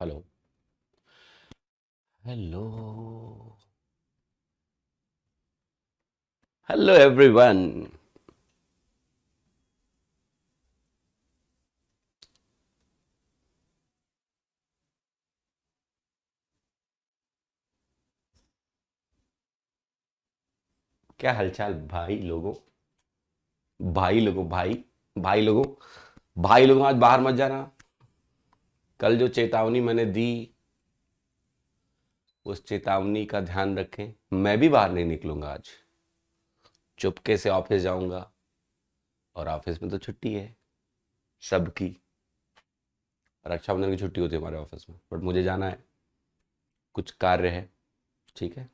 Hello. Hello. Hello everyone. क्या हालचाल भाई लोगों? भाई लोगों, भाई लोगों, भाई लोगों, आज बाहर मत जाना। कल जो चेतावनी मैंने दी, उस चेतावनी का ध्यान रखें। मैं भी बाहर नहीं निकलूंगा आज। चुपके से ऑफिस जाऊंगा। और ऑफिस में तो छुट्टी है सबकी। रक्षाबंधन की छुट्टी होती है हमारे ऑफिस में, बट मुझे जाना है, कुछ कार्य है। ठीक है।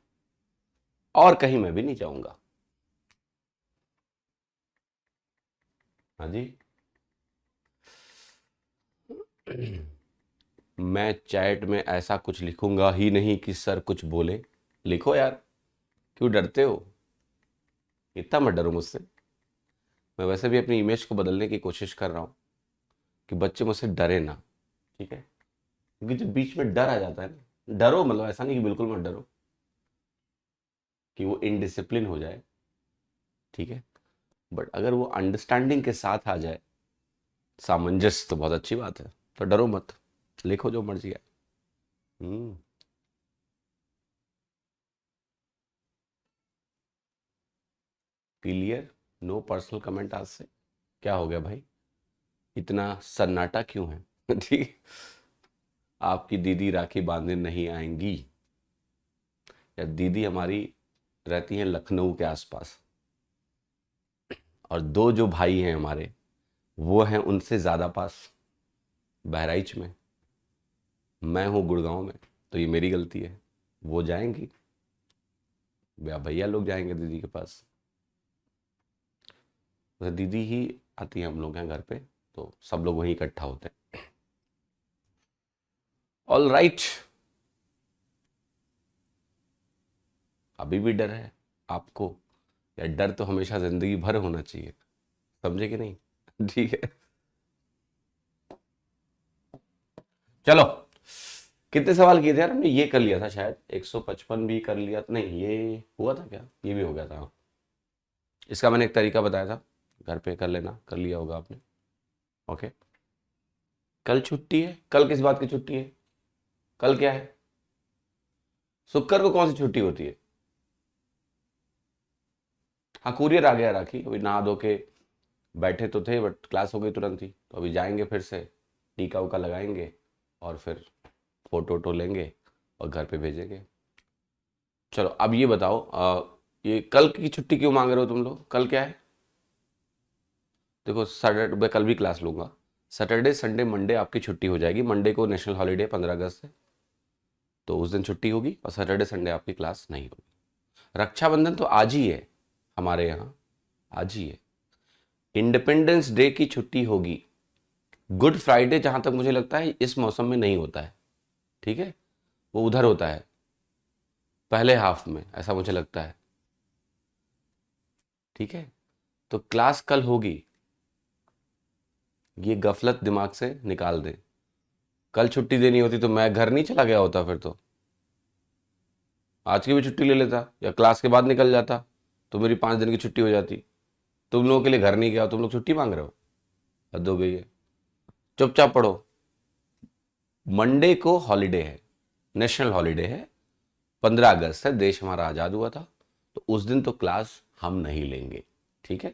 और कहीं मैं भी नहीं जाऊंगा। हाँ जी। मैं चैट में ऐसा कुछ लिखूंगा ही नहीं कि सर कुछ बोले। लिखो यार, क्यों डरते हो? इतना मत डरो मुझसे। मैं वैसे भी अपनी इमेज को बदलने की कोशिश कर रहा हूँ कि बच्चे मुझसे डरे ना। ठीक है। क्योंकि जब बीच में डर आ जाता है ना, डरो मतलब ऐसा नहीं कि बिल्कुल मत डरो, कि वो इनडिसिप्लिन हो जाए। ठीक है। बट अगर वो अंडरस्टैंडिंग के साथ आ जाए, सामंजस्य, तो बहुत अच्छी बात है। तो डरो मत, लिखो जो मर्जी है। हम्म। क्लियर। नो पर्सनल कमेंट आज से। क्या हो गया भाई? इतना सन्नाटा क्यों है? ठीक। आपकी दीदी राखी बांधने नहीं आएंगी। या दीदी हमारी रहती हैं लखनऊ के आसपास। और दो जो भाई हैं हमारे, वो हैं उनसे ज़्यादा पास, बहराइच में। मैं हूँ गुड़गांव में। तो ये मेरी गलती है। वो जाएंगी, या भैया लोग जाएंगे दीदी के पास। तो दीदी ही आती है हम लोग हैं घर पे। तो सब लोग वहीं इकट्ठा होते हैं। All right. अभी भी डर है आपको? या डर तो हमेशा जिंदगी भर होना चाहिए? समझे कि नहीं? ठीक है। चलो। कितने सवाल किए थे यार हमने? ये कर लिया था शायद 155 भी कर लिया था। नहीं, ये हुआ था क्या? ये भी हो गया था। इसका मैंने एक तरीका बताया था, घर पे कर लेना। कर लिया होगा आपने। ओके। कल छुट्टी है। कल किस बात की छुट्टी है? कल क्या है? शुक्र को कौन सी छुट्टी होती है? हाँ, कुरियर आ गया राखी। अभी नहा धो के बैठे तो थे, बट क्लास हो गई तुरंत ही। तो अभी जाएंगे फिर से, टीका उका लगाएंगे, और फिर फोटो वोटो लेंगे और घर पे भेजेंगे। चलो अब ये बताओ, ये कल की छुट्टी क्यों मांग रहे हो तुम लोग? कल क्या है? देखो, सैटरडे मैं कल भी क्लास लूंगा। सैटरडे संडे मंडे आपकी छुट्टी हो जाएगी। मंडे को नेशनल हॉलीडे 15 अगस्त से, तो उस दिन छुट्टी होगी। और सैटरडे संडे आपकी क्लास नहीं होगी। रक्षाबंधन तो आज ही है हमारे यहाँ, आज ही है। इंडिपेंडेंस डे की छुट्टी होगी। गुड फ्राइडे जहां तक मुझे लगता है इस मौसम में नहीं होता है। ठीक है। वो उधर होता है, पहले हाफ में, ऐसा मुझे लगता है। ठीक है। तो क्लास कल होगी, ये गफलत दिमाग से निकाल दें। कल छुट्टी देनी होती तो मैं घर नहीं चला गया होता, फिर तो आज की भी छुट्टी ले लेता या क्लास के बाद निकल जाता, तो मेरी 5 दिन की छुट्टी हो जाती। तुम लोगों के लिए घर नहीं गया, तुम लोग छुट्टी मांग रहे हो। हद हो गई है। चुपचाप पढ़ो। मंडे को हॉलीडे है, नेशनल हॉलीडे है। 15 अगस्त है, देश हमारा आज़ाद हुआ था। तो उस दिन तो क्लास हम नहीं लेंगे। ठीक है।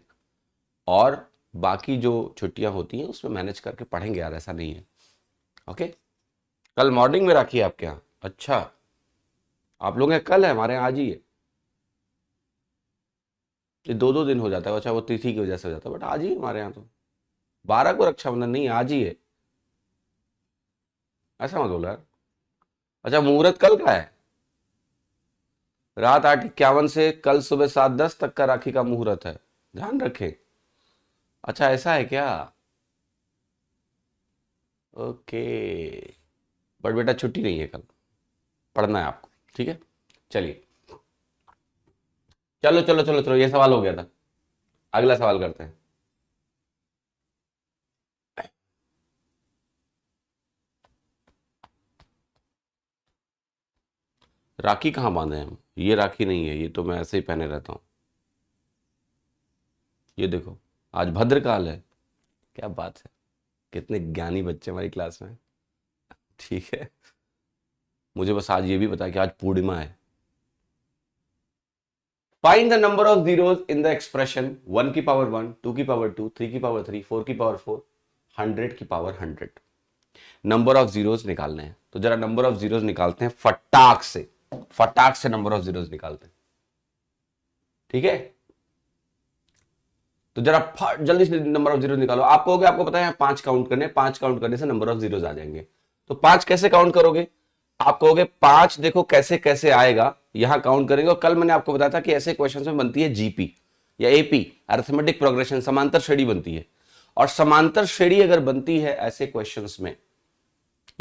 और बाकी जो छुट्टियां होती हैं उसमें मैनेज करके पढ़ेंगे यार, ऐसा नहीं है। ओके। कल मॉर्निंग में राखी है आपके यहाँ? अच्छा। आप लोग यहाँ कल है, हमारे यहाँ आज ही है। ये दो दो दिन हो जाता है। अच्छा, वो तिथि की वजह से हो जाता है, बट आज ही हमारे यहाँ तो 12 को रक्षाबंधन नहीं, आज ही है। ऐसा मत बोलो यार। अच्छा, मुहूर्त कल का है? रात 8:51 से कल सुबह 7:10 तक का राखी का मुहूर्त है। ध्यान रखें। अच्छा, ऐसा है क्या? ओके। बट बेटा छुट्टी नहीं है कल, पढ़ना है आपको। ठीक है। चलिए। चलो चलो चलो चलो, ये सवाल हो गया था। अगला सवाल करते हैं। राखी कहाँ बांधे हैं हम? ये राखी नहीं है, ये तो मैं ऐसे ही पहने रहता हूँ। ये देखो, आज भद्रकाल है। क्या बात है, कितने ज्ञानी बच्चे हमारी क्लास में। ठीक है, मुझे बस आज ये भी पता है कि आज पूर्णिमा है। Find the number of zeros in the expression 1 की पावर 1, 2 की पावर 2, 3 की पावर 3, 4 की पावर 4, 100 की पावर 100। नंबर ऑफ जीरोस निकालने हैं, तो जरा नंबर ऑफ जीरोस निकालते हैं फटाक से। फटाक से नंबर ऑफ जीरोस निकालते हैं, ठीक है। तो जरा जल्दी से नंबर ऑफ जीरो निकालो। आप कहोगे आपको पता है 5 काउंट करने, 5 काउंट करने से नंबर ऑफ जीरोस आ जाएंगे। तो 5 कैसे काउंट करोगे? आप कहोगे 5 देखो कैसे कैसे आएगा, यहां काउंट करेंगे। और कल मैंने आपको बताया था कि ऐसे क्वेश्चन में बनती है जीपी या एपी, अरिथमेटिक प्रोग्रेशन, समांतर श्रेणी बनती है। और समांतर श्रेणी अगर बनती है ऐसे क्वेश्चन में,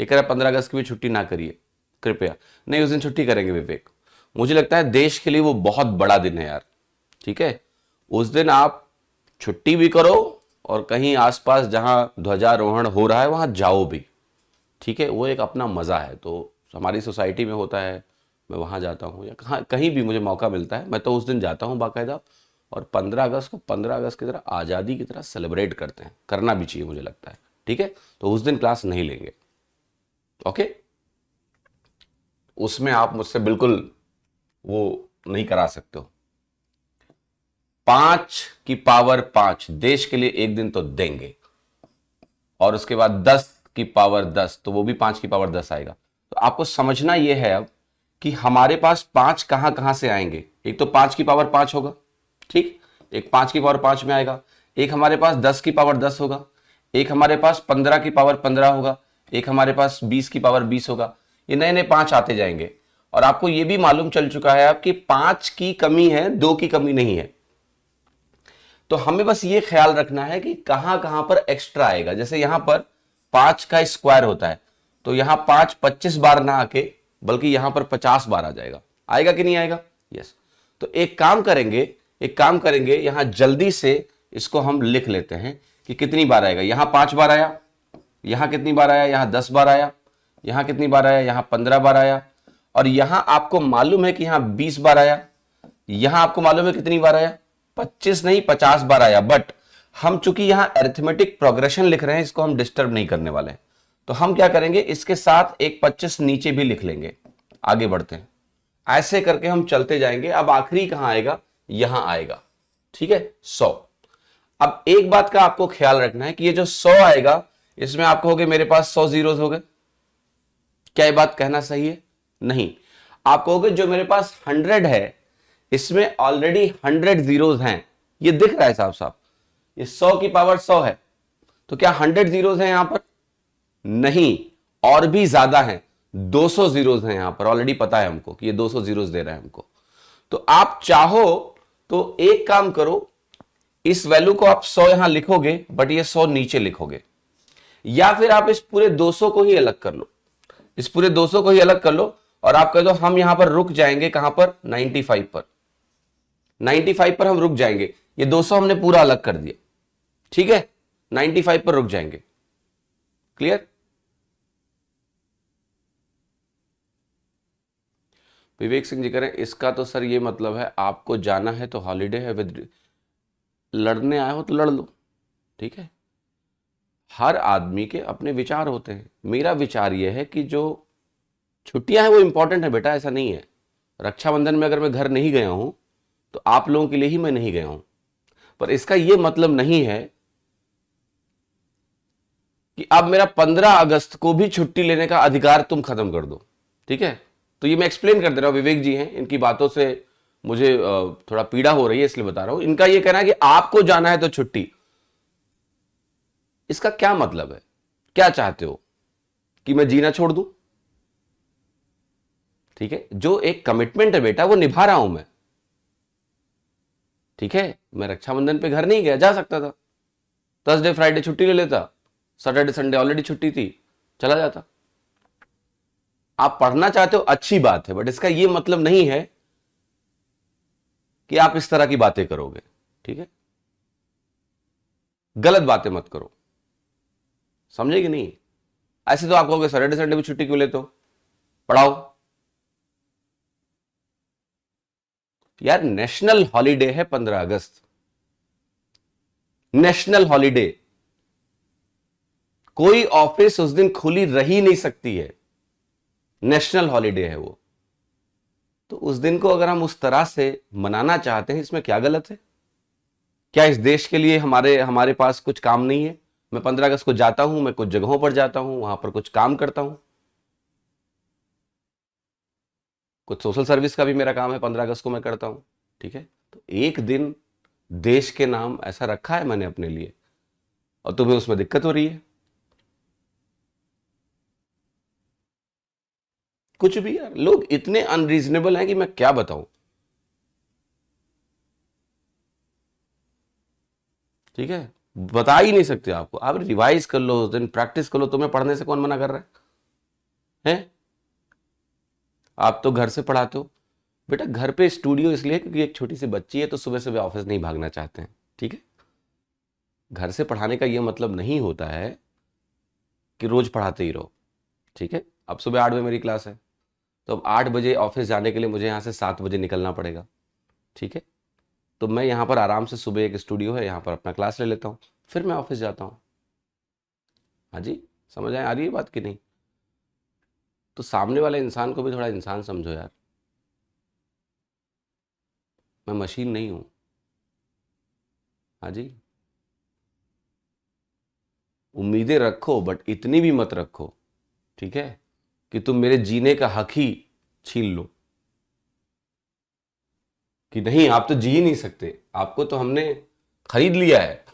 ये कह रहा 15 अगस्त की भी छुट्टी ना करिए कृपया। नहीं, उस दिन छुट्टी करेंगे विवेक। मुझे लगता है देश के लिए वो बहुत बड़ा दिन है यार, ठीक है। उस दिन आप छुट्टी भी करो और कहीं आसपास जहां ध्वजारोहण हो रहा है वहां जाओ भी, ठीक है। वो एक अपना मजा है। तो हमारी सोसाइटी में होता है, मैं वहां जाता हूँ, या कहीं भी मुझे मौका मिलता है मैं तो उस दिन जाता हूँ बाकायदा। और 15 अगस्त को 15 अगस्त की तरह, आज़ादी की तरह सेलिब्रेट करते हैं, करना भी चाहिए मुझे लगता है, ठीक है। तो उस दिन क्लास नहीं लेंगे, ओके। उसमें आप मुझसे बिल्कुल वो नहीं करा सकते हो। 5 की पावर 5 देश के लिए एक दिन तो देंगे, और उसके बाद 10 की पावर 10, तो वो भी 5 की पावर 10 आएगा। तो आपको समझना यह है अब कि हमारे पास 5 कहां कहां से आएंगे। एक तो 5 की पावर 5 होगा, ठीक, एक 5 की पावर 5 में आएगा। एक हमारे पास 10 की पावर 10 होगा। एक हमारे पास 15 की पावर 15 होगा। एक हमारे पास 20 की पावर 20 होगा। ये नए नए 5 आते जाएंगे। और आपको यह भी मालूम चल चुका है अब कि 5 की कमी है, 2 की कमी नहीं है। तो हमें बस ये ख्याल रखना है कि कहां कहां पर एक्स्ट्रा आएगा। जैसे यहां पर 5 का स्क्वायर होता है, तो यहां 5 25 बार ना आके बल्कि यहां पर 50 बार आ जाएगा। आएगा कि नहीं आएगा? यस। तो एक काम करेंगे, यहां जल्दी से इसको हम लिख लेते हैं कि कितनी बार आएगा। यहां 5 बार आया, यहां कितनी बार आया, यहां 10 बार आया, यहां कितनी बार आया, यहां 15 बार आया, और यहां आपको मालूम है कि यहां 20 बार आया। यहां आपको मालूम है कितनी बार आया, 25 नहीं 50 बार आया। बट हम चूंकि यहां अरिथमेटिक प्रोग्रेशन लिख रहे हैं, इसको हम डिस्टर्ब नहीं करने वाले हैं। तो हम क्या करेंगे, इसके साथ एक 25 नीचे भी लिख लेंगे। आगे बढ़ते हैं, ऐसे करके हम चलते जाएंगे। अब आखिरी कहां आएगा, यहां आएगा, ठीक है, 100। अब एक बात का आपको ख्याल रखना है कि ये जो 100 आएगा, इसमें आप कहोगे मेरे पास 100 जीरोस हो गए। क्या ये बात कहना सही है? नहीं। आप कहोगे जो मेरे पास 100 है, इसमें ऑलरेडी 100 जीरोस हैं। ये दिख रहा है साफ साफ, ये 100 की पावर 100 है। तो क्या 100 जीरोस हैं यहां पर? नहीं, और भी ज्यादा हैं, 200 जीरोस हैं यहां पर। ऑलरेडी पता है हमको कि ये 200 जीरोस दे रहा है हमको। तो आप चाहो तो एक काम करो, इस वैल्यू को आप 100 यहां लिखोगे, बट ये 100 नीचे लिखोगे। या फिर आप इस पूरे 200 को ही अलग कर लो, इस पूरे 200 को ही अलग कर लो, और आप कह दो हम यहां पर रुक जाएंगे। कहां पर? 95 पर। 95 पर हम रुक जाएंगे। ये 200 हमने पूरा अलग कर दिया, ठीक है, 95 पर रुक जाएंगे। क्लियर? विवेक सिंह जी कह रहे हैं इसका तो सर ये मतलब है आपको जाना है तो हॉलीडे है, विद लड़ने आए हो तो लड़ लो, ठीक है। हर आदमी के अपने विचार होते हैं। मेरा विचार यह है कि जो छुट्टियां हैं वो इंपॉर्टेंट है बेटा, ऐसा नहीं है। रक्षाबंधन में अगर मैं घर नहीं गया हूं तो आप लोगों के लिए ही मैं नहीं गया हूं। पर इसका यह मतलब नहीं है कि अब मेरा 15 अगस्त को भी छुट्टी लेने का अधिकार तुम खत्म कर दो, ठीक है। तो ये मैं एक्सप्लेन कर दे रहा हूं, विवेक जी हैं, इनकी बातों से मुझे थोड़ा पीड़ा हो रही है, इसलिए बता रहा हूं। इनका यह कहना है कि आपको जाना है तो छुट्टी। इसका क्या मतलब है? क्या चाहते हो कि मैं जीना छोड़ दूं? ठीक है, जो एक कमिटमेंट है बेटा वो निभा रहा हूं मैं, ठीक है। मैं रक्षाबंधन पे घर नहीं गया, जा सकता था, थर्सडे फ्राइडे छुट्टी ले लेता, सैटरडे संडे ऑलरेडी छुट्टी थी, चला जाता। आप पढ़ना चाहते हो, अच्छी बात है, बट इसका यह मतलब नहीं है कि आप इस तरह की बातें करोगे, ठीक है। गलत बातें मत करो, समझे कि नहीं? ऐसे तो आप कहोगे सैटरडे संडे भी छुट्टी क्यों लेते हो, पढ़ाओ। यार नेशनल हॉलीडे है 15 अगस्त, नेशनल हॉलीडे। कोई ऑफिस उस दिन खुली रही नहीं सकती है, नेशनल हॉलीडे है वो। तो उस दिन को अगर हम उस तरह से मनाना चाहते हैं, इसमें क्या गलत है? क्या इस देश के लिए हमारे हमारे पास कुछ काम नहीं है? मैं 15 अगस्त को जाता हूं, मैं कुछ जगहों पर जाता हूं, वहां पर कुछ काम करता हूं, कुछ सोशल सर्विस का भी मेरा काम है, 15 अगस्त को मैं करता हूं। ठीक है, तो एक दिन देश के नाम ऐसा रखा है मैंने अपने लिए, और तुम्हें उसमें दिक्कत हो रही है। कुछ भी यार, लोग इतने अनरीजनेबल हैं कि मैं क्या बताऊं। ठीक है, बता ही नहीं सकते आपको। आप रिवाइज कर लो, उस दिन प्रैक्टिस कर लो, तुम्हें पढ़ने से कौन मना कर रहा है? आप तो घर से पढ़ाते हो बेटा। घर पे स्टूडियो इसलिए क्योंकि एक छोटी सी बच्ची है, तो सुबह सुबह ऑफिस नहीं भागना चाहते हैं। ठीक है, घर से पढ़ाने का यह मतलब नहीं होता है कि रोज पढ़ाते ही रहो। ठीक है, अब सुबह 8 बजे मेरी क्लास है, तो अब 8 बजे ऑफिस जाने के लिए मुझे यहाँ से 7 बजे निकलना पड़ेगा। ठीक है, तो मैं यहाँ पर आराम से, सुबह एक स्टूडियो है यहाँ पर, अपना क्लास ले लेता हूँ, फिर मैं ऑफिस जाता हूँ। हाँ जी, समझ आए, आ रही है बात कि नहीं? तो सामने वाले इंसान को भी थोड़ा इंसान समझो यार। मैं मशीन नहीं हूँ। हाँ जी, उम्मीदें रखो बट इतनी भी मत रखो, ठीक है, कि तुम मेरे जीने का हक ही छीन लो, कि नहीं आप तो जी ही नहीं सकते, आपको तो हमने खरीद लिया है।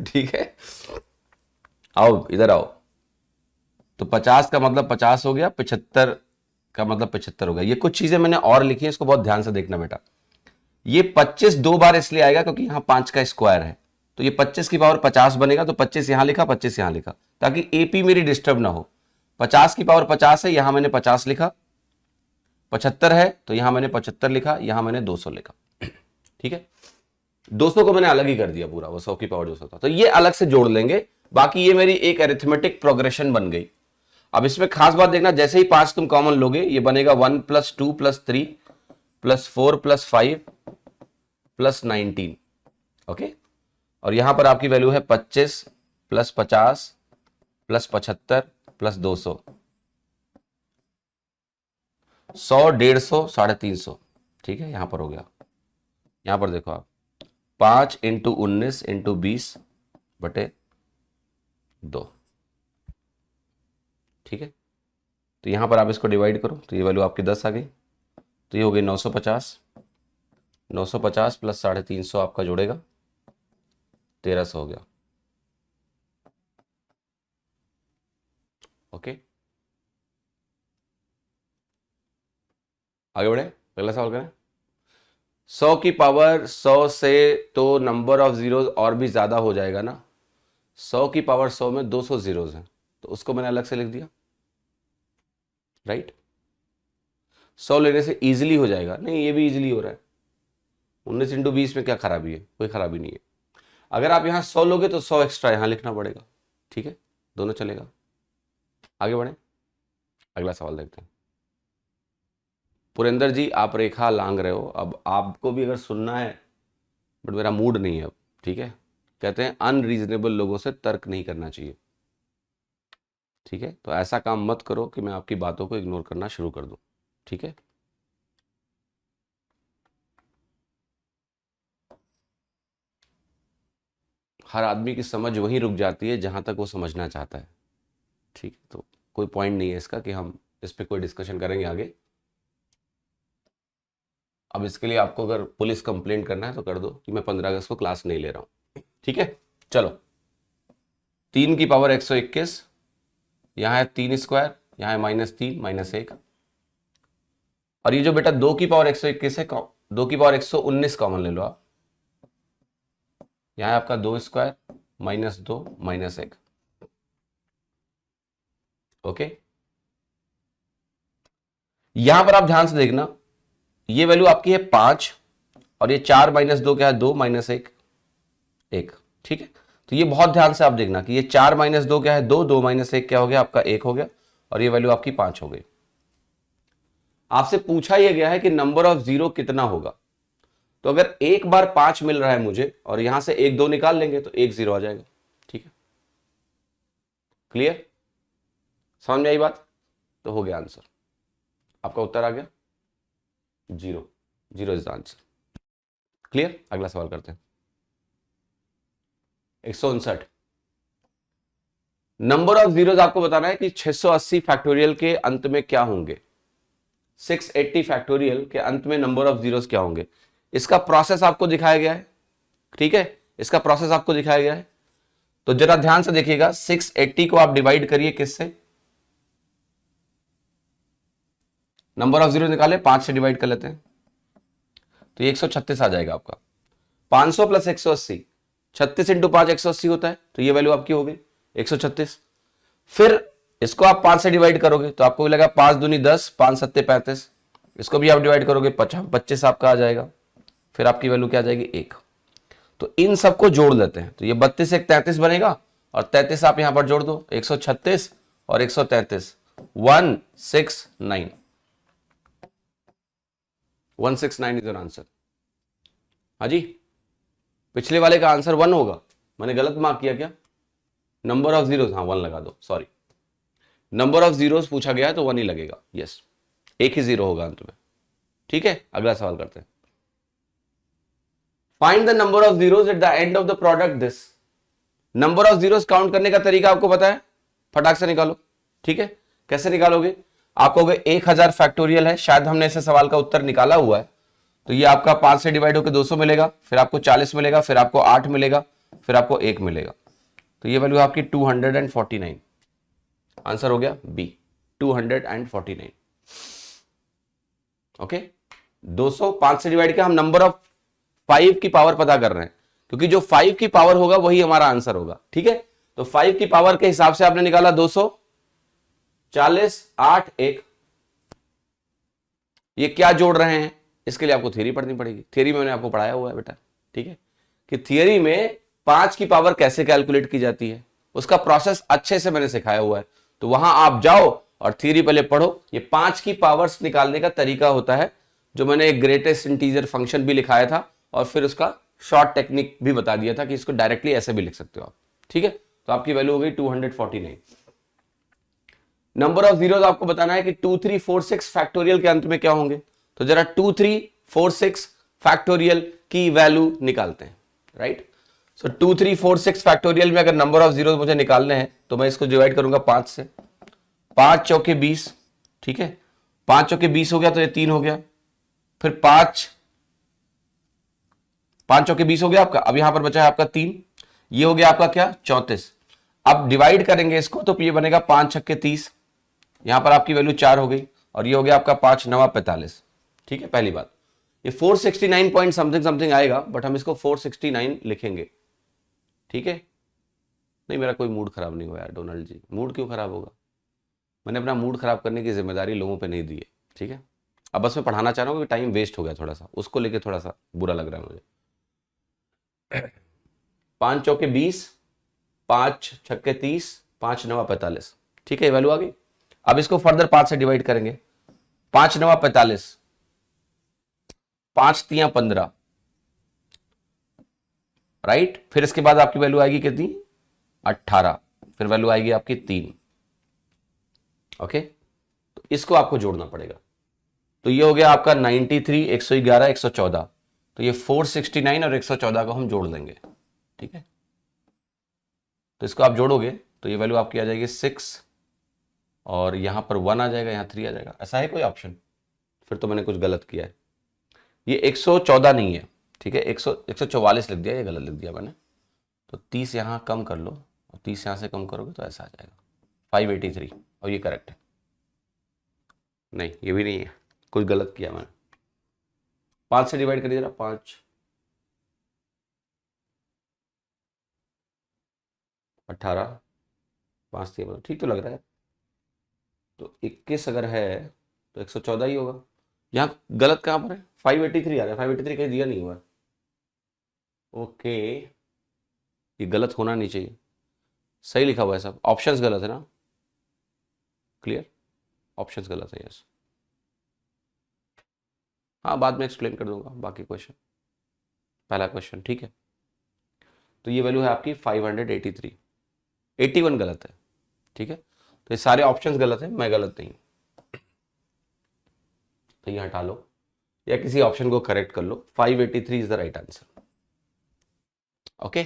ठीक है, आओ इधर आओ। तो 50 का मतलब 50 हो गया, 75 का मतलब 75 हो गया। ये कुछ चीजें मैंने और लिखी है, इसको बहुत ध्यान से देखना बेटा। ये 25 दो बार इसलिए आएगा क्योंकि यहां 5 का स्क्वायर है, तो ये 25 की पावर 50 बनेगा, तो 25 यहां लिखा, 25 यहां लिखा, ताकि एपी मेरी डिस्टर्ब ना हो। 50 की पावर 50 है, यहां मैंने 50 लिखा। 75 है तो यहां मैंने 75 लिखा, यहां मैंने 200 लिखा। ठीक है, 200 को मैंने अलग ही कर दिया पूरा, वो 100 की पावर 200 था, तो ये अलग से जोड़ लेंगे। बाकी ये मेरी एक अरिथमेटिक प्रोग्रेशन बन गई। अब इसमें खास बात देखना, जैसे ही 5 तुम कॉमन लोगे, ये बनेगा 1 + 2 + 3 + 4 + 5 + 19। ओके, और यहां पर आपकी वैल्यू है 25 + 50 + 75 + 200, 100, 150, 350। ठीक है, यहां पर हो गया। यहां पर देखो आप, 5 × 19 × 20/2। ठीक है, तो यहां पर आप इसको डिवाइड करो, तो ये वैल्यू आपकी 10 आ गई, तो ये हो गई 950। 950 + 350 आपका जोड़ेगा 1300 हो गया। ओके, आगे बढ़े, अगला सवाल करें। 100 की पावर 100 से तो नंबर ऑफ जीरोज और भी ज्यादा हो जाएगा ना। 100 की पावर 100 में 200 जीरोज हैं, तो उसको मैंने अलग से लिख दिया, राइट। 100 लेने से इजीली हो जाएगा, नहीं ये भी इजीली हो रहा है। 19 × 20 में क्या खराबी है? कोई खराबी नहीं है। अगर आप यहां 100 लोगे तो 100 एक्स्ट्रा यहां लिखना पड़ेगा। ठीक है, दोनों चलेगा। आगे बढ़े, अगला सवाल देखते हैं। पुरेंद्र जी, आप रेखा लांग रहे हो, अब आपको भी अगर सुनना है, बट मेरा मूड नहीं है अब। ठीक है, कहते हैं अनरीजनेबल लोगों से तर्क नहीं करना चाहिए। ठीक है, तो ऐसा काम मत करो कि मैं आपकी बातों को इग्नोर करना शुरू कर दूं। ठीक है, हर आदमी की समझ वहीं रुक जाती है जहां तक वो समझना चाहता है। ठीक है, तो कोई पॉइंट नहीं है इसका कि हम इस पर कोई डिस्कशन करेंगे आगे। अब इसके लिए आपको अगर पुलिस कंप्लेंट करना है तो कर दो कि मैं 15 अगस्त को क्लास नहीं ले रहा हूं। ठीक है, चलो। 3 की पावर 121, यहां है 3², यहां है -3 -1, और ये जो बेटा 2 की पावर 121 है, 2 की पावर 119 कॉमन ले लो आप। यहां है आपका 2² -2 -1। ओके, यहां पर आप ध्यान से देखना, ये वैल्यू आपकी है 5, और ये 4 - 2 क्या है? 2 - 1 1। ठीक है, तो ये बहुत ध्यान से आप देखना कि ये 4 - 2 क्या है? 2, 2 - 1 क्या हो गया? आपका 1 हो गया, और ये वैल्यू आपकी 5 हो गई। आपसे पूछा यह गया है कि नंबर ऑफ जीरो कितना होगा, तो अगर एक बार 5 मिल रहा है मुझे और यहां से 1 2 निकाल लेंगे तो 1 0 आ जाएगा। ठीक है, क्लियर, समझ में आई बात? तो हो गया आंसर, आपका उत्तर आ गया 0, 0 इज द आंसर। क्लियर, अगला सवाल करते हैं। 159, नंबर ऑफ जीरोज आपको बताना है कि 680 फैक्टोरियल के अंत में क्या होंगे। 680 फैक्टोरियल के अंत में नंबर ऑफ जीरोज क्या होंगे, इसका प्रोसेस आपको दिखाया गया है। ठीक है, इसका प्रोसेस आपको दिखाया गया है, तो जरा ध्यान से देखिएगा। 680 को आप डिवाइड करिए किससे, नंबर ऑफ जीरो निकाले 5 से डिवाइड कर लेते हैं, तो ये 136 आ जाएगा आपका। 500 प्लस 180, 36 इंटू 5 180 होता है, तो ये वैल्यू आपकी हो गई 136। फिर इसको आप 5 से डिवाइड करोगे तो आपको लगा 5 दूनी 10, 5 सत्ते 35, इसको भी आप डिवाइड करोगे 25 आपका आ जाएगा, फिर आपकी वैल्यू क्या आ जाएगी 1। तो इन सबको जोड़ लेते हैं, तो ये 32 एक 33 बनेगा, और 33 आप यहां पर जोड़ दो, 136 और 133, 169, 169 इज योर आंसर। हाँ जी, पिछले वाले का आंसर 1 होगा, मैंने गलत मार्क किया क्या? नंबर ऑफ जीरोस, हाँ 1 लगा दो, सॉरी, नंबर ऑफ जीरोस पूछा गया है तो 1 ही लगेगा, यस, एक ही 0 होगा अंत में। ठीक है, अगला सवाल करते हैं। Find the number of zeros at the end of the product this. Number of zeros count करने का तरीका आपको पता है, फटाक से निकालो। ठीक है, कैसे निकालोगे? आप कहोगे 1000 फैक्टोरियल है, शायद हमने ऐसे सवाल का उत्तर निकाला हुआ है, तो ये आपका 5 से डिवाइड होकर 200 मिलेगा, फिर आपको 40 मिलेगा, फिर आपको 8 मिलेगा, फिर आपको 1 मिलेगा, तो ये वैल्यू आपकी 249। आंसर हो गया बी, 249। ओके, 200 5 से डिवाइड किया, हम नंबर ऑफ 5 की पावर पता कर रहे हैं, क्योंकि जो 5 की पावर होगा वही हमारा आंसर होगा। ठीक है, तो 5 की पावर के हिसाब से आपने निकाला 240, 8, 1। ये क्या जोड़ रहे हैं, इसके लिए आपको थियरी पढ़नी पड़ेगी। थियरी में मैंने आपको पढ़ाया हुआ है बेटा, ठीक है, कि थियरी में 5 की पावर कैसे कैलकुलेट की जाती है, उसका प्रोसेस अच्छे से मैंने सिखाया हुआ है, तो वहां आप जाओ और थियरी पहले पढ़ो। ये 5 की पावर्स निकालने का तरीका होता है, जो मैंने एक ग्रेटेस्ट इंटीजर फंक्शन भी लिखाया था, और फिर उसका शॉर्ट टेक्निक भी बता दिया था कि इसको डायरेक्टली ऐसे भी लिख सकते हो आप। ठीक है, तो आपकी वैल्यू हो गई 249। नंबर ऑफ जीरोस आपको बताना है कि 2346 फैक्टोरियल के अंत में क्या होंगे, तो जरा 2346 फैक्टोरियल की वैल्यू निकालते हैं। राइट, सो 2346 फैक्टोरियल में अगर नंबर ऑफ जीरोस मुझे निकालने हैं तो मैं इसको डिवाइड करूंगा 5 से, 5 चौके 20। ठीक है, 5 चौके 20 हो गया, तो ये 3 हो गया, फिर 5 चौके 20 हो गया आपका, अब यहां पर बचा है आपका 3, ये हो गया आपका क्या 34। अब डिवाइड करेंगे इसको तो ये बनेगा 5 छक्के 30, यहां पर आपकी वैल्यू 4 हो गई, और ये हो गया आपका 5 9 45। ठीक है, पहली बात, ये 469 पॉइंट समथिंग समथिंग आएगा, बट हम इसको 469 लिखेंगे। ठीक है, नहीं मेरा कोई मूड खराब नहीं हुआ यार डोनाल्ड जी, मूड क्यों खराब होगा, मैंने अपना मूड खराब करने की जिम्मेदारी लोगों पे नहीं दी है। ठीक है, अब बस मैं पढ़ाना चाह रहा हूँ कि टाइम वेस्ट हो गया थोड़ा सा, उसको लेके थोड़ा सा बुरा लग रहा है मुझे। 5 चौके 20, 5 छक्के 30, 5 9 45। ठीक है, ये वैल्यू आ गई। अब इसको फर्दर 5 से डिवाइड करेंगे, 5 9 45, 5 3 15। राइट, फिर इसके बाद आपकी वैल्यू आएगी कितनी 18, फिर वैल्यू आएगी आपकी 3। ओके, तो इसको आपको जोड़ना पड़ेगा, तो ये हो गया आपका 93, 111, 114, तो ये 469 और 114 को हम जोड़ लेंगे। ठीक है, तो इसको आप जोड़ोगे तो ये वैल्यू आपकी आ जाएगी 6, और यहां पर 1 आ जाएगा, यहां 3 आ जाएगा। ऐसा है कोई ऑप्शन? फिर तो मैंने कुछ गलत किया है, ये 114 नहीं है। ठीक है, 144 लिख दिया, ये गलत लिख दिया मैंने, तो 30 यहां कम कर लो और 30 यहां से कम करोगे तो ऐसा आ जाएगा 583, और ये करेक्ट है। नहीं, ये भी नहीं है, कुछ गलत किया मैंने। 5 से डिवाइड करिए जरा, 5 18, 5 3, ठीक तो लग रहा है, तो 21 अगर है तो 114 ही होगा। यहाँ गलत कहाँ पर है, 583 आ रहा है, 583 कहीं दिया नहीं हुआ है। ओके, ये गलत होना नहीं चाहिए, सही लिखा हुआ है सब, ऑप्शंस गलत है ना। क्लियर, ऑप्शंस गलत है, यस। हाँ, बाद में एक्सप्लेन कर दूंगा बाकी क्वेश्चन। पहला क्वेश्चन, ठीक है। तो ये वैल्यू है आपकी 583, 81 गलत है, ठीक है। तो ये सारे ऑप्शंस गलत है, मैं गलत नहीं हूं, तो ये हटा लो या किसी ऑप्शन को करेक्ट कर लो। 583 is the right answer. Okay,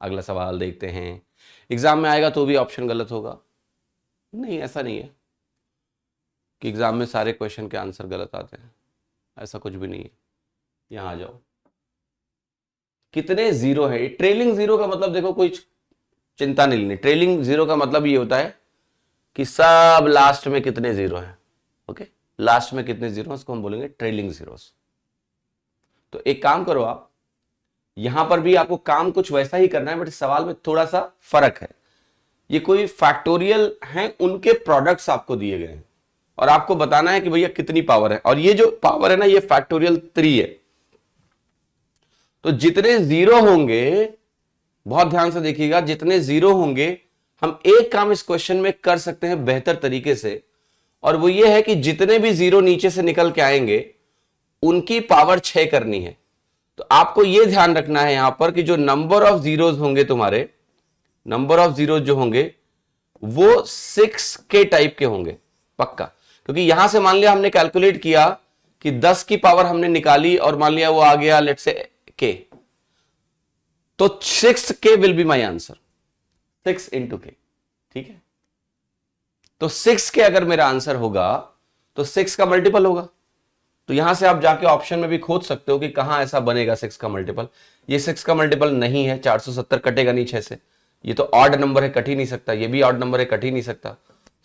अगला सवाल देखते हैं। एग्जाम में आएगा तो भी ऑप्शन गलत होगा? नहीं, ऐसा नहीं है कि एग्जाम में सारे क्वेश्चन के आंसर गलत आते हैं, ऐसा कुछ भी नहीं है। यहां आ जाओ, कितने जीरो है? ट्रेलिंग जीरो का मतलब देखो, कोई चिंता नहीं लेनी। ट्रेलिंग जीरो का मतलब ये होता है कि सब लास्ट में कितने जीरो हैं। ओके, लास्ट में कितने जीरो, उसको हम बोलेंगे ट्रेलिंग जीरोस। तो एक काम करो आप, यहां पर भी आपको काम कुछ वैसा ही करना है, बट सवाल में थोड़ा सा फर्क है। ये कोई फैक्टोरियल हैं, उनके प्रोडक्ट्स आपको दिए गए हैं और आपको बताना है कि भैया कितनी पावर है, और ये जो पावर है ना, ये फैक्टोरियल 3 है। तो जितने जीरो होंगे, बहुत ध्यान से देखिएगा, जितने जीरो होंगे हम एक काम इस क्वेश्चन में कर सकते हैं बेहतर तरीके से, और वो ये है कि जितने भी जीरो नीचे से निकल के आएंगे उनकी पावर 6 करनी है। तो आपको यह ध्यान रखना है यहां पर कि जो नंबर ऑफ जीरोज होंगे, तुम्हारे नंबर ऑफ जीरोज जो होंगे वो 6 के टाइप के होंगे पक्का। क्योंकि यहां से मान लिया हमने कैलकुलेट किया कि 10 की पावर हमने निकाली और मान लिया वो आ गया लेट्स से के, तो 6k will be my answer, 6 into के, ठीक है। तो 6k अगर मेरा आंसर होगा तो 6 का मल्टीपल होगा। तो यहां से आप जाके ऑप्शन में भी खोज सकते हो कि कहां ऐसा बनेगा 6 का मल्टीपल। ये 6 का मल्टीपल नहीं है, 470 कटेगा नहीं 6 से, ये तो ऑड नंबर है, कट ही नहीं सकता। ये भी ऑड नंबर है, कट ही नहीं सकता।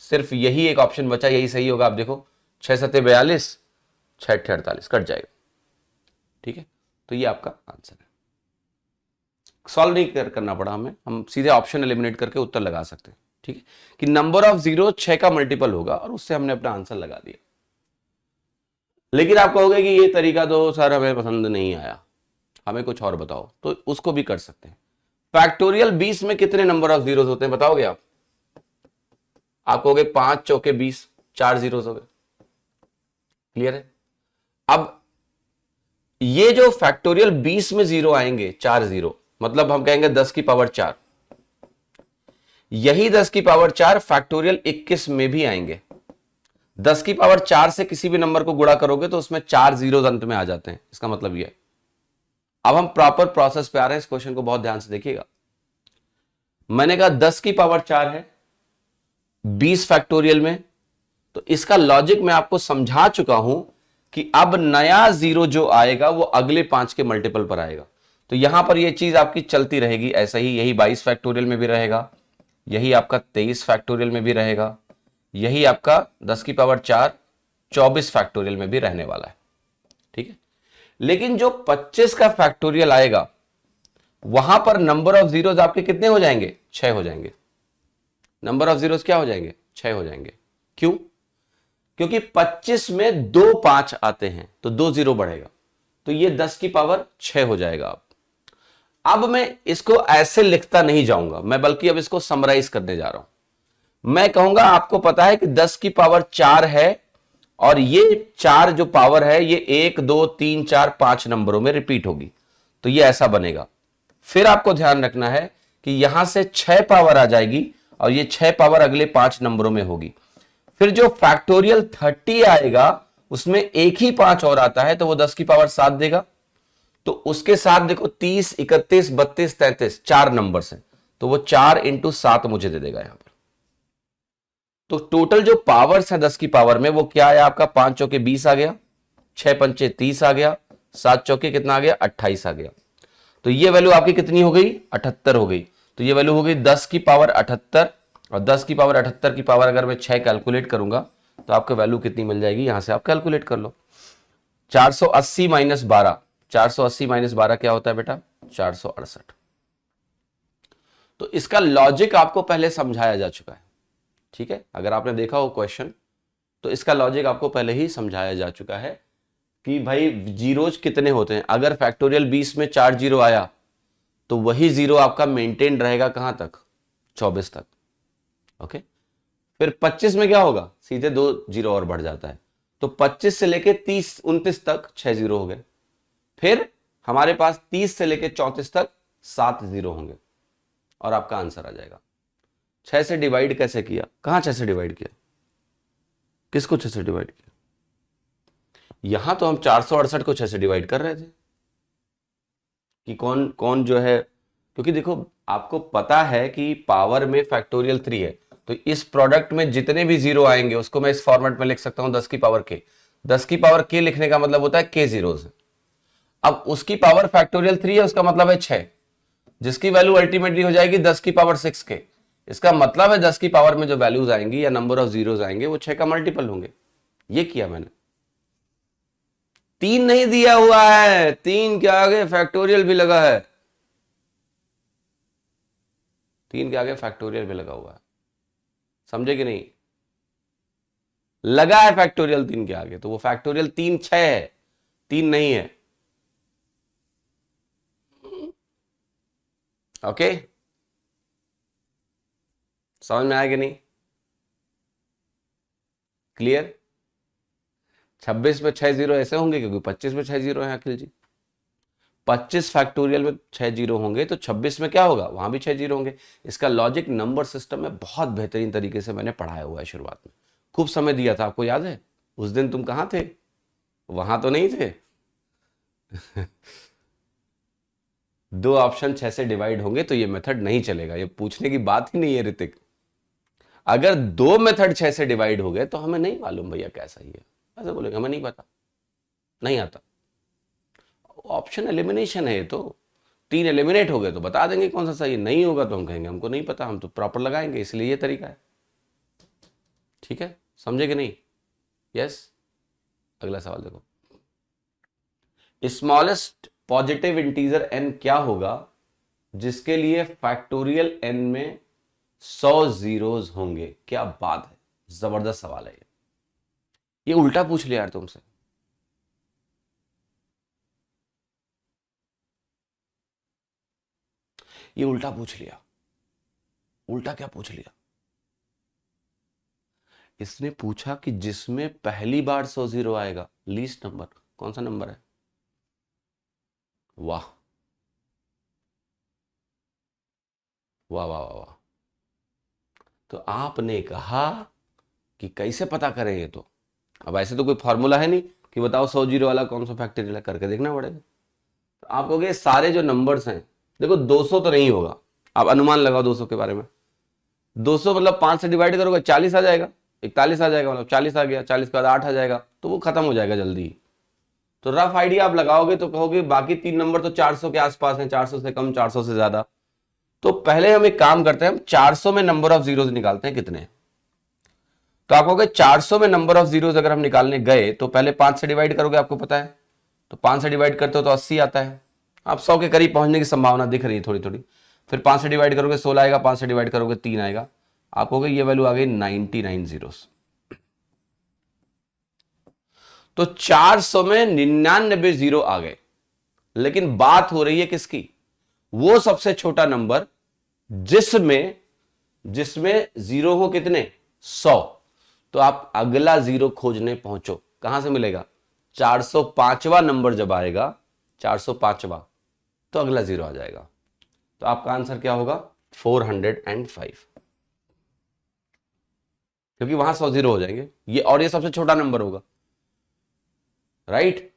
सिर्फ यही एक ऑप्शन बचा, यही सही होगा। आप देखो 6 7 42, 6 8 48, कट जाएगा, ठीक है। तो ये आपका आंसर है। सॉल्व नहीं करना पड़ा हमें, हम सीधे ऑप्शन एलिमिनेट करके उत्तर लगा सकते हैं, ठीक है। कि नंबर ऑफ जीरो 6 का मल्टीपल होगा और उससे हमने अपना आंसर लगा दिया। लेकिन आप कहोगे कि ये तरीका तो सर हमें पसंद नहीं आया, हमें कुछ और बताओ, तो उसको भी कर सकते हैं। फैक्टोरियल 20 में कितने नंबर ऑफ जीरोस होते हैं बताओगे आप? आप कहोगे 5 चौके 20, 4 जीरोस हो गए। क्लियर है? अब ये जो फैक्टोरियल 20 में जीरो आएंगे, 4 जीरो, मतलब हम कहेंगे 10 की पावर 4, यही 10 की पावर 4 फैक्टोरियल 21 में भी आएंगे। 10 की पावर 4 से किसी भी नंबर को गुणा करोगे तो उसमें 4 जीरो अंत में आ जाते हैं, इसका मतलब यह है। अब हम प्रॉपर प्रोसेस पे आ रहे हैं, इस क्वेश्चन को बहुत ध्यान से देखिएगा। मैंने कहा 10 की पावर 4 है 20 फैक्टोरियल में, तो इसका लॉजिक मैं आपको समझा चुका हूं कि अब नया जीरो जो आएगा वो अगले 5 के मल्टीपल पर आएगा। तो यहां पर यह चीज आपकी चलती रहेगी ऐसा ही। यही 22 फैक्टोरियल में भी रहेगा, यही आपका 23 फैक्टोरियल में भी रहेगा, यही आपका 10 की पावर 4 24 फैक्टोरियल में भी रहने वाला है, ठीक है। लेकिन जो 25 का फैक्टोरियल आएगा वहां पर नंबर ऑफ जीरोस आपके कितने हो जाएंगे? 6 हो जाएंगे। नंबर ऑफ जीरोस क्या हो जाएंगे? 6 हो जाएंगे। क्यों? क्योंकि 25 में 2 5 आते हैं तो 2 जीरो बढ़ेगा, तो ये 10 की पावर 6 हो जाएगा। अब मैं इसको ऐसे लिखता नहीं जाऊंगा मैं, बल्कि अब इसको समराइज करने जा रहा हूं। मैं कहूंगा आपको पता है कि 10 की पावर 4 है और ये 4 जो पावर है ये 1 2 3 4 5 नंबरों में रिपीट होगी, तो ये ऐसा बनेगा। फिर आपको ध्यान रखना है कि यहां से 6 पावर आ जाएगी और ये 6 पावर अगले 5 नंबरों में होगी। फिर जो फैक्टोरियल 30 आएगा उसमें एक ही 5 और आता है, तो वो 10 की पावर 7 देगा। तो उसके साथ देखो 30 31 32 33 4 नंबर है, तो वो 4 इंटू 7 मुझे दे देगा यहां पर। तो टोटल जो पावर्स है 10 की पावर में वो क्या है आपका? 5 चौके 20 आ गया, 6 पंचे 30 आ गया, 7 चौके कितना आ गया? 28 आ गया। तो ये वैल्यू आपकी कितनी हो गई? 78 हो गई। तो ये वैल्यू हो गई 10 की पावर 78, और 10 की पावर 78 की पावर अगर मैं 6 कैलकुलेट करूंगा तो आपको वैल्यू कितनी मिल जाएगी? यहां से आप कैलकुलेट कर लो। 480 माइनस 12, 480 माइनस 12 क्या होता है बेटा? 468। तो इसका लॉजिक आपको पहले समझाया जा चुका है, ठीक है। अगर आपने देखा हो क्वेश्चन तो इसका लॉजिक आपको पहले ही समझाया जा चुका है कि भाई जीरोज कितने होते हैं। अगर फैक्टोरियल 20 में 4 जीरो आया तो वही जीरो आपका मेंटेन रहेगा कहां तक? 24 तक। ओके, फिर 25 में क्या होगा? सीधे 2 जीरो और बढ़ जाता है, तो 25 से लेके 30 29 तक 6 जीरो हो गए। फिर हमारे पास 30 से लेकर 34 तक 7 जीरो होंगे और आपका आंसर आ जाएगा। 6 से डिवाइड कैसे किया? कहां 6 से डिवाइड किया? किसको 6 से डिवाइड किया? यहां तो हम 468 को 6 से डिवाइड कर रहे थे कि कौन कौन जो है, क्योंकि देखो आपको पता है कि पावर में फैक्टोरियल 3 है, तो इस प्रोडक्ट में जितने भी जीरो आएंगे उसको मैं इस फॉर्मेट में लिख सकता हूं 10 की पावर के। 10 की पावर के लिखने का मतलब होता है के जीरोस। अब उसकी पावर फैक्टोरियल 3 है, उसका मतलब है 6, जिसकी वैल्यू अल्टीमेटली हो जाएगी 10 की पावर 6 के। इसका मतलब है 10 की पावर में जो वैल्यूज आएंगी या नंबर ऑफ जीरोस आएंगे वो 6 का मल्टीपल होंगे। ये किया मैंने। 3 नहीं दिया हुआ है, 3 के आगे फैक्टोरियल भी लगा है, 3 के आगे फैक्टोरियल भी लगा हुआ है, समझे कि नहीं? लगा है फैक्टोरियल 3 के आगे, तो वो फैक्टोरियल 3 6 है, 3 नहीं है। ओके, समझ में आया कि नहीं? क्लियर? 26 में 6 जीरो ऐसे होंगे क्योंकि 25 में 6 जीरो है अखिल जी। 25 फैक्टोरियल में 6 जीरो होंगे तो 26 में क्या होगा? वहां भी 6 जीरो होंगे। इसका लॉजिक नंबर सिस्टम में बहुत बेहतरीन तरीके से मैंने पढ़ाया हुआ है शुरुआत में, खूब समय दिया था, आपको याद है? उस दिन तुम कहां थे? वहां तो नहीं थे। दो ऑप्शन 6 से डिवाइड होंगे तो ये मेथड नहीं चलेगा, ये पूछने की बात ही नहीं है ऋतिक। अगर दो मेथड 6 से डिवाइड हो गए तो हमें नहीं मालूम भैया कैसा ही है, ऐसा बोलेंगे हमें नहीं पता, नहीं आता। ऑप्शन एलिमिनेशन है ये तो, 3 एलिमिनेट हो गए तो बता देंगे कौन सा सही है, नहीं होगा तो हम कहेंगे हमको नहीं पता, हम तो प्रॉपर लगाएंगे, इसलिए ये तरीका है। ठीक है, समझे कि नहीं? यस। अगला सवाल देखो, स्मॉलेस्ट पॉजिटिव इंटीजर n क्या होगा जिसके लिए फैक्टोरियल n में 100 जीरोस होंगे? क्या बात है, जबरदस्त सवाल है ये उल्टा पूछ लिया यार तुमसे। ये उल्टा पूछ लिया। उल्टा क्या पूछ लिया? इसने पूछा कि जिसमें पहली बार 100 जीरो आएगा, लीस्ट नंबर कौन सा नंबर है? वाह वाह वाह वाह वाह। तो आपने कहा कि कैसे पता करें ये, तो अब ऐसे तो कोई फॉर्मूला है नहीं कि बताओ 100 जीरो वाला कौन सा फैक्टोरियल है, करके देखना पड़ेगा। तो आप कहोगे सारे जो नंबर्स हैं, देखो 200 तो नहीं होगा, आप अनुमान लगाओ 200 के बारे में। 200 मतलब 5 से डिवाइड करोगे 40 आ जाएगा, 41 आ जाएगा, मतलब 40 आ गया, 40 के बाद 8 आ जाएगा, तो वो खत्म हो जाएगा जल्दी। तो रफ आइडिया आप लगाओगे तो कहोगे बाकी 3 नंबर तो 400 के आसपास हैं, 400 से कम, 400 से ज्यादा। तो पहले हम एक काम करते हैं, हम 400 में नंबर ऑफ जीरोस निकालते हैं कितने। तो आप कहोगे 400 में नंबर ऑफ जीरोस अगर हम निकालने गए तो पहले 5 से डिवाइड करोगे, आपको पता है, तो 5 से डिवाइड करते हो तो 80 आता है, आप 100 के करीब पहुंचने की संभावना दिख रही है थोड़ी थोड़ी। फिर 5 से डिवाइड करोगे 16 आएगा, 5 से डिवाइड करोगे 3 आएगा, आप कहोगे ये वैल्यू आ गई 99 जीरोस। तो 400 में 99 जीरो आ गए, लेकिन बात हो रही है किसकी? वो सबसे छोटा नंबर जिसमें जिसमें जीरो हो कितने? 100। तो आप अगला जीरो खोजने पहुंचो, कहां से मिलेगा? 405वां नंबर जब आएगा, 405वां, तो अगला जीरो आ जाएगा। तो आपका आंसर क्या होगा? 405, क्योंकि वहां 100 जीरो हो जाएंगे ये, और ये सबसे छोटा नंबर होगा, राइट?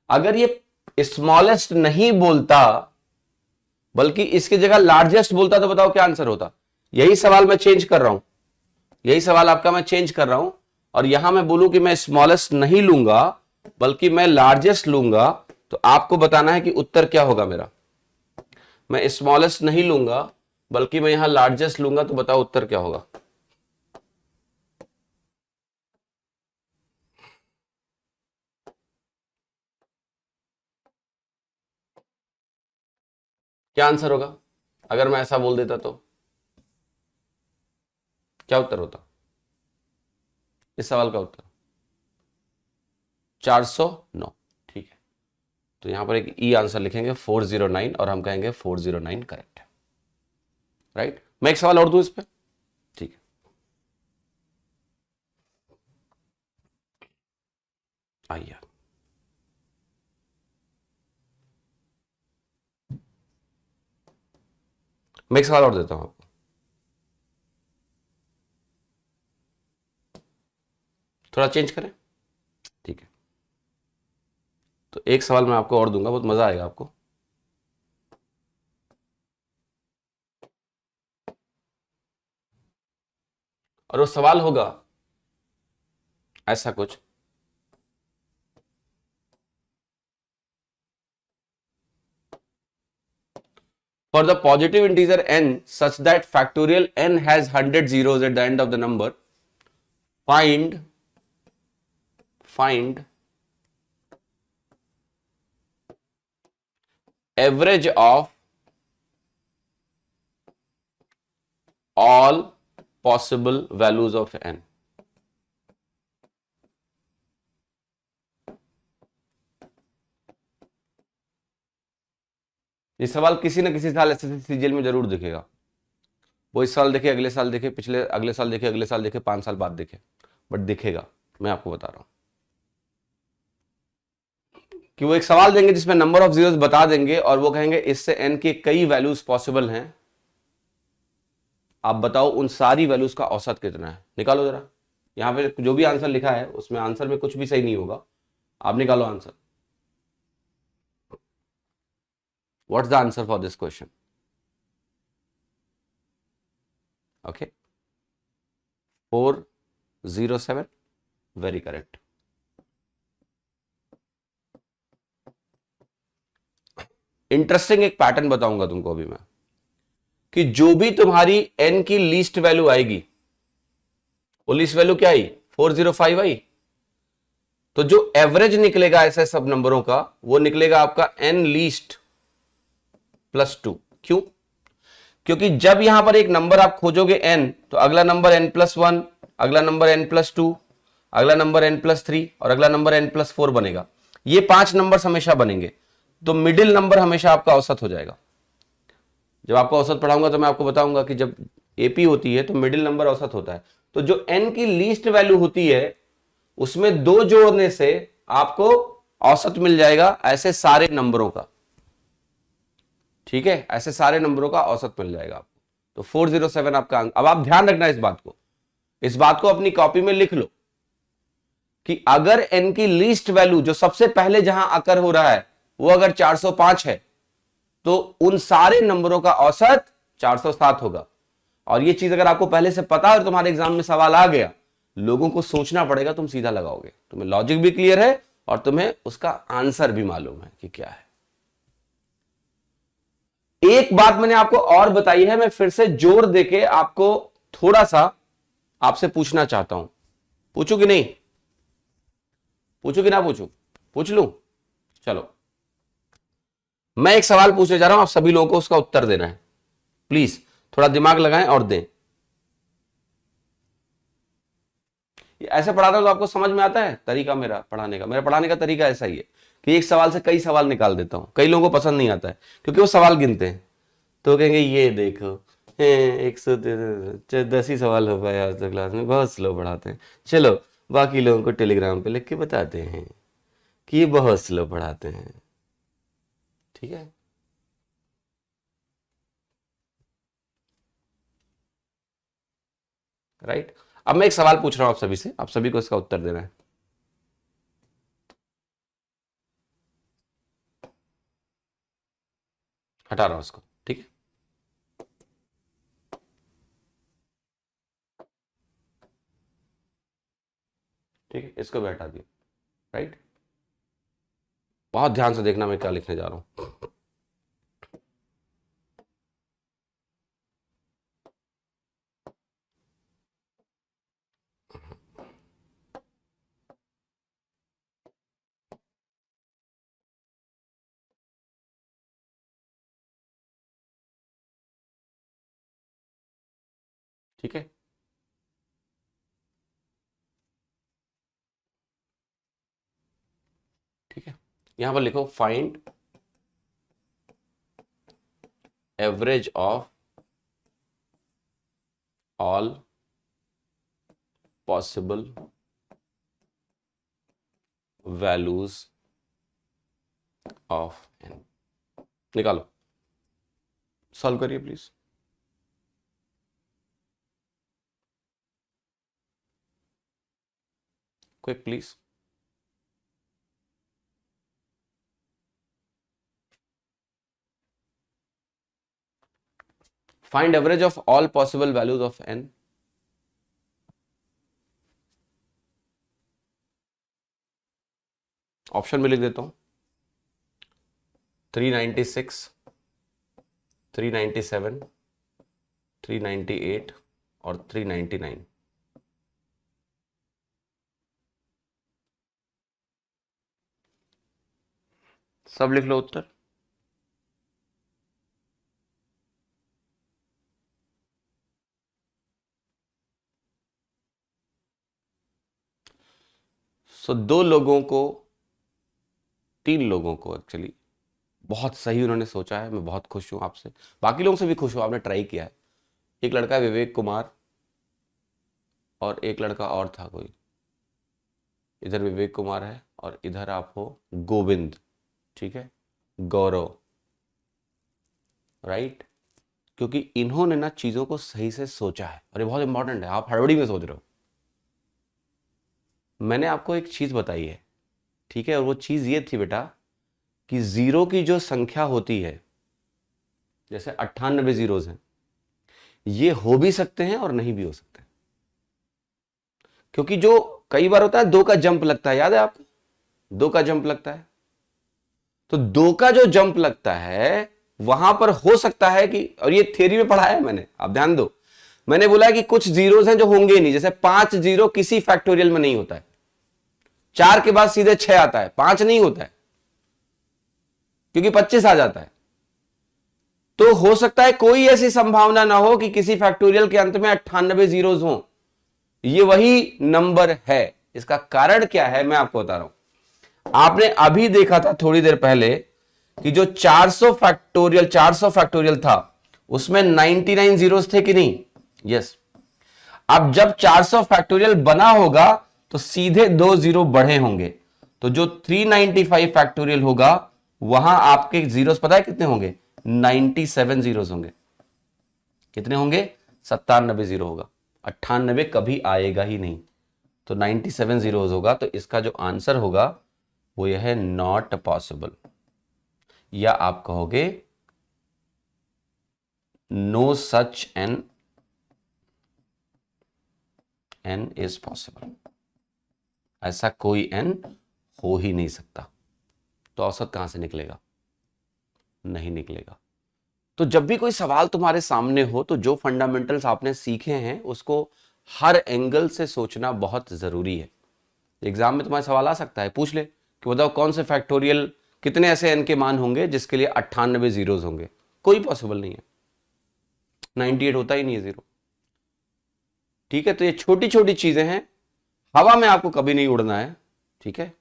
अगर ये स्मॉलेस्ट नहीं बोलता बल्कि इसकी जगह लार्जेस्ट बोलता तो बताओ क्या आंसर होता? यही सवाल मैं चेंज कर रहा हूं, यही सवाल आपका मैं चेंज कर रहा हूं, और यहां मैं बोलूं कि मैं स्मॉलेस्ट नहीं लूंगा बल्कि मैं लार्जेस्ट लूंगा, तो आपको बताना है कि उत्तर क्या होगा मेरा। मैं स्मॉलेस्ट नहीं लूंगा बल्कि मैं यहां लार्जेस्ट लूंगा, तो बताओ उत्तर क्या होगा? क्या आंसर होगा अगर मैं ऐसा बोल देता? तो क्या उत्तर होता इस सवाल का उत्तर? 409। ठीक है, तो यहां पर एक ई आंसर लिखेंगे 409 और हम कहेंगे 409 करेक्ट है, राइट? मैं एक सवाल और दूं इस पे, ठीक है? आइए, मैं एक सवाल और देता हूं आपको, थोड़ा चेंज करें, ठीक है। तो एक सवाल मैं आपको और दूंगा, बहुत मजा आएगा आपको। और वो सवाल होगा ऐसा कुछ, for the positive integer n such that factorial n has 100 zeros at the end of the number, find average of all possible values of n। ये सवाल किसी न किसी साल एसएससी सीजीएल में जरूर दिखेगा। वो इस साल देखे, अगले साल देखे, पिछले अगले साल देखे, अगले साल देखे, 5 साल बाद देखे, बट दिखेगा, मैं आपको बता रहा हूं कि वो एक सवाल देंगे जिसमें नंबर ऑफ जीरोस बता देंगे और वो कहेंगे इससे n के कई वैल्यूज पॉसिबल हैं, आप बताओ उन सारी वैल्यूज का औसत कितना है, निकालो जरा। यहां पे जो भी आंसर लिखा है उसमें आंसर में कुछ भी सही नहीं होगा, आप निकालो answer. What's the answer for this question? Okay, 407, very correct. Interesting एक पैटर्न बताऊंगा तुमको अभी मैं, कि जो भी तुम्हारी n की लीस्ट वैल्यू आएगी, वो लीस्ट वैल्यू क्या आई? 405 आई। तो जो एवरेज निकलेगा ऐसे सब नंबरों का, वो निकलेगा आपका n लीस्ट प्लस 2। क्यों? क्योंकि जब यहां पर एक नंबर आप खोजोगे n, तो अगला नंबर n+1, अगला नंबर n+2, अगला नंबर n+3 और अगला नंबर n+4 बनेगा। ये 5 नंबर हमेशा बनेंगे, तो मिडिल नंबर हमेशा आपका औसत हो जाएगा। जब आपको औसत पढ़ाऊंगा तो मैं आपको बताऊंगा कि जब एपी होती है तो मिडिल नंबर औसत होता है। तो जो n की लीस्ट वैल्यू होती है उसमें 2 जोड़ने से आपको औसत मिल जाएगा ऐसे सारे नंबरों का, ठीक है, ऐसे सारे नंबरों का औसत मिल जाएगा आपको। तो 407 आपका। अब आप ध्यान रखना इस बात को अपनी कॉपी में लिख लो कि अगर n की लीस्ट वैल्यू जो सबसे पहले जहां अकर हो रहा है वो अगर 405 है, तो उन सारे नंबरों का औसत 407 होगा। और ये चीज अगर आपको पहले से पता है और तुम्हारे एग्जाम में सवाल आ गया, लोगों को सोचना पड़ेगा, तुम सीधा लगाओगे, तुम्हें लॉजिक भी क्लियर है और तुम्हें उसका आंसर भी मालूम है कि क्या है। एक बात मैंने आपको और बताई है, मैं फिर से जोर देके आपको थोड़ा सा आपसे पूछना चाहता हूं। पूछू कि नहीं? पूछू कि ना पूछू? पूछ लूं? चलो, मैं एक सवाल पूछने जा रहा हूं, आप सभी लोगों को उसका उत्तर देना है। प्लीज थोड़ा दिमाग लगाएं और दें। ऐसे पढ़ाता हूं तो आपको समझ में आता है तरीका मेरा पढ़ाने का। मेरा पढ़ाने का तरीका ऐसा ही है कि एक सवाल से कई सवाल निकाल देता हूं। कई लोगों को पसंद नहीं आता है क्योंकि वो सवाल गिनते हैं, तो कहेंगे ये देखो 110 ही सवाल हो पाया आज तो क्लास में, बहुत स्लो पढ़ाते हैं। चलो बाकी लोगों को टेलीग्राम पे लिख के बताते हैं कि ये बहुत स्लो पढ़ाते हैं, ठीक है। राइट। अब मैं एक सवाल पूछ रहा हूं आप सभी से, आप सभी को इसका उत्तर देना है। हटा रहा हूं इसको, ठीक है। ठीक है, इसको भी हटा दिया। राइट। बहुत ध्यान से देखना मैं क्या लिखने जा रहा हूं। ठीक है, ठीक है। यहां पर लिखो find average of all possible values of n. निकालो, सॉल्व करिए please. Quick please. Find average of all possible values of n। Option में लिख देता हूं, 396, 397, 398 और 399। सब लिख लो उत्तर। दो लोगों को, तीन लोगों को एक्चुअली बहुत सही उन्होंने सोचा है। मैं बहुत खुश हूं आपसे, बाकी लोगों से भी खुश हूं, आपने ट्राई किया है। एक लड़का है विवेक कुमार और एक लड़का और था कोई। इधर विवेक कुमार है और इधर आप हो गोविंद, ठीक है, गौरव, राइट। क्योंकि इन्होंने ना चीजों को सही से सोचा है और ये बहुत इंपॉर्टेंट है। आप हड़बड़ी में सोच रहे हो। मैंने आपको एक चीज बताई है, ठीक है, और वो चीज ये थी बेटा कि जीरो की जो संख्या होती है, जैसे 98 जीरोज हैं, ये हो भी सकते हैं और नहीं भी हो सकते। क्योंकि जो कई बार होता है 2 का जंप लगता है, याद है आपको, 2 का जंप लगता है। तो 2 का जो जंप लगता है वहां पर हो सकता है कि, और ये थ्योरी में पढ़ा है मैंने, आप ध्यान दो, मैंने बोला है कि कुछ जीरोज हैं जो होंगे नहीं। जैसे 5 जीरो किसी फैक्टोरियल में नहीं होता है। 4 के बाद सीधे 6 आता है, 5 नहीं होता है, क्योंकि 25 आ जाता है। तो हो सकता है कोई ऐसी संभावना ना हो कि किसी फैक्टोरियल के अंत में 98 जीरोज हो। ये वही नंबर है। इसका कारण क्या है मैं आपको बता रहा हूं। आपने अभी देखा था थोड़ी देर पहले कि जो 400 फैक्टोरियल था उसमें 99 जीरोज थे कि नहीं? यस। अब जब 400 फैक्टोरियल बना होगा तो सीधे 2 जीरो बढ़े होंगे। तो जो 395 फैक्टोरियल होगा वहां आपके जीरोस पता है कितने होंगे? 97 जीरोस होंगे। कितने होंगे? 97 जीरो होगा। 98 कभी आएगा ही नहीं, तो 97 जीरोस होगा। तो इसका जो आंसर होगा वो यह है नॉट पॉसिबल, या आप कहोगे no such n is possible. ऐसा कोई n हो ही नहीं सकता। तो औसत कहां से निकलेगा? नहीं निकलेगा। तो जब भी कोई सवाल तुम्हारे सामने हो तो जो फंडामेंटल्स आपने सीखे हैं उसको हर एंगल से सोचना बहुत जरूरी है। एग्जाम में तुम्हारे सवाल आ सकता है, पूछ ले कि बताओ कौन से फैक्टोरियल, कितने ऐसे n के मान होंगे जिसके लिए 98 जीरोज होंगे? कोई पॉसिबल नहीं है, 98 होता ही नहीं है जीरो। ठीक है, तो ये छोटी छोटी चीजें हैं। हवा में आपको कभी नहीं उड़ना है, ठीक है,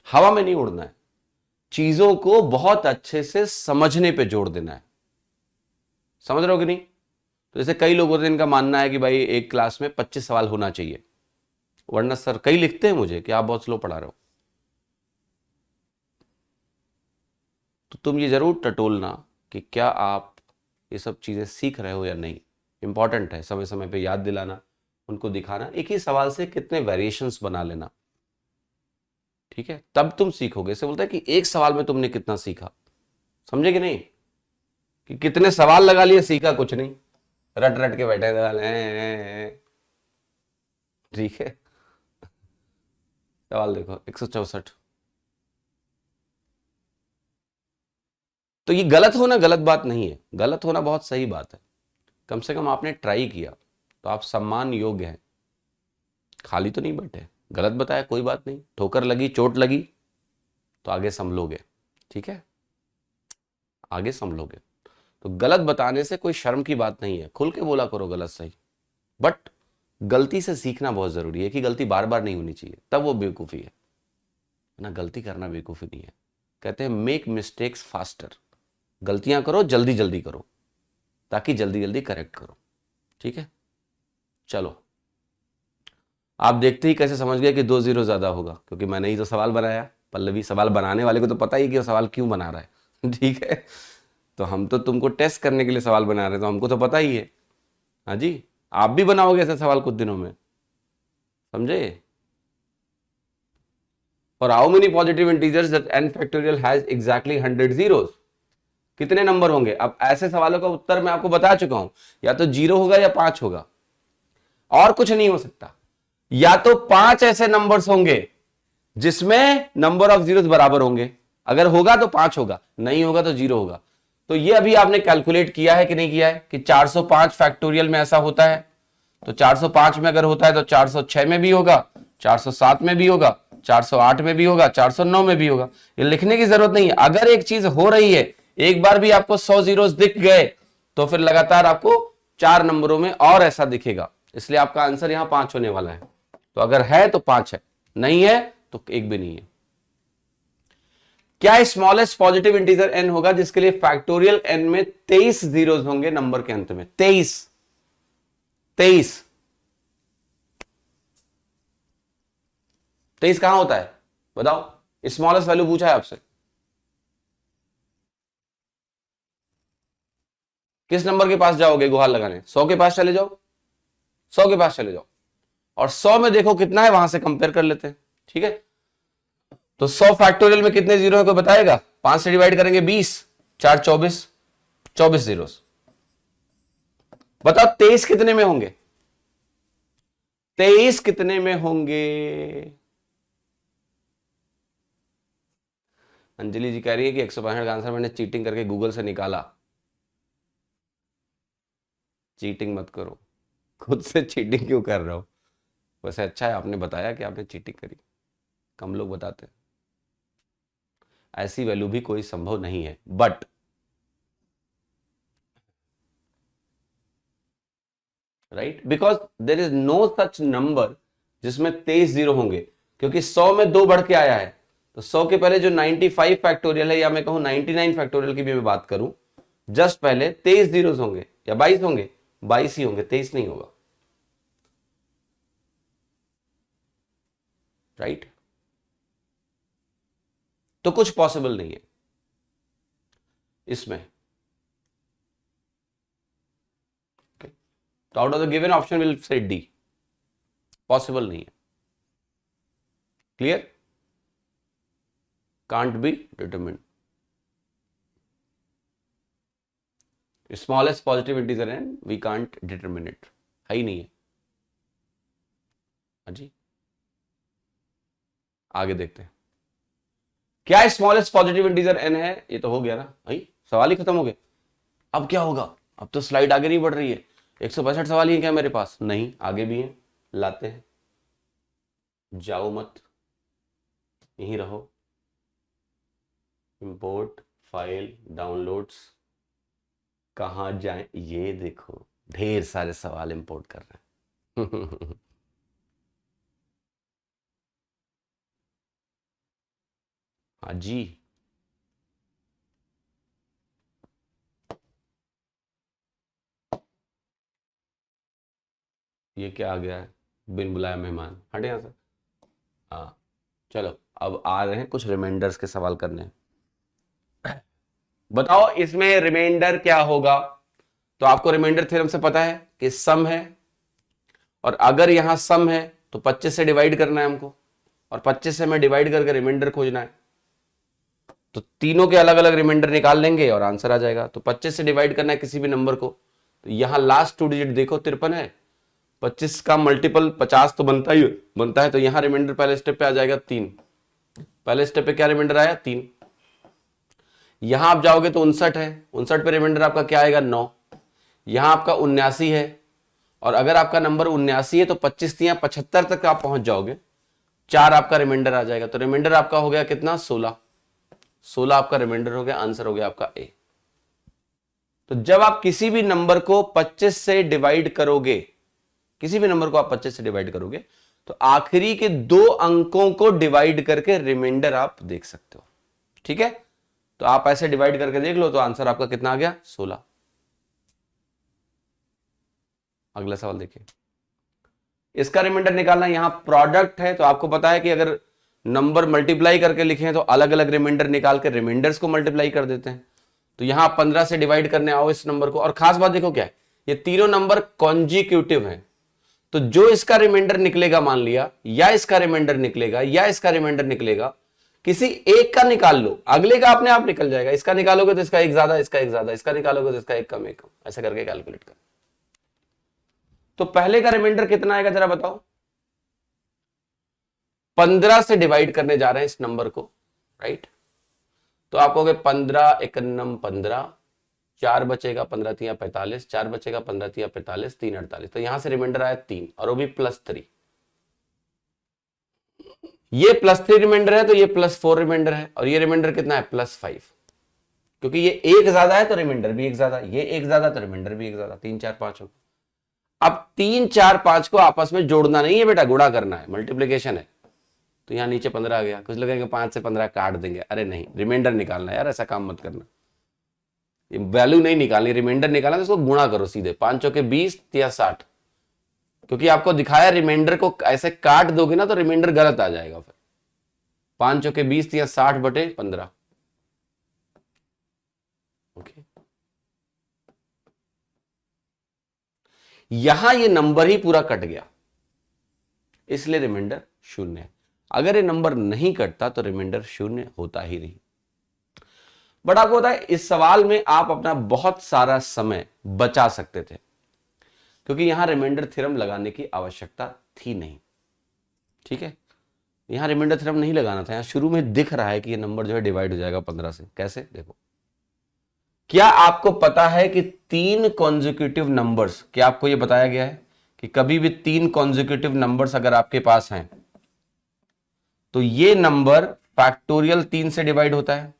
हवा में नहीं उड़ना है। चीजों को बहुत अच्छे से समझने पे जोर देना है। समझ रहे हो कि नहीं? तो जैसे कई लोग होते हैं, इनका मानना है कि भाई एक क्लास में 25 सवाल होना चाहिए, वरना सर कई लिखते हैं मुझे कि आप बहुत स्लो पढ़ा रहे हो। तो तुम ये जरूर टटोलना कि क्या आप ये सब चीजें सीख रहे हो या नहीं। इंपॉर्टेंट है समय समय पे याद दिलाना, उनको दिखाना, एक ही सवाल से कितने वेरिएशंस बना लेना, ठीक है, तब तुम सीखोगे। इसे बोलता है कि एक सवाल में तुमने कितना सीखा। समझे कि नहीं? कि कितने सवाल लगा लिए, सीखा कुछ नहीं, रट रट के बैठे सवाल ठीक है। सवाल देखो 164। तो ये गलत होना गलत बात नहीं है, गलत होना बहुत सही बात है। कम से कम आपने ट्राई किया तो आप सम्मान योग्य हैं। खाली तो नहीं बैठे, गलत बताया कोई बात नहीं, ठोकर लगी, चोट लगी तो आगे संभलोगे, ठीक है, आगे संभलोगे। तो गलत बताने से कोई शर्म की बात नहीं है, खुल के बोला करो गलत सही। बट गलती से सीखना बहुत जरूरी है कि गलती बार बार नहीं होनी चाहिए, तब वो बेवकूफ़ी है ना। गलती करना बेवकूफ़ी नहीं है। कहते हैं मेक मिस्टेक्स फास्टर। गलतियां करो, जल्दी जल्दी करो, ताकि जल्दी जल्दी करेक्ट करो, ठीक है। चलो, आप देखते ही कैसे समझ गए कि 2 जीरो ज्यादा होगा, क्योंकि मैंने ही तो सवाल बनाया। पल्लवी, सवाल बनाने वाले को तो पता ही कि वो सवाल क्यों बना रहा है ठीक है। तो हम तो तुमको टेस्ट करने के लिए सवाल बना रहे हैं, तो हमको तो पता ही है। हाँ जी, आप भी बनाओगे ऐसे सवाल कुछ दिनों में, समझे? For how many positive integers that n factorial has exactly 100 zeros? कितने नंबर होंगे? अब ऐसे सवालों का उत्तर मैं आपको बता चुका हूं, या तो 0 होगा या 5 होगा, और कुछ नहीं हो सकता। या तो 5 ऐसे नंबर्स होंगे जिसमें नंबर ऑफ जीरोस बराबर होंगे, अगर होगा तो 5 होगा, नहीं होगा तो 0 होगा। तो ये अभी आपने कैलकुलेट किया है कि नहीं किया है कि 405 फैक्टोरियल में ऐसा होता है? तो 405 में अगर होता है तो 406 में भी होगा, 407 में भी होगा, 408 में भी होगा, 409 में भी होगा। ये लिखने की जरूरत नहीं है। अगर एक चीज हो रही है, एक बार भी आपको 100 जीरोस दिख गए तो फिर लगातार आपको 4 नंबरों में और ऐसा दिखेगा, इसलिए आपका आंसर यहां 5 होने वाला है। तो अगर है तो 5 है, नहीं है तो एक भी नहीं है। क्या स्मॉलेस्ट पॉजिटिव इंटीजर n होगा जिसके लिए फैक्टोरियल n में 23 जीरोस होंगे नंबर के अंत में? 23 कहां होता है बताओ? स्मॉलेस्ट वैल्यू पूछा है आपसे, किस नंबर के पास जाओगे गुहार लगाने? 100 के पास चले जाओ, 100 के पास चले जाओ, और 100 में देखो कितना है, वहां से कंपेयर कर लेते हैं। ठीक है, तो 100 फैक्टोरियल में कितने जीरो है कोई बताएगा? 5 से डिवाइड करेंगे 20, 4 24, 24 जीरो। बताओ 23 कितने में होंगे? 23 कितने में होंगे? अंजलि जी कह रही है कि 165 का आंसर मैंने चीटिंग करके गूगल से निकाला। चीटिंग मत करो, खुद से चीटिंग क्यों कर रहे हो? वैसे अच्छा है आपने बताया कि आपने चीटिंग करी, कम लोग बताते हैं। ऐसी वैल्यू भी कोई संभव नहीं है, but right, because there is no such number जिसमें 23 जीरो होंगे, क्योंकि 100 में 2 बढ़ के आया है। तो 100 के पहले जो 95 फैक्टोरियल है, या मैं कहूं 99 फैक्टोरियल की भी मैं बात करूं, जस्ट पहले 23 जीरो होंगे या 22 होंगे? 22 ही होंगे, 23 नहीं होगा। राइट, तो कुछ पॉसिबल नहीं है इसमें। तो out of the given option will say D, possible नहीं है। Clear? Can't be determined. Smallest positive integer and we can't determine it, है ही नहीं है। जी आगे देखते हैं, क्या स्मॉलेस्ट पॉजिटिव इंटीजर n है? ये तो हो गया ना भाई, सवाल ही खत्म हो गए। अब क्या होगा? अब तो स्लाइड आगे नहीं बढ़ रही है। 162 सवाल ही है क्या मेरे पास? नहीं, आगे भी हैं, लाते हैं। जाओ मत, यहीं रहो। इंपोर्ट फाइल डाउनलोड्स, कहां जाएं? ये देखो ढेर सारे सवाल इंपोर्ट कर रहे हैं। हाँ जी, ये क्या आ गया है? बिन बुलाया मेहमान, हटे यहाँ से। हाँ चलो, अब आ रहे हैं कुछ रिमाइंडर्स के सवाल करने। बताओ इसमें रिमाइंडर क्या होगा? तो आपको रिमाइंडर थ्योरम से पता है कि सम है, और अगर यहां सम है तो 25 से डिवाइड करना है हमको, और 25 से हमें डिवाइड करके रिमाइंडर खोजना है। तो तीनों के अलग अलग रिमाइंडर निकाल लेंगे और आंसर आ जाएगा। तो 25 से डिवाइड करना है किसी भी नंबर को, तो यहां लास्ट 2 डिजिट देखो 53 है, 25 का मल्टीपल 50 तो बनता है, तो यहां रिमाइंडर पहले स्टेप पे आ जाएगा 3। पहले स्टेप पे क्या रिमाइंडर आया? 3। यहां आप जाओगे तो 59 है, 59 पे रिमाइंडर आपका क्या आएगा? 9। यहां आपका 79 है, और अगर आपका नंबर 79 है तो 25 दिया 75 तक आप पहुंच जाओगे, 4 आपका रिमाइंडर आ जाएगा। तो रिमाइंडर आपका हो गया कितना? 16। 16 आपका रिमाइंडर हो गया, आंसर हो गया आपका ए। तो जब आप किसी भी नंबर को 25 से डिवाइड करोगे, किसी भी नंबर को आप 25 से डिवाइड करोगे, तो आखिरी के 2 अंकों को डिवाइड करके रिमाइंडर आप देख सकते हो। ठीक है, तो आप ऐसे डिवाइड करके देख लो, तो आंसर आपका कितना आ गया? 16। अगला सवाल देखिए, इसका रिमाइंडर निकालना। यहां प्रोडक्ट है, तो आपको पता है कि अगर नंबर मल्टीप्लाई करके लिखे तो अलग अलग रिमाइंडर निकाल के रिमाइंडर्स को मल्टीप्लाई कर देते हैं। तो यहां 15 से डिवाइड करने आओ इस नंबर को, और खास बात देखो क्या है, ये तीनों नंबर कॉन्जिक्यूटिव हैं। तो जो इसका रिमाइंडर निकलेगा, मान लिया या इसका रिमाइंडर निकलेगा या इसका रिमाइंडर निकलेगा, किसी एक का निकाल लो, अगले का अपने आप निकल जाएगा। इसका निकालोगे तो इसका एक ज्यादा, इसका एक ज्यादा, इसका निकालोगे तो इसका एक कम, एक कम, ऐसे करके कैलकुलेट कर। तो पहले का रिमाइंडर कितना आएगा जरा बताओ। 15 से डिवाइड करने जा रहे हैं इस नंबर को, राइट। तो आप कहोगे 15 एकन्नम 15, 4 बचेगा, 15 तिया 45, 4 बचेगा, 15 तिया 45, 3 48। तो यहां से रिमाइंडर आया 3 और वो भी +3। ये +3 रिमाइंडर है तो ये +4 रिमाइंडर है, और ये रिमाइंडर कितना है +5, क्योंकि ये एक ज्यादा है तो रिमाइंडर भी एक ज्यादा, ये एक ज्यादा तो रिमाइंडर भी एक ज्यादा, 3 4 5 हो। अब 3 4 5 को आपस में जोड़ना नहीं है बेटा, गुणा करना है, मल्टीप्लीकेशन है। तो यहां नीचे 15 आ गया। कुछ लोग कहेंगे 5 से 15 काट देंगे, अरे नहीं, रिमाइंडर निकालना है यार, ऐसा काम मत करना। वैल्यू नहीं निकालनी, रिमाइंडर निकालना तो इसको गुणा करो सीधे, 5 चौके 20 या 60, क्योंकि आपको दिखाया रिमाइंडर को ऐसे काट दोगे ना तो रिमाइंडर गलत आ जाएगा। फिर 5 चौके 20 या 60/15। ओके, यहां ये नंबर ही पूरा कट गया, इसलिए रिमाइंडर 0 है। अगर ये नंबर नहीं कटता तो रिमाइंडर 0 होता ही नहीं। बट आपको होता है इस सवाल में आप अपना बहुत सारा समय बचा सकते थे, क्योंकि यहां रिमाइंडर थ्योरम लगाने की आवश्यकता थी नहीं। ठीक है, यहां रिमाइंडर थ्योरम नहीं लगाना था। यहां शुरू में दिख रहा है कि ये नंबर जो है डिवाइड हो जाएगा 15 से। कैसे, देखो, क्या आपको पता है कि 3 कॉन्जिक्यूटिव नंबर्स, क्या आपको यह बताया गया है कि कभी भी 3 कॉन्जिक्यूटिव नंबर्स अगर आपके पास हैं तो ये नंबर फैक्टोरियल 3 से डिवाइड होता है?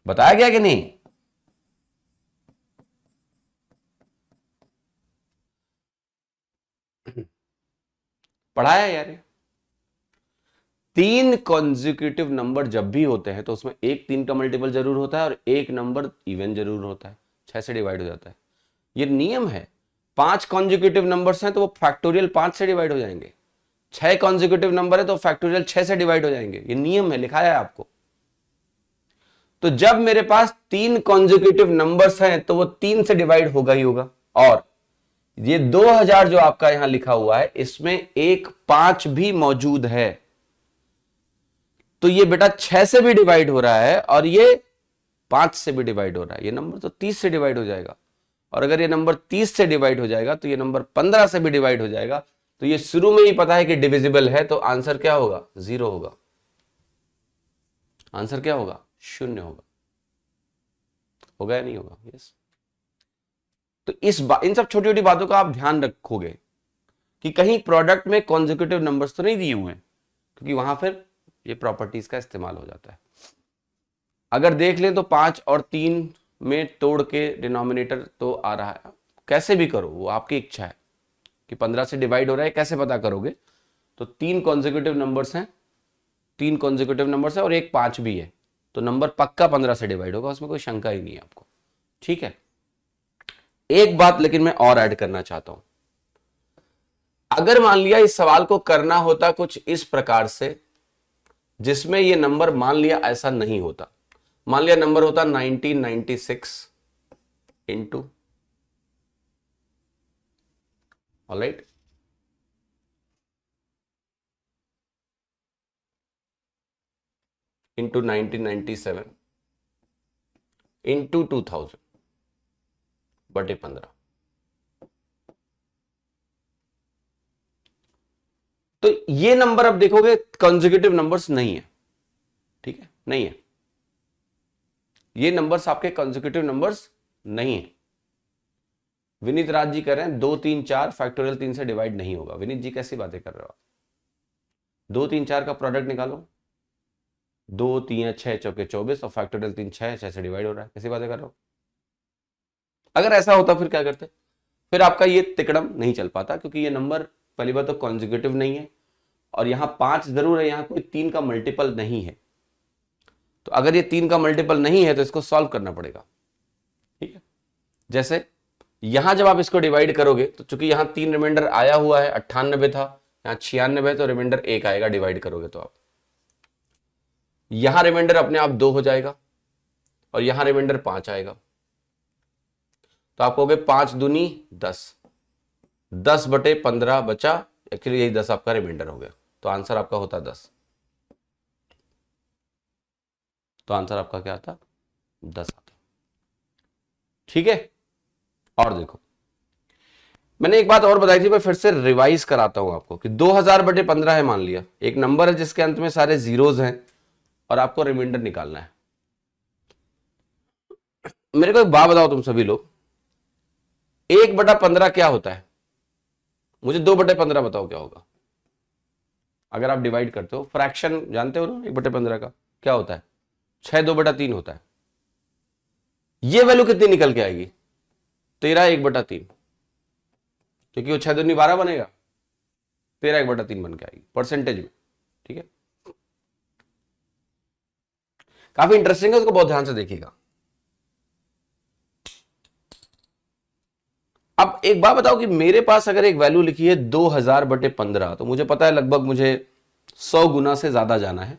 बताया गया कि नहीं? पढ़ाया यार। 3 कॉन्जिक्यूटिव नंबर जब भी होते हैं तो उसमें एक 3 का मल्टीपल जरूर होता है और एक नंबर इवन जरूर होता है, 6 से डिवाइड हो जाता है। ये नियम है। 5 कॉन्जिक्यूटिव नंबर्स हैं तो वो फैक्टोरियल 5 से डिवाइड हो जाएंगे। 6 कॉन्जिक्यूटिव नंबर है तो फैक्टोरियल 6 से डिवाइड हो जाएंगे। ये नियम है, लिखा है आपको। तो जब मेरे पास 3 कॉन्जिक्यूटिव नंबर्स हैं तो वो 3 से डिवाइड होगा ही होगा। और ये 2000 जो आपका यहां लिखा हुआ है इसमें एक 5 भी मौजूद है, तो ये बेटा 6 से भी डिवाइड हो रहा है और ये 5 से भी डिवाइड हो रहा है। ये नंबर तो 30 से डिवाइड हो जाएगा, और अगर ये नंबर 30 से डिवाइड हो जाएगा तो ये नंबर 15 से भी डिवाइड हो जाएगा। तो ये शुरू में ही पता है कि डिविजिबल है, तो आंसर क्या होगा? 0 होगा। आंसर क्या होगा? 0 होगा। होगा या नहीं होगा? यस। तो इन सब छोटी छोटी बातों का आप ध्यान रखोगे कि कहीं प्रोडक्ट में कॉन्जिक्यूटिव नंबर्स तो नहीं दिए हुए हैं, क्योंकि वहां फिर ये प्रॉपर्टीज का इस्तेमाल हो जाता है। अगर देख लें तो 5 और 3 में तोड़ के डिनोमिनेटर तो आ रहा है, कैसे भी करो, वो आपकी इच्छा है कि 15 से डिवाइड हो रहा है, कैसे पता करोगे? तो 3 कॉन्जिक्यूटिव नंबर्स हैं, 3 कॉन्जिक्यूटिव नंबर्स है और एक 5 भी है, तो नंबर पक्का 15 से डिवाइड होगा, उसमें कोई शंका ही नहीं है आपको। ठीक है, एक बात लेकिन मैं और ऐड करना चाहता हूं। अगर मान लिया इस सवाल को करना होता कुछ इस प्रकार से, जिसमें ये नंबर मान लिया ऐसा नहीं होता, मान लिया नंबर होता 1996 इंटू, ऑलराइट, इंटू 1997 इंटू 2000/15। तो ये नंबर अब देखोगे कंसेक्यूटिव नंबर्स नहीं है। ठीक है, नहीं है, ये नंबर्स आपके कंसेक्यूटिव नंबर्स नहीं है। विनीत राज जी कह रहे हैं 2 3 4 फैक्टोरियल 3 से डिवाइड नहीं होगा। विनीत जी कैसी बातें कर रहे हो आप? 2 3 4 का प्रोडक्ट निकालो, 2 3 6 चौके 24 और फैक्टोरियल 3 6 से डिवाइड हो रहा है। कैसी बातें कर रहे हो? अगर ऐसा होता फिर क्या करते? फिर आपका ये तिकड़म नहीं चल पाता, क्योंकि ये नंबर पहली बात तो कॉन्जिक्यूटिव नहीं है, और यहां 5 जरूर है, यहां कोई 3 का मल्टीपल नहीं है। तो अगर ये 3 का मल्टीपल नहीं है तो इसको सॉल्व करना पड़ेगा। ठीक है, जैसे यहां जब आप इसको डिवाइड करोगे तो चूंकि यहां 3 रिमाइंडर आया हुआ है, 98 था, यहां 96 है, तो रिमाइंडर 1 आएगा डिवाइड करोगे तो आप, यहां रिमाइंडर अपने आप 2 हो जाएगा और यहां रिमाइंडर 5 आएगा। तो आप कहोगे 5 दूनी 10, 10/15 बचा, एक्चुअली यही 10 आपका रिमाइंडर हो गया, तो आंसर आपका होता 10। तो आंसर आपका क्या आता? 10 आता। ठीक है, और देखो मैंने एक बात और बताई थी, मैं फिर से रिवाइज कराता हूं आपको कि 2000/15 है, मान लिया एक नंबर है जिसके अंत में सारे जीरोज हैं और आपको रिमाइंडर निकालना है। मेरे को एक बात बताओ तुम सभी लोग, 1/15 क्या होता है? मुझे 2/15 बताओ क्या होगा अगर आप डिवाइड करते हो। फ्रैक्शन जानते हो ना, 1/15 का क्या होता है? 6 2/3 होता है। ये वैल्यू कितनी निकल के आएगी? 13 1/3, क्योंकि वो 6 दूनी 12 बनेगा, 13 1/3 बन के आएगी परसेंटेज में। ठीक है, काफी इंटरेस्टिंग है, उसको बहुत ध्यान से देखिएगा। अब एक बात बताओ कि मेरे पास अगर एक वैल्यू लिखी है 2000/15, तो मुझे पता है लगभग मुझे 100 गुना से ज्यादा जाना है।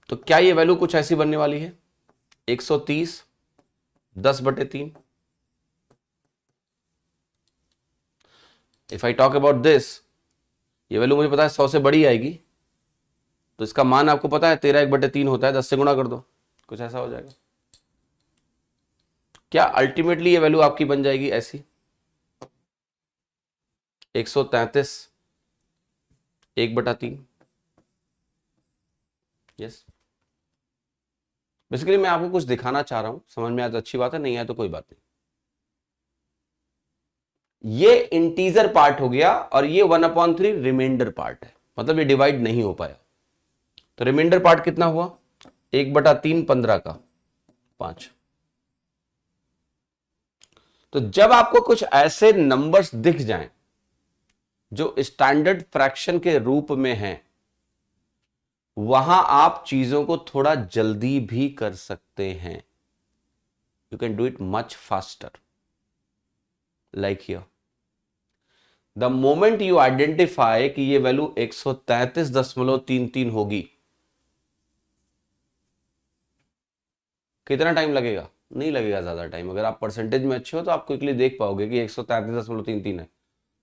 तो क्या ये वैल्यू कुछ ऐसी बनने वाली है? 130 10/3। If I talk about this, ये वैल्यू मुझे पता है 100 से बड़ी आएगी, तो इसका मान आपको पता है 13 1/3 होता है, 10 से गुणा कर दो, कुछ ऐसा हो जाएगा। क्या अल्टीमेटली ये वैल्यू आपकी बन जाएगी ऐसी 133 1/3? यस, बेसिकली मैं आपको कुछ दिखाना चाह रहा हूं, समझ में आया तो अच्छी बात है, नहीं आया तो कोई बात नहीं। ये इंटीजर पार्ट हो गया और ये 1/3 रिमाइंडर पार्ट है, मतलब ये डिवाइड नहीं हो पाया। तो रिमाइंडर पार्ट कितना हुआ? 1/3 15 का 5। तो जब आपको कुछ ऐसे नंबर्स दिख जाएं जो स्टैंडर्ड फ्रैक्शन के रूप में हैं, वहां आप चीजों को थोड़ा जल्दी भी कर सकते हैं। You can do it much faster. Like here, the moment you identify कि ये वैल्यू 133.33 होगी, कितना टाइम लगेगा? नहीं लगेगा ज्यादा टाइम। अगर आप परसेंटेज में अच्छे हो तो आप क्विकली देख पाओगे कि 133.33 है।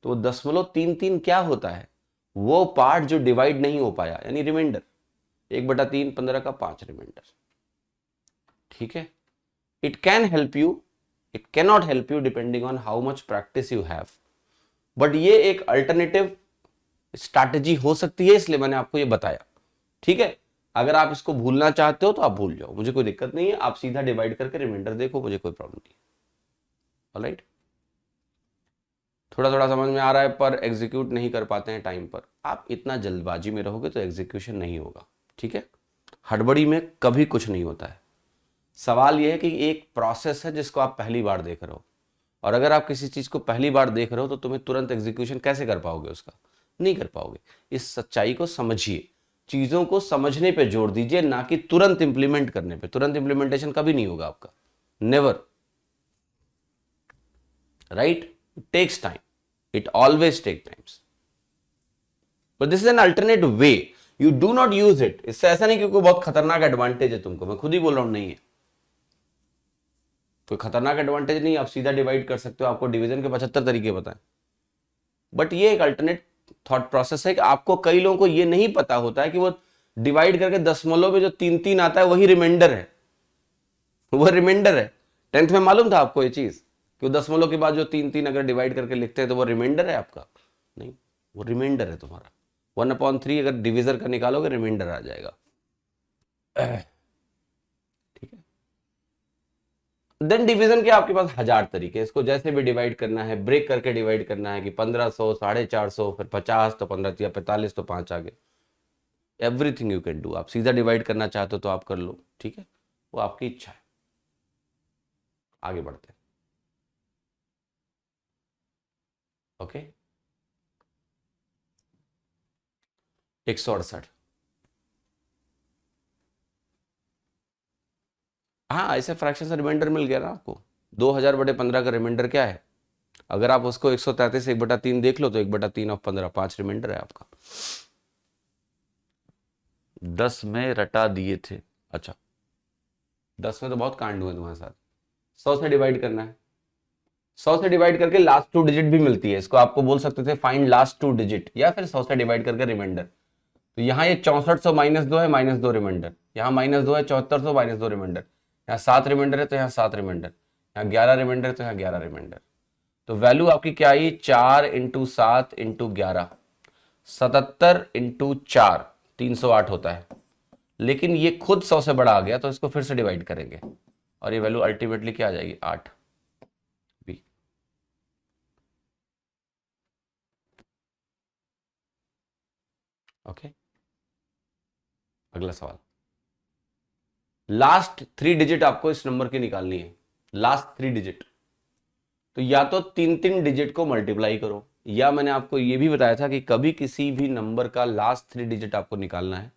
तो 0.33 क्या होता है? वो पार्ट जो डिवाइड नहीं हो पाया, यानी रिमाइंडर। 1/3 15 का 5 रिमाइंडर। ठीक है, it can help you, it cannot help you depending on how much practice you have, but ये एक अल्टरनेटिव स्ट्रैटेजी हो सकती है, इसलिए मैंने आपको ये बताया। ठीक है, अगर आप इसको भूलना चाहते हो तो आप भूल जाओ, मुझे कोई दिक्कत नहीं है, आप सीधा डिवाइड करके रिमाइंडर देखो, मुझे कोई प्रॉब्लम नहीं। ऑलराइट, थोड़ा थोड़ा समझ में आ रहा है, पर एग्जीक्यूट नहीं कर पाते हैं टाइम पर। आप इतना जल्दबाजी में रहोगे तो एग्जीक्यूशन नहीं होगा। ठीक है, हड़बड़ी में कभी कुछ नहीं होता है। सवाल यह है कि एक प्रोसेस है जिसको आप पहली बार देख रहे हो, और अगर आप किसी चीज को पहली बार देख रहे हो तो तुम्हें तुरंत एग्जीक्यूशन कैसे कर पाओगे? उसका नहीं कर पाओगे। इस सच्चाई को समझिए, चीजों को समझने पे जोर दीजिए, ना कि तुरंत इंप्लीमेंट करने पे। तुरंत इंप्लीमेंटेशन कभी नहीं होगा आपका, never. Right, it takes time, it always take times, but this is an alternate way. You do not use it. इससे ऐसा नहीं कि कोई बहुत खतरनाक एडवांटेज है तुमको, मैं खुद ही बोल रहा हूं, नहीं है कोई खतरनाक एडवांटेज नहीं। आप सीधा डिवाइड कर सकते हो, आपको डिवीजन के 75 तरीके बताएं, बट ये एक अल्टरनेट थॉट प्रोसेस है कि आपको, कई लोगों को ये नहीं पता होता है कि वो डिवाइड करके दशमलव में जो 3 आता है वही रिमाइंडर है, वो रिमाइंडर है। 10th में मालूम था आपको ये चीज कि वो दशमलव के बाद जो 3 अगर डिवाइड करके लिखते हैं तो वो रिमाइंडर है आपका? नहीं, वो रिमाइंडर है तुम्हारा। 1/3 अगर डिविजर का निकालोगे रिमाइंडर आ जाएगा। ठीक है, देन डिवीजन के आपके पास 1000 तरीके, इसको जैसे भी डिवाइड करना है, ब्रेक करके डिवाइड करना है कि 1500 450, फिर 50, तो 15 या 45, तो 5 आगे। Everything you can do. आप सीधा डिवाइड करना चाहते हो तो आप कर लो, ठीक है, वो आपकी इच्छा है। आगे बढ़ते हैं। ओके, 168। हाँ, ऐसे फ्रैक्शन से रिमाइंडर मिल गया ना आपको। 2000/15 का रिमाइंडर क्या है? अगर आप उसको 133 1/3 देख लो तो 1/3 ऑफ 15 5 रिमाइंडर है आपका। 10 में रटा दिए थे। अच्छा, 10 में तो बहुत कांड हुए तुम्हारे साथ, 100 से डिवाइड करना है। 100 से डिवाइड करके लास्ट 2 डिजिट भी मिलती है, इसको आपको बोल सकते थे फाइंड लास्ट 2 डिजिट, या फिर 100 से डिवाइड करके रिमाइंडर। तो यहाँ ये 6400 -2 है, -2 रिमाइंडर, यहाँ -2 है, 7400 -2 रिमाइंडर, यहाँ 7 रिमाइंडर है तो यहाँ 7 रिमाइंडर, यहाँ 11 रिमाइंडर तो यहाँ 11 रिमाइंडर। तो वैल्यू आपकी क्या आई, 4 × 7 × 11, 77 × 4 308 होता है। लेकिन ये खुद 100 से बड़ा आ गया तो इसको फिर से डिवाइड करेंगे और ये वैल्यू अल्टीमेटली क्या आ जाएगी, 8 बी। ओके, अगला सवाल। लास्ट 3 डिजिट आपको इस नंबर की निकालनी है, लास्ट 3 डिजिट। तो या तो 3 डिजिट को मल्टीप्लाई करो, या मैंने आपको यह भी बताया था कि कभी किसी भी नंबर का लास्ट 3 डिजिट आपको निकालना है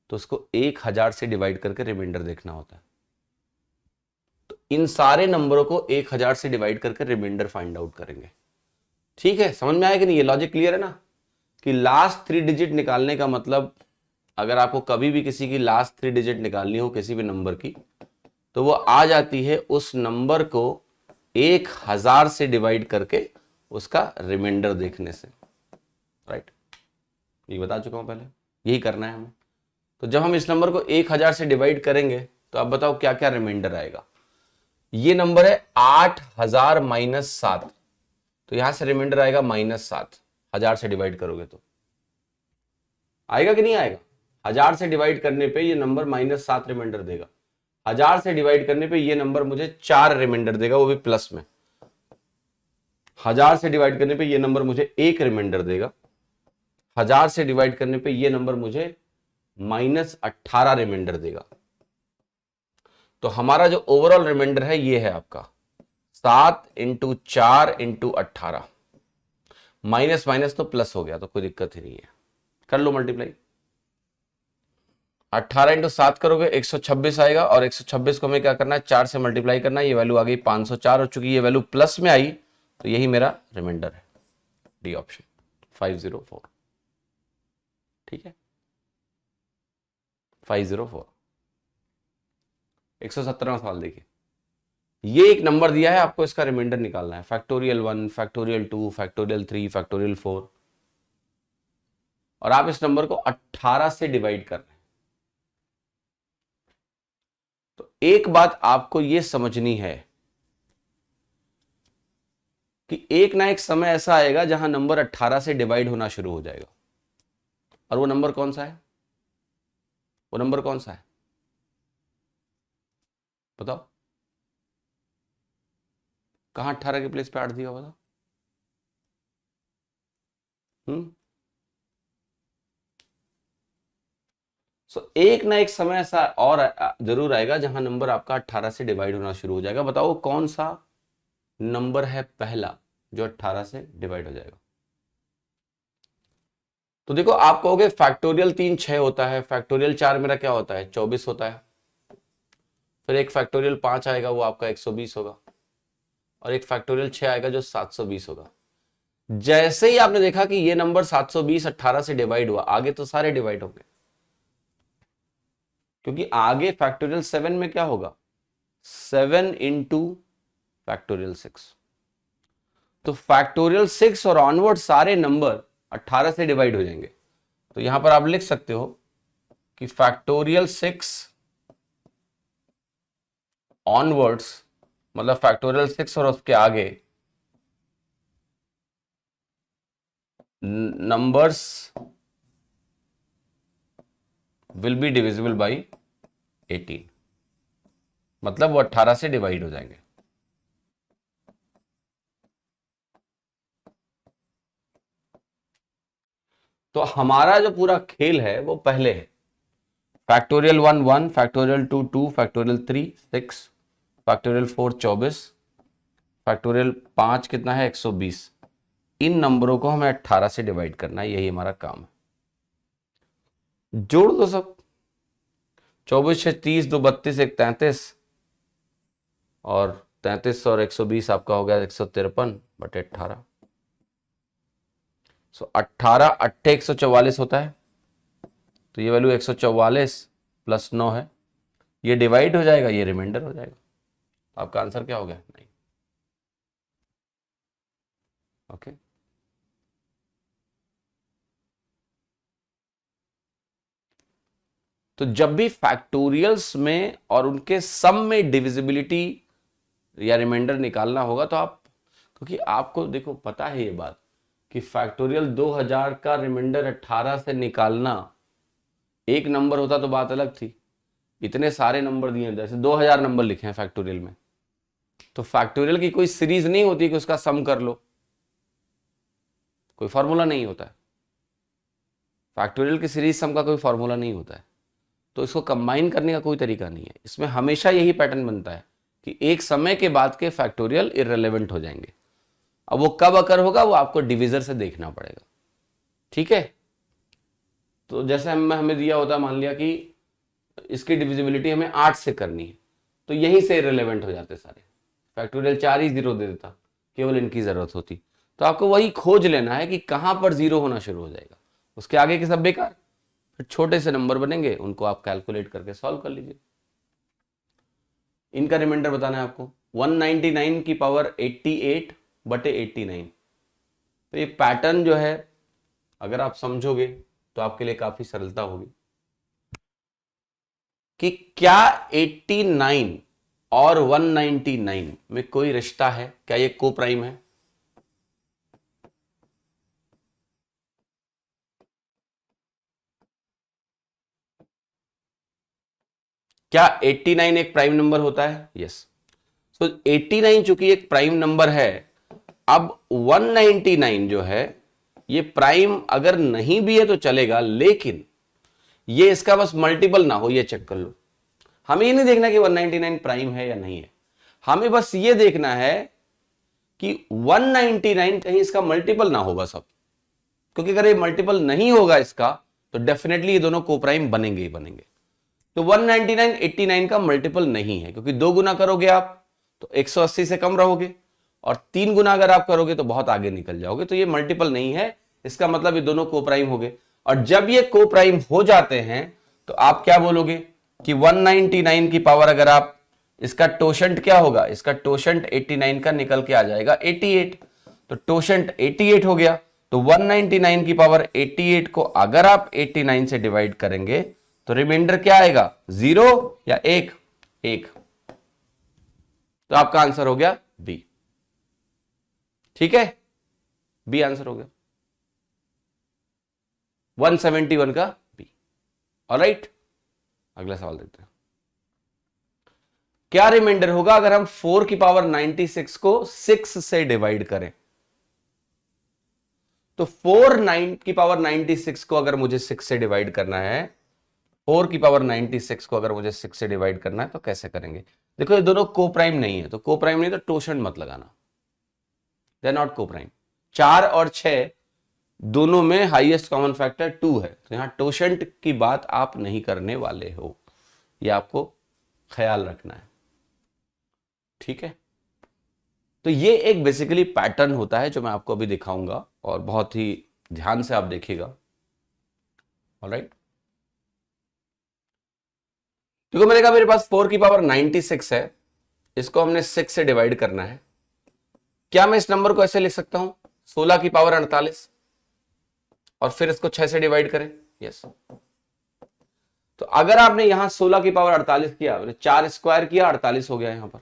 तो उसको 1000 से डिवाइड करके रिमाइंडर देखना होता है। तो इन सारे नंबरों को 1000 से डिवाइड करके रिमाइंडर फाइंड आउट करेंगे। ठीक है, समझ में आया कि नहीं, ये लॉजिक क्लियर है ना, कि लास्ट 3 डिजिट निकालने का मतलब, अगर आपको कभी भी किसी की लास्ट 3 डिजिट निकालनी हो किसी भी नंबर की, तो वो आ जाती है उस नंबर को 1000 से डिवाइड करके उसका रिमाइंडर देखने से। राइट, ये बता चुका हूं पहले, यही करना है हमें। तो जब हम इस नंबर को 1000 से डिवाइड करेंगे तो आप बताओ क्या क्या रिमाइंडर आएगा। ये नंबर है 8000 - 7, तो यहां से रिमाइंडर आएगा -7, 1000 से डिवाइड करोगे तो आएगा कि नहीं आएगा। 1000 से डिवाइड करने पे ये नंबर -7 रिमाइंडर देगा, 1000 से डिवाइड करने पे ये नंबर मुझे 4 रिमाइंडर देगा, वो भी प्लस में। 1000 से डिवाइड करने पे ये नंबर मुझे 1 रिमाइंडर देगा, 1000 से डिवाइड करने पे ये नंबर मुझे -18 रिमाइंडर देगा। तो हमारा जो ओवरऑल रिमाइंडर है ये है आपका 7 × 4 × 18, माइनस माइनस तो प्लस हो गया, तो कोई दिक्कत ही नहीं है, कर लो मल्टीप्लाई। 18 × 7 करोगे 126 आएगा, और 126 को हमें क्या करना है, 4 से मल्टीप्लाई करना है। ये वैल्यू आ गई 504 हो चुकी है, ये वैल्यू प्लस में आई, तो यही मेरा रिमाइंडर है, डी ऑप्शन 504। ठीक है, 504। 117वां सवाल देखिए, ये एक नंबर दिया है, आपको इसका रिमाइंडर निकालना है, फैक्टोरियल 1, फैक्टोरियल 2, फैक्टोरियल 3, फैक्टोरियल 4, और आप इस नंबर को 18 से डिवाइड कर रहे हैं। तो एक बात आपको यह समझनी है कि एक ना एक समय ऐसा आएगा जहां नंबर 18 से डिवाइड होना शुरू हो जाएगा, और वो नंबर कौन सा है, वो नंबर कौन सा है बताओ, कहां 18 के प्लेस पे 8 दिया बताओ। एक ना एक समय ऐसा और जरूर आएगा जहां नंबर आपका 18 से डिवाइड होना शुरू हो जाएगा। बताओ कौन सा नंबर है पहला जो 18 से डिवाइड हो जाएगा। तो देखो, आप कहोगे फैक्टोरियल 3 6 होता है, फैक्टोरियल 4 मेरा क्या होता है, 24 होता है, फिर एक फैक्टोरियल 5 आएगा वो आपका 120 होगा, और एक फैक्टोरियल 6 आएगा जो 720 होगा। जैसे ही आपने देखा कि ये नंबर 720 18 से डिवाइड हुआ, आगे तो सारे डिवाइड होंगे, क्योंकि आगे फैक्टोरियल 7 में क्या होगा, 7 × फैक्टोरियल 6। तो फैक्टोरियल 6 और ऑनवर्ड सारे नंबर 18 से डिवाइड हो जाएंगे। तो यहां पर आप लिख सकते हो कि फैक्टोरियल 6 ऑनवर्ड्स, मतलब फैक्टोरियल 6 और उसके आगे numbers will be divisible by 18, मतलब वो 18 से डिवाइड हो जाएंगे। तो हमारा जो पूरा खेल है वो पहले है, factorial 1 1, factorial 2 2, factorial 3 6, factorial 4 24, factorial 5 कितना है 120। इन नंबरों को हमें 18 से डिवाइड करना है, यही हमारा काम है। जोड़ दो सब, 24 6 30, 2 32, 1 33, और 33 और 120 आपका हो गया 153/18। 18 8 144 होता है, तो ये वैल्यू 144 + 9 है, ये डिवाइड हो जाएगा, ये रिमाइंडर हो जाएगा। तो आपका आंसर क्या हो गया? 9। ओके, तो जब भी फैक्टोरियल्स में और उनके सम में डिविजिबिलिटी या रिमाइंडर निकालना होगा तो आप, क्योंकि आपको देखो पता है ये बात कि फैक्टोरियल 2000 का रिमाइंडर 18 से निकालना, एक नंबर होता तो बात अलग थी, इतने सारे नंबर दिए हैं, जैसे 2000 नंबर लिखे हैं फैक्टोरियल में, तो फैक्टोरियल की कोई सीरीज नहीं होती कि उसका सम कर लो, कोई फॉर्मूला नहीं होता है फैक्टोरियल की सीरीज सम का, कोई फॉर्मूला नहीं होता है, तो इसको कंबाइन करने का कोई तरीका नहीं है। इसमें हमेशा यही पैटर्न बनता है कि एक समय के बाद के फैक्टोरियल इररिलेवेंट हो जाएंगे। अब वो कब अकर होगा वो आपको डिविजर से देखना पड़ेगा, ठीक है। तो जैसे हमें दिया होता, मान लिया कि इसकी डिविजिबिलिटी हमें 8 से करनी है, तो यहीं से इररिलेवेंट हो जाते सारे, फैक्टोरियल 4 ही 0 दे देता, केवल इनकी जरूरत होती। तो आपको वही खोज लेना है कि कहां पर 0 होना शुरू हो जाएगा, उसके आगे के सब बेकार, फिर छोटे से नंबर बनेंगे, उनको आप कैलकुलेट करके सॉल्व कर लीजिए। इनका रिमाइंडर बताना है आपको, 199 की पावर 88 बटे 89। तो ये पैटर्न जो है अगर आप समझोगे तो आपके लिए काफी सरलता होगी कि क्या 89 और 199 में कोई रिश्ता है, क्या ये को प्राइम है? क्या 89 एक प्राइम नंबर होता है? यस। सो 89 चूंकि एक प्राइम नंबर है, अब 199 जो है ये प्राइम अगर नहीं भी है तो चलेगा, लेकिन ये इसका बस मल्टीपल ना हो, ये चेक कर लो। हमें ये नहीं देखना कि 199 प्राइम है या नहीं है, हमें बस ये देखना है कि 199 कहीं इसका मल्टीपल ना होगा सब, क्योंकि अगर ये मल्टीपल नहीं होगा इसका तो डेफिनेटली ये दोनों कोप्राइम बनेंगे ही बनेंगे। तो 199 89 का मल्टीपल नहीं है, क्योंकि 2 गुना करोगे आप तो 180 से कम रहोगे, और 3 गुना अगर आप करोगे तो बहुत आगे निकल जाओगे, तो ये मल्टीपल नहीं है, इसका मतलब ये दोनों कोप्राइम हो गए। और जब ये कोप्राइम हो जाते हैं तो आप क्या बोलोगे कि 199 की पावर अगर आप, इसका टोशंट क्या होगा, इसका टोशंट 89 का निकल के आ जाएगा 88, तो टोशंट 88 हो गया। तो 199 की पावर 88 को अगर आप 89 से डिवाइड करेंगे तो रिमाइंडर क्या आएगा, 0 या 1? 1। तो आपका आंसर हो गया बी, ठीक है, बी आंसर हो गया 171 का बी। ऑलराइट, अगला सवाल देखते हैं। क्या रिमाइंडर होगा अगर हम 4 की पावर 96 को 6 से डिवाइड करें? तो 4 की पावर 96 को अगर मुझे 6 से डिवाइड करना है, 4 की पावर 96 को अगर मुझे 6 से डिवाइड करना है तो कैसे करेंगे? देखो ये दोनों कोप्राइम नहीं है, तो कोप्राइम नहीं तो टोशंट मत लगाना, दे आर नॉट कोप्राइम। 4 और 6 दोनों में हाईएस्ट कॉमन फैक्टर 2 है, तो यहां टोशंट की बात आप नहीं करने वाले हो, ये आपको ख्याल रखना है, ठीक है। तो ये एक बेसिकली पैटर्न होता है जो मैं आपको अभी दिखाऊंगा, और बहुत ही ध्यान से आप देखिएगा। ऑलराइट, देखो मैंने कहा मेरे पास 4 की पावर 96 है, इसको हमने 6 से डिवाइड करना है। क्या मैं इस नंबर को ऐसे लिख सकता हूं, 16 की पावर 48 और फिर इसको 6 से डिवाइड करें? यस। तो अगर आपने यहां 16 की पावर 48 किया, 4 स्क्वायर किया, 48 हो गया यहां पर,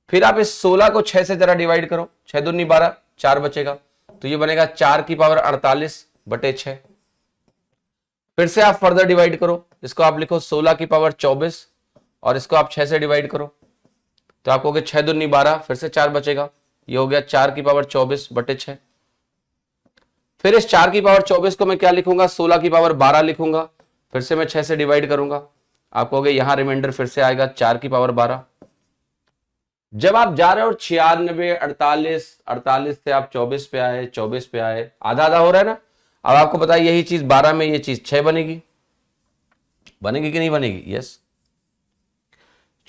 फिर आप इस 16 को 6 से जरा डिवाइड करो, 6 दूनी 12, 4 बचेगा, तो ये बनेगा 4 की पावर 48 बटे 6। फिर से आप फर्दर डिवाइड करो, इसको आप लिखो 16 की पावर 24 और इसको आप 6 से डिवाइड करो, तो आप कहोगे 6 दूनी 12, फिर से 4 बचेगा, ये हो गया 4 की पावर 24 बटे 6। फिर इस 4 की पावर 24 को मैं क्या लिखूंगा, 16 की पावर 12 लिखूंगा, फिर से मैं 6 से डिवाइड करूंगा, आप कहोगे यहां रिमाइंडर फिर से आएगा 4 की पावर 12। जब आप जा रहे हो 96, 48 से आप 24 पे आए, 24 पे आए, आधा आधा हो रहा है ना। अब आपको पता है यही चीज 12 में, ये चीज 6 बनेगी, बनेगी कि नहीं बनेगी? यस।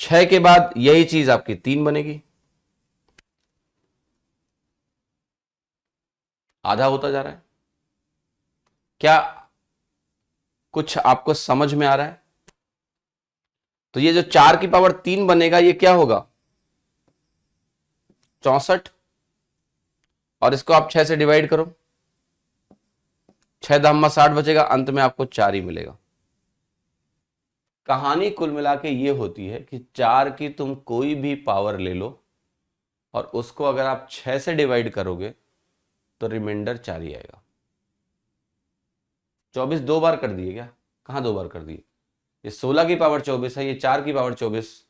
6 के बाद यही चीज आपकी 3 बनेगी, आधा होता जा रहा है। क्या कुछ आपको समझ में आ रहा है? तो ये जो 4 की पावर 3 बनेगा ये क्या होगा, 64, और इसको आप 6 से डिवाइड करो, 6 दहम्मा 60 बचेगा, अंत में आपको 4 ही मिलेगा। कहानी कुल मिला के ये होती है कि 4 की तुम कोई भी पावर ले लो और उसको अगर आप 6 से डिवाइड करोगे तो रिमाइंडर 4 ही आएगा। 24 दो बार कर दिए क्या? कहां दो बार कर दिए? ये 16 की पावर 24 है, ये 4 की पावर 24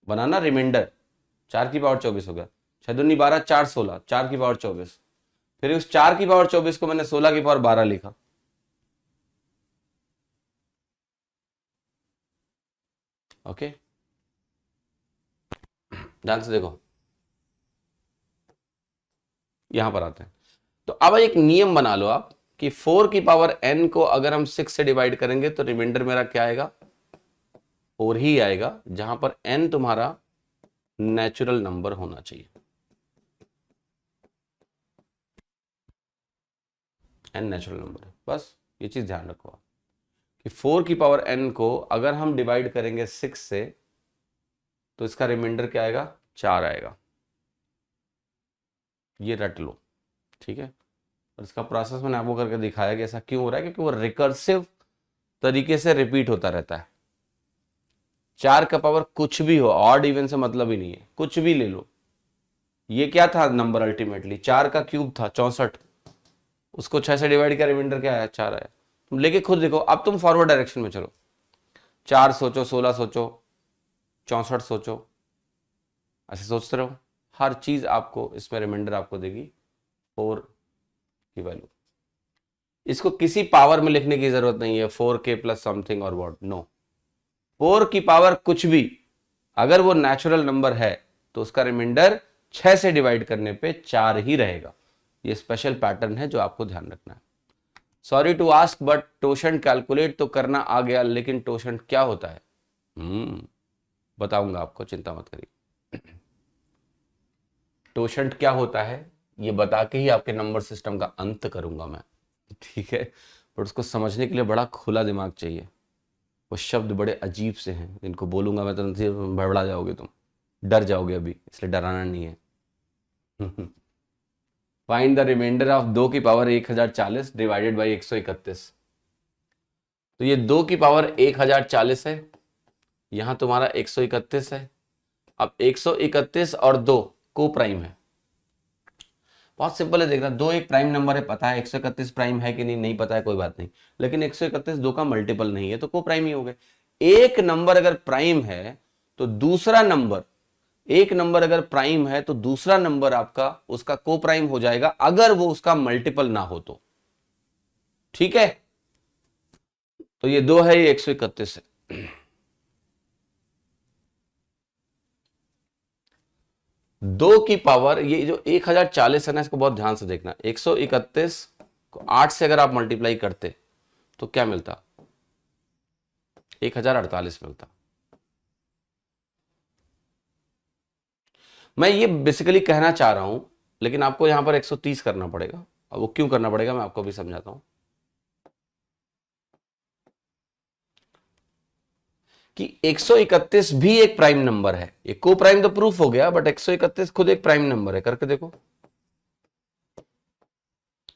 बनाना, रिमाइंडर 4 की पावर 24 हो गया। 6 दूनी 12, 4 16, 4 की पावर 24, फिर उस 4 की पावर 24 को मैंने 16 की पावर 12 लिखा। ओके, ध्यान से देखो, यहां पर आते हैं। तो अब एक नियम बना लो आप कि 4 की पावर n को अगर हम 6 से डिवाइड करेंगे तो रिमाइंडर मेरा क्या आएगा? 4 ही आएगा, जहां पर n तुम्हारा नेचुरल नंबर होना चाहिए। n नेचुरल नंबर है, बस ये चीज ध्यान रखो आप कि 4 की पावर n को अगर हम डिवाइड करेंगे 6 से तो इसका रिमाइंडर क्या आएगा? 4 आएगा। ये रट लो, ठीक है। और इसका प्रोसेस मैंने आपको करके दिखाया कि ऐसा क्यों हो रहा है, क्योंकि वो रिकर्सिव तरीके से रिपीट होता रहता है। 4 का पावर कुछ भी हो, ऑड इवन से मतलब ही नहीं है, कुछ भी ले लो। ये क्या था नंबर? अल्टीमेटली 4 का क्यूब था 64, उसको 6 से डिवाइड किया, रिमाइंडर क्या आया? 4 आया। तुम लेके खुद देखो, अब तुम फॉरवर्ड डायरेक्शन में चलो। 4 सोचो, 16 सोचो, 64 सोचो, ऐसे सोचते रहो, हर चीज आपको इसमें रिमाइंडर आपको देगी 4 की वैल्यू। इसको किसी पावर में लिखने की जरूरत नहीं है, 4k प्लस समथिंग और व्हाट, नो। 4 की पावर कुछ भी अगर वो नेचुरल नंबर है तो उसका रिमाइंडर 6 से डिवाइड करने पे 4 ही रहेगा। ये स्पेशल पैटर्न है जो आपको ध्यान रखना है। Sorry to ask but totient calculate तो करना आ गया, लेकिन टोशंट क्या होता है? बताऊंगा आपको, चिंता मत करिए। टोशंट क्या होता है ये बता के ही आपके नंबर सिस्टम का अंत करूंगा मैं, ठीक है। पर उसको समझने के लिए बड़ा खुला दिमाग चाहिए। वो शब्द बड़े अजीब से हैं, इनको बोलूंगा मैं तो भड़बड़ा जाओगे, तुम डर जाओगे अभी, इसलिए डराना नहीं है। फाइंड द रिमाइंडर ऑफ 2 की पावर 1040 डिवाइडेड बाई 131। तो ये 2 की पावर 1040 है, यहां तुम्हारा 131 है। अब 131 और 2 को प्राइम है। बहुत सिंपल है, देखना, 2 एक प्राइम नंबर है, पता है। 131 प्राइम है कि नहीं, नहीं पता है, कोई बात नहीं, लेकिन 131 2 का मल्टीपल नहीं है तो को प्राइम ही हो गए। एक नंबर अगर प्राइम है तो दूसरा नंबर, एक नंबर अगर प्राइम है तो दूसरा नंबर आपका उसका को प्राइम हो जाएगा, अगर वो उसका मल्टीपल ना हो तो, ठीक है। तो ये 2 है, ये 131 है। 2 की पावर, ये जो 1040 है ना, इसको बहुत ध्यान से देखना। 131 को 8 से अगर आप मल्टीप्लाई करते तो क्या मिलता? 1048 मिलता। मैं ये बेसिकली कहना चाह रहा हूं, लेकिन आपको यहां पर 130 करना पड़ेगा। अब वो क्यों करना पड़ेगा मैं आपको भी समझाता हूं कि 131 भी एक प्राइम नंबर है। ये को प्राइम तो प्रूफ हो गया, बट 131 खुद एक प्राइम नंबर है। करके देखो,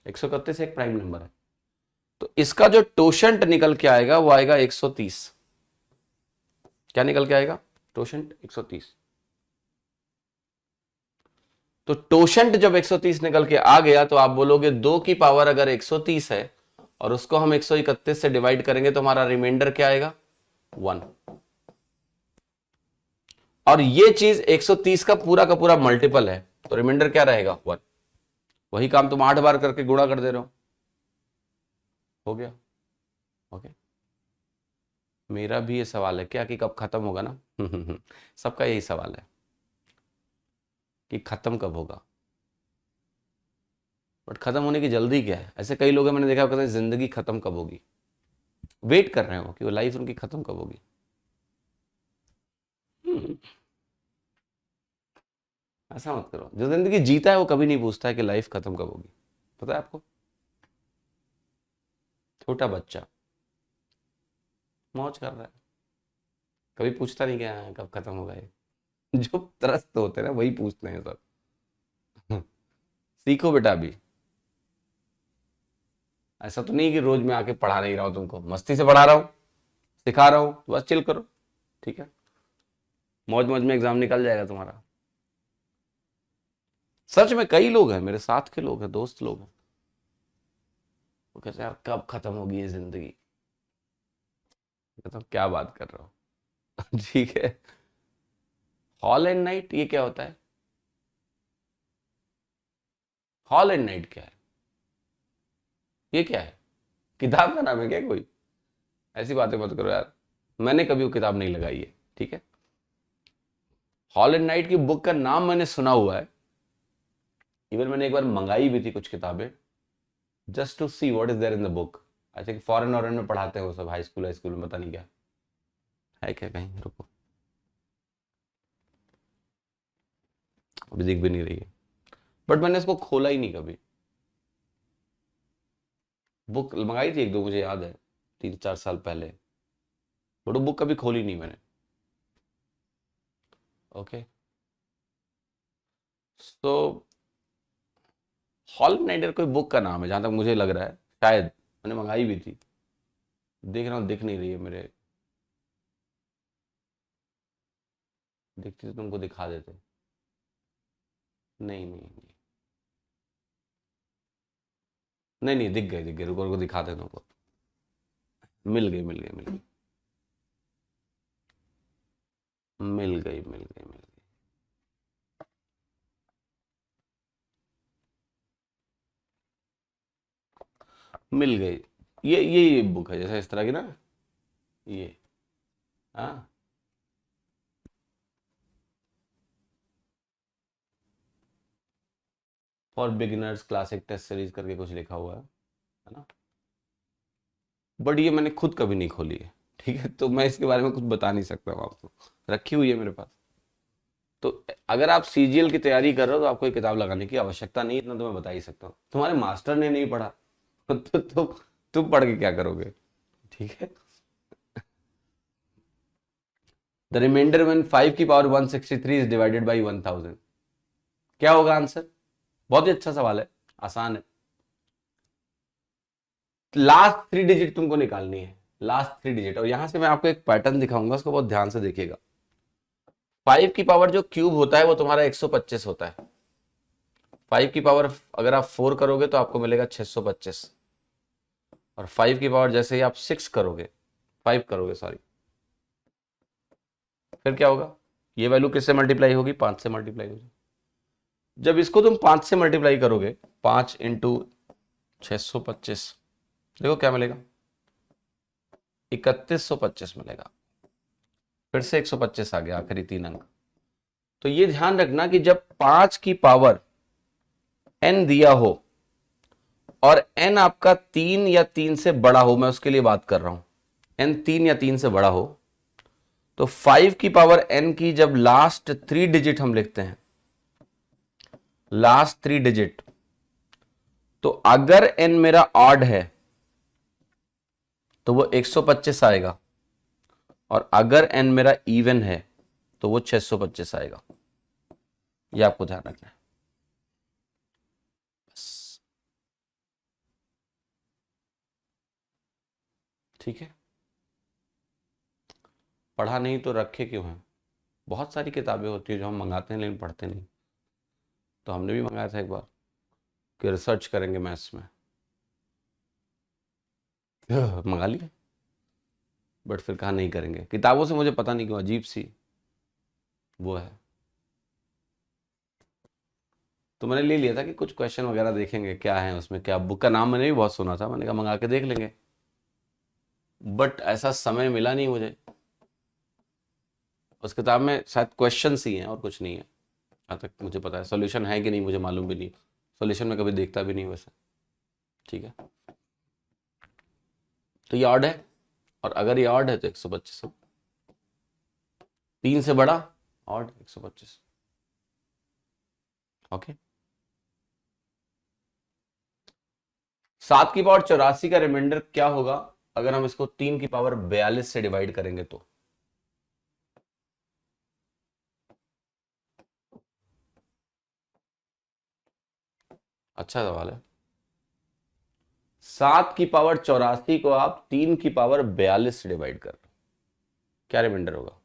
131 एक प्राइम नंबर है, तो इसका जो टोशंट निकल के आएगा वो आएगा 130। क्या निकल के आएगा? टोशंट 130। तो टोशंट जब 130 निकल के आ गया तो आप बोलोगे 2 की पावर अगर 130 है और उसको हम 131 से डिवाइड करेंगे तो हमारा रिमाइंडर क्या आएगा? 1। और ये चीज 130 का पूरा मल्टीपल है, तो रिमाइंडर क्या रहेगा? 1। वही काम तुम 8 बार करके गुणा कर दे रहे हो गया। ओके, मेरा भी ये सवाल है क्या कि कब खत्म होगा ना। सबका यही सवाल है कि खत्म कब होगा, बट खत्म होने की जल्दी क्या है? ऐसे कई लोग हैं, मैंने देखा, कहते हैं जिंदगी खत्म कब होगी, वेट कर रहे हो कि वो लाइफ उनकी खत्म कब होगी। हम्म, ऐसा मत करो। जो जिंदगी जीता है वो कभी नहीं पूछता है कि लाइफ खत्म कब होगी। पता है आपको, छोटा बच्चा मौज कर रहा है, कभी पूछता नहीं कि हाँ, कब खत्म होगा ये। जो त्रस्त होते हैं ना वही पूछते हैं सब। सीखो बेटा अभी। ऐसा तो नहीं कि रोज मैं आके पढ़ा नहीं रहा हूं तुमको, मस्ती से पढ़ा रहा हूँ, सिखा रहा हूँ, तो बस चिल करो। ठीक है, मौज मौज में एग्जाम निकल जाएगा तुम्हारा। सच में कई लोग हैं, मेरे साथ के लोग हैं, दोस्त लोग हैं, वो कहते हैं यार कब खत्म होगी ये जिंदगी। कहता हूँ क्या बात कर रहा हो। ठीक है। हॉल एंड नाइट ये क्या होता है? हॉल एंड नाइट क्या है? ये क्या है? किताब का नाम है क्या कोई? ऐसी बातें मत करो यार, मैंने कभी वो किताब नहीं लगाई है। ठीक है, हॉल एंड नाइट की बुक का नाम मैंने सुना हुआ है, इवन मैंने एक बार मंगाई भी थी कुछ किताबें, just to see what is there in the book. I think foreign Warren में पढ़ाते हैं वो सब, हाई स्कूल में, पता नहीं क्या है क्या, कहीं रुको, अभी दिख भी नहीं रही है, बट मैंने इसको खोला ही नहीं कभी। बुक मंगाई थी एक दो, मुझे याद है 3-4 साल पहले, बट वो बुक कभी खोली नहीं मैंने। ओके, सो हॉल नाइटर कोई बुक का नाम है जहां तक मुझे लग रहा है, शायद मैंने मंगाई भी थी। देख रहा हूँ दिख नहीं रही है मेरे, दिखती तो तुमको दिखा देते। नहीं नहीं नहीं, नहीं नहीं, दिख गई, रुको रुको दिखाते हैं तुमको। मिल गई मिल गई मिल गई मिल गई मिल गई मिल गई मिल गई। ये बुक है जैसा इस तरह की ना, ये, हाँ, for beginners classic test series करके कुछ लिखा हुआ है ना। बट ये मैंने खुद कभी नहीं खोली है, ठीक है, तो मैं इसके बारे में कुछ बता नहीं सकता हूँ आपको, रखी हुई है मेरे पास। तो अगर आप सीजीएल की तैयारी कर रहे हो तो आपको ये किताब लगाने की आवश्यकता नहीं, इतना तो मैं बता ही सकता हूँ। तुम्हारे मास्टर ने नहीं पढ़ा तो तुम पढ़ के क्या करोगे? ठीक है। द रिमाइंडर व्हेन 5 की पावर 163 इज डिवाइडेड बाई 1000, क्या होगा आंसर? बहुत ही अच्छा सवाल है, आसान है। लास्ट 3 डिजिट तुमको निकालनी है, लास्ट 3 डिजिट, और यहां से मैं आपको एक पैटर्न दिखाऊंगा, उसको बहुत ध्यान से देखिएगा। 5 की पावर जो क्यूब होता है वो तुम्हारा 125 होता है। 5 की पावर अगर आप 4 करोगे तो आपको मिलेगा 625, और 5 की पावर जैसे ही आप 6 करोगे, 5 करोगे सॉरी, फिर क्या होगा? ये वैल्यू किससे मल्टीप्लाई होगी? 5 से मल्टीप्लाई होगी। जब इसको तुम 5 से मल्टीप्लाई करोगे, 5 × 625, देखो क्या मिलेगा? 3125 मिलेगा। फिर से 125 आ गया, आखिरी 3 अंक। तो ये ध्यान रखना कि जब 5 की पावर n दिया हो और n आपका 3 या 3 से बड़ा हो, मैं उसके लिए बात कर रहा हूं, n 3 या 3 से बड़ा हो, तो 5 की पावर n की जब लास्ट 3 डिजिट हम लिखते हैं, लास्ट 3 डिजिट, तो अगर n मेरा ऑड है तो वो 125 आएगा, और अगर n मेरा इवन है तो वो 625 आएगा। ये आपको ध्यान रखना है बस। ठीक है, पढ़ा नहीं तो रखे क्यों हैं? बहुत सारी किताबें होती है जो हम मंगाते हैं लेकिन पढ़ते नहीं। तो हमने भी मंगाया था एक बार कि रिसर्च करेंगे मैथ्स में, मंगा लिया, बट फिर कहा नहीं करेंगे। किताबों से मुझे पता नहीं क्यों अजीब सी वो है, तो मैंने ले लिया था कि कुछ क्वेश्चन वगैरह देखेंगे क्या है उसमें, क्या बुक का नाम मैंने भी बहुत सुना था, मैंने कहा मंगा के देख लेंगे, बट ऐसा समय मिला नहीं मुझे। उस किताब में शायद क्वेश्चन ही हैं और कुछ नहीं है, जहाँ तक मुझे पता है। सोल्यूशन है कि नहीं मुझे मालूम भी नहीं, सोल्यूशन में कभी देखता भी नहीं वैसे। ठीक है, तो ये ऑड है, और अगर ये ऑड है तो 125, 3 से बड़ा ऑड 125। ओके, 7 की पावर 84 का रिमाइंडर क्या होगा अगर हम इसको 3 की पावर 42 से डिवाइड करेंगे तो? अच्छा सवाल है। 7 की पावर 84 को आप 3 की पावर 42 से डिवाइड कर रहे हो, क्या रिमाइंडर होगा?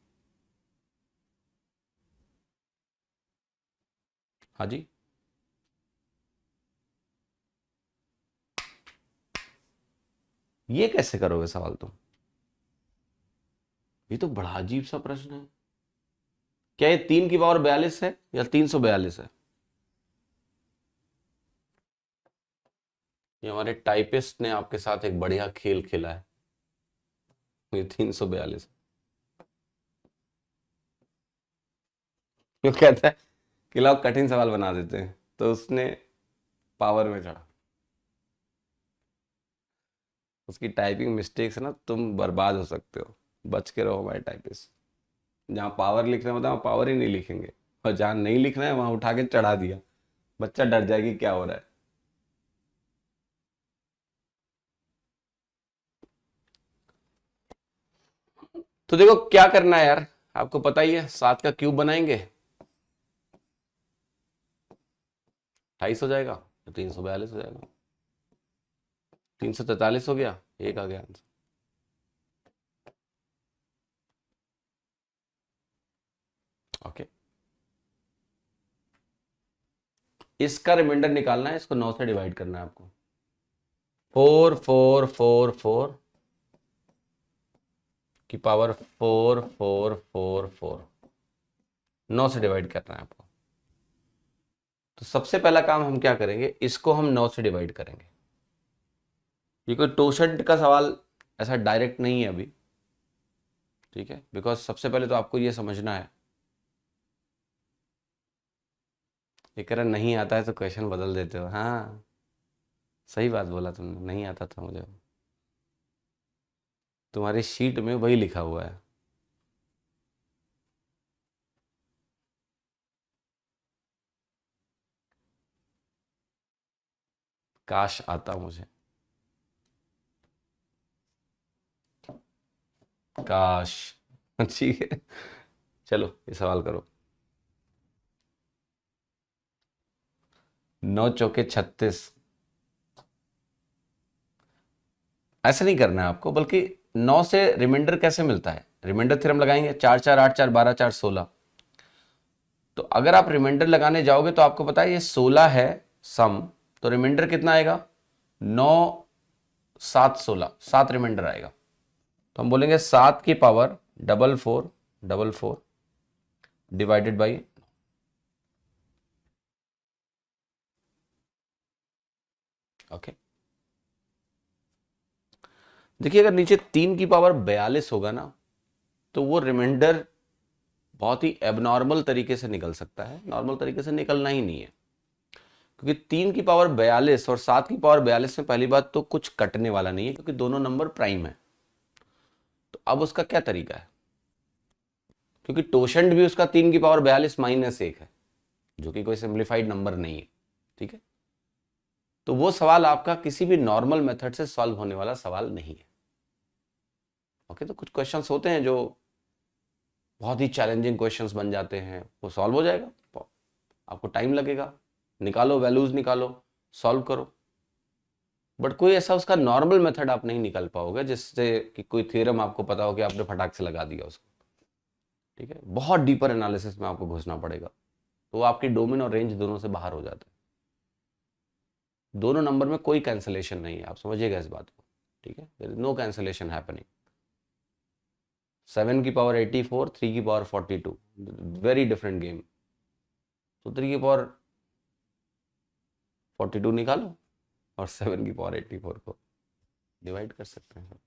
हाँ जी, ये कैसे करोगे सवाल तुम? ये तो बड़ा अजीब सा प्रश्न है। क्या ये 3 की पावर 42 है या 342 है? ये हमारे टाइपिस्ट ने आपके साथ एक बढ़िया खेल खेला है। ये 342 वो कहता है कि लोग कठिन सवाल बना देते हैं, तो उसने पावर में चढ़ा। उसकी टाइपिंग मिस्टेक से ना तुम बर्बाद हो सकते हो। बच के रहो हमारे टाइपिस्ट। जहाँ पावर लिखना होता है वहाँ पावर ही नहीं लिखेंगे, और जहाँ नहीं लिखना है वहाँ उठा के चढ़ा दिया। बच्चा डर जाएगी क्या हो रहा है। तो देखो क्या करना है यार, आपको पता ही है। 7 का क्यूब बनाएंगे, 28 हो जाएगा, तो 342 हो जाएगा। 343 हो गया, एक आ गया आंसर। ओके, इसका रिमाइंडर निकालना है, इसको 9 से डिवाइड करना है आपको। 4444 की पावर 4444, 9 से डिवाइड करना है आपको। तो सबसे पहला काम हम क्या करेंगे, इसको हम 9 से डिवाइड करेंगे। ये कोई टोशंट का सवाल ऐसा डायरेक्ट नहीं है अभी, ठीक है, बिकॉज सबसे पहले तो आपको ये समझना है। ये कह रहा नहीं आता है तो क्वेश्चन बदल देते हो। हाँ, सही बात बोला तुमने, नहीं आता था मुझे। तुम्हारी शीट में वही लिखा हुआ है। काश आता मुझे, काश। ठीक है, चलो ये सवाल करो। 9 चौके 36। ऐसा नहीं करना है आपको, बल्कि 9 से रिमाइंडर कैसे मिलता है, रिमाइंडर थ्योरम लगाएंगे। 4 4 8 4 12 4 16। तो अगर आप रिमाइंडर लगाने जाओगे तो आपको पता है ये 16 है सम, तो रिमाइंडर कितना आएगा? 9 7 16, 7 रिमाइंडर आएगा। तो हम बोलेंगे 7 की पावर 4444 डिवाइडेड बाई। ओके, देखिए अगर नीचे 3 की पावर 42 होगा ना, तो वो रिमाइंडर बहुत ही एबनॉर्मल तरीके से निकल सकता है। नॉर्मल तरीके से निकलना ही नहीं है, क्योंकि 3 की पावर 42 और 7 की पावर 42 में पहली बात तो कुछ कटने वाला नहीं है, क्योंकि दोनों नंबर प्राइम है। तो अब उसका क्या तरीका है, क्योंकि टोशंट भी उसका 3 की पावर 42 - 1 है, जो कि कोई सिंप्लीफाइड नंबर नहीं है, ठीक है। तो वो सवाल आपका किसी भी नॉर्मल मेथड से सॉल्व होने वाला सवाल नहीं है। ओके, तो कुछ क्वेश्चंस होते हैं जो बहुत ही चैलेंजिंग क्वेश्चंस बन जाते हैं, वो सॉल्व हो जाएगा, आपको टाइम लगेगा, निकालो वैल्यूज, निकालो, सॉल्व करो। बट कोई ऐसा उसका नॉर्मल मेथड आप नहीं निकाल पाओगे जिससे कि कोई थ्योरम आपको पता हो कि आपने फटाक से लगा दिया उसको, ठीक है। बहुत डीपर एनालिसिस में आपको घुसना पड़ेगा, तो आपकी डोमेन और रेंज दोनों से बाहर हो जाता है। दोनों नंबर में कोई कैंसलेशन नहीं है, आप समझिएगा इस बात को, ठीक है। There is no cancellation happening. 7 की पावर 84, 3 की पावर 42, वेरी डिफरेंट गेम। तो 3 की पावर 42 निकालो और 7 की पावर 84 को डिवाइड कर सकते हैं।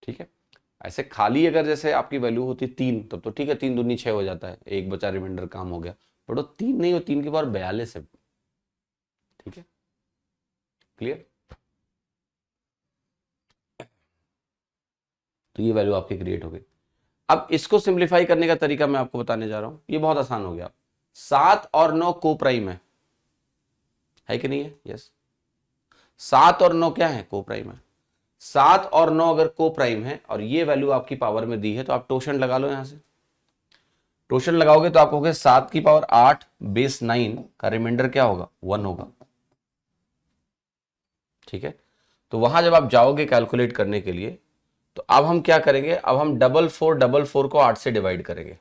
ठीक है, ऐसे खाली अगर जैसे आपकी वैल्यू होती 3, तब तो ठीक है, 3 दूनी 6 हो जाता है, एक बचा रिमाइंडर, काम हो गया। बट वो 3 नहीं, वो 3 की पावर 42 है, ठीक है। क्लियर? तो ये वैल्यू आपकी क्रिएट हो गई। अब इसको सिंप्लीफाई करने का तरीका मैं आपको बताने जा रहा हूं, ये बहुत आसान हो गया। 7 और 9 को प्राइम है कि नहीं है? यस। 7 और 9 क्या है? को प्राइम है। 7 और 9 अगर को प्राइम है और ये वैल्यू आपकी पावर में दी है, तो आप टोशन लगा लो यहां से। टोशन लगाओगे तो आपको होगा 7 की पावर 8 बेस 9 का रिमाइंडर क्या होगा, 1 होगा। ठीक है, तो वहां जब आप जाओगे कैलकुलेट करने के लिए, तो अब हम क्या करेंगे, अब हम 4444 को 8 से डिवाइड करेंगे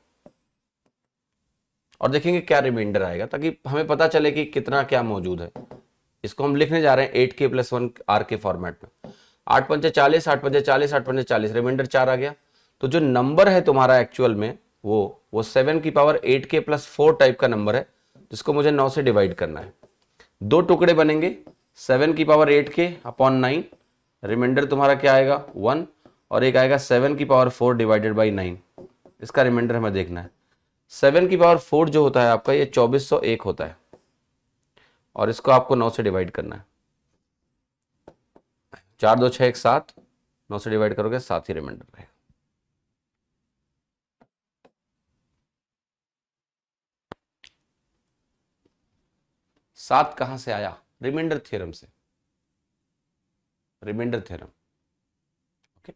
और देखेंगे क्या रिमाइंडर आएगा, ताकि हमें पता चले कि कितना क्या मौजूद है। इसको हम लिखने जा रहे हैं 8k+1 के फॉर्मेट में। 8 पंचे 40, 8 पंचे 40, 8 पंचे 40, रिमाइंडर 4 आ गया। तो जो नंबर है तुम्हारा एक्चुअल में वो 7 की पावर 8k+4 टाइप का नंबर है, जिसको मुझे 9 से डिवाइड करना है। दो टुकड़े बनेंगे, 7 की पावर 8k/9, रिमाइंडर तुम्हारा क्या आएगा 1, और एक आएगा 7 की पावर 4 डिवाइडेड बाई 9। इसका रिमाइंडर हमें देखना है। 7 की पावर 4 जो होता है आपका, ये 2401 होता है, और इसको आपको 9 से डिवाइड करना है। 4 2 6 1 7, 9 से डिवाइड करोगे 7 ही रिमाइंडर रहेगा। सात कहां से आया, रिमाइंडर थ्योरम से, रिमाइंडर थ्योरम। ओके,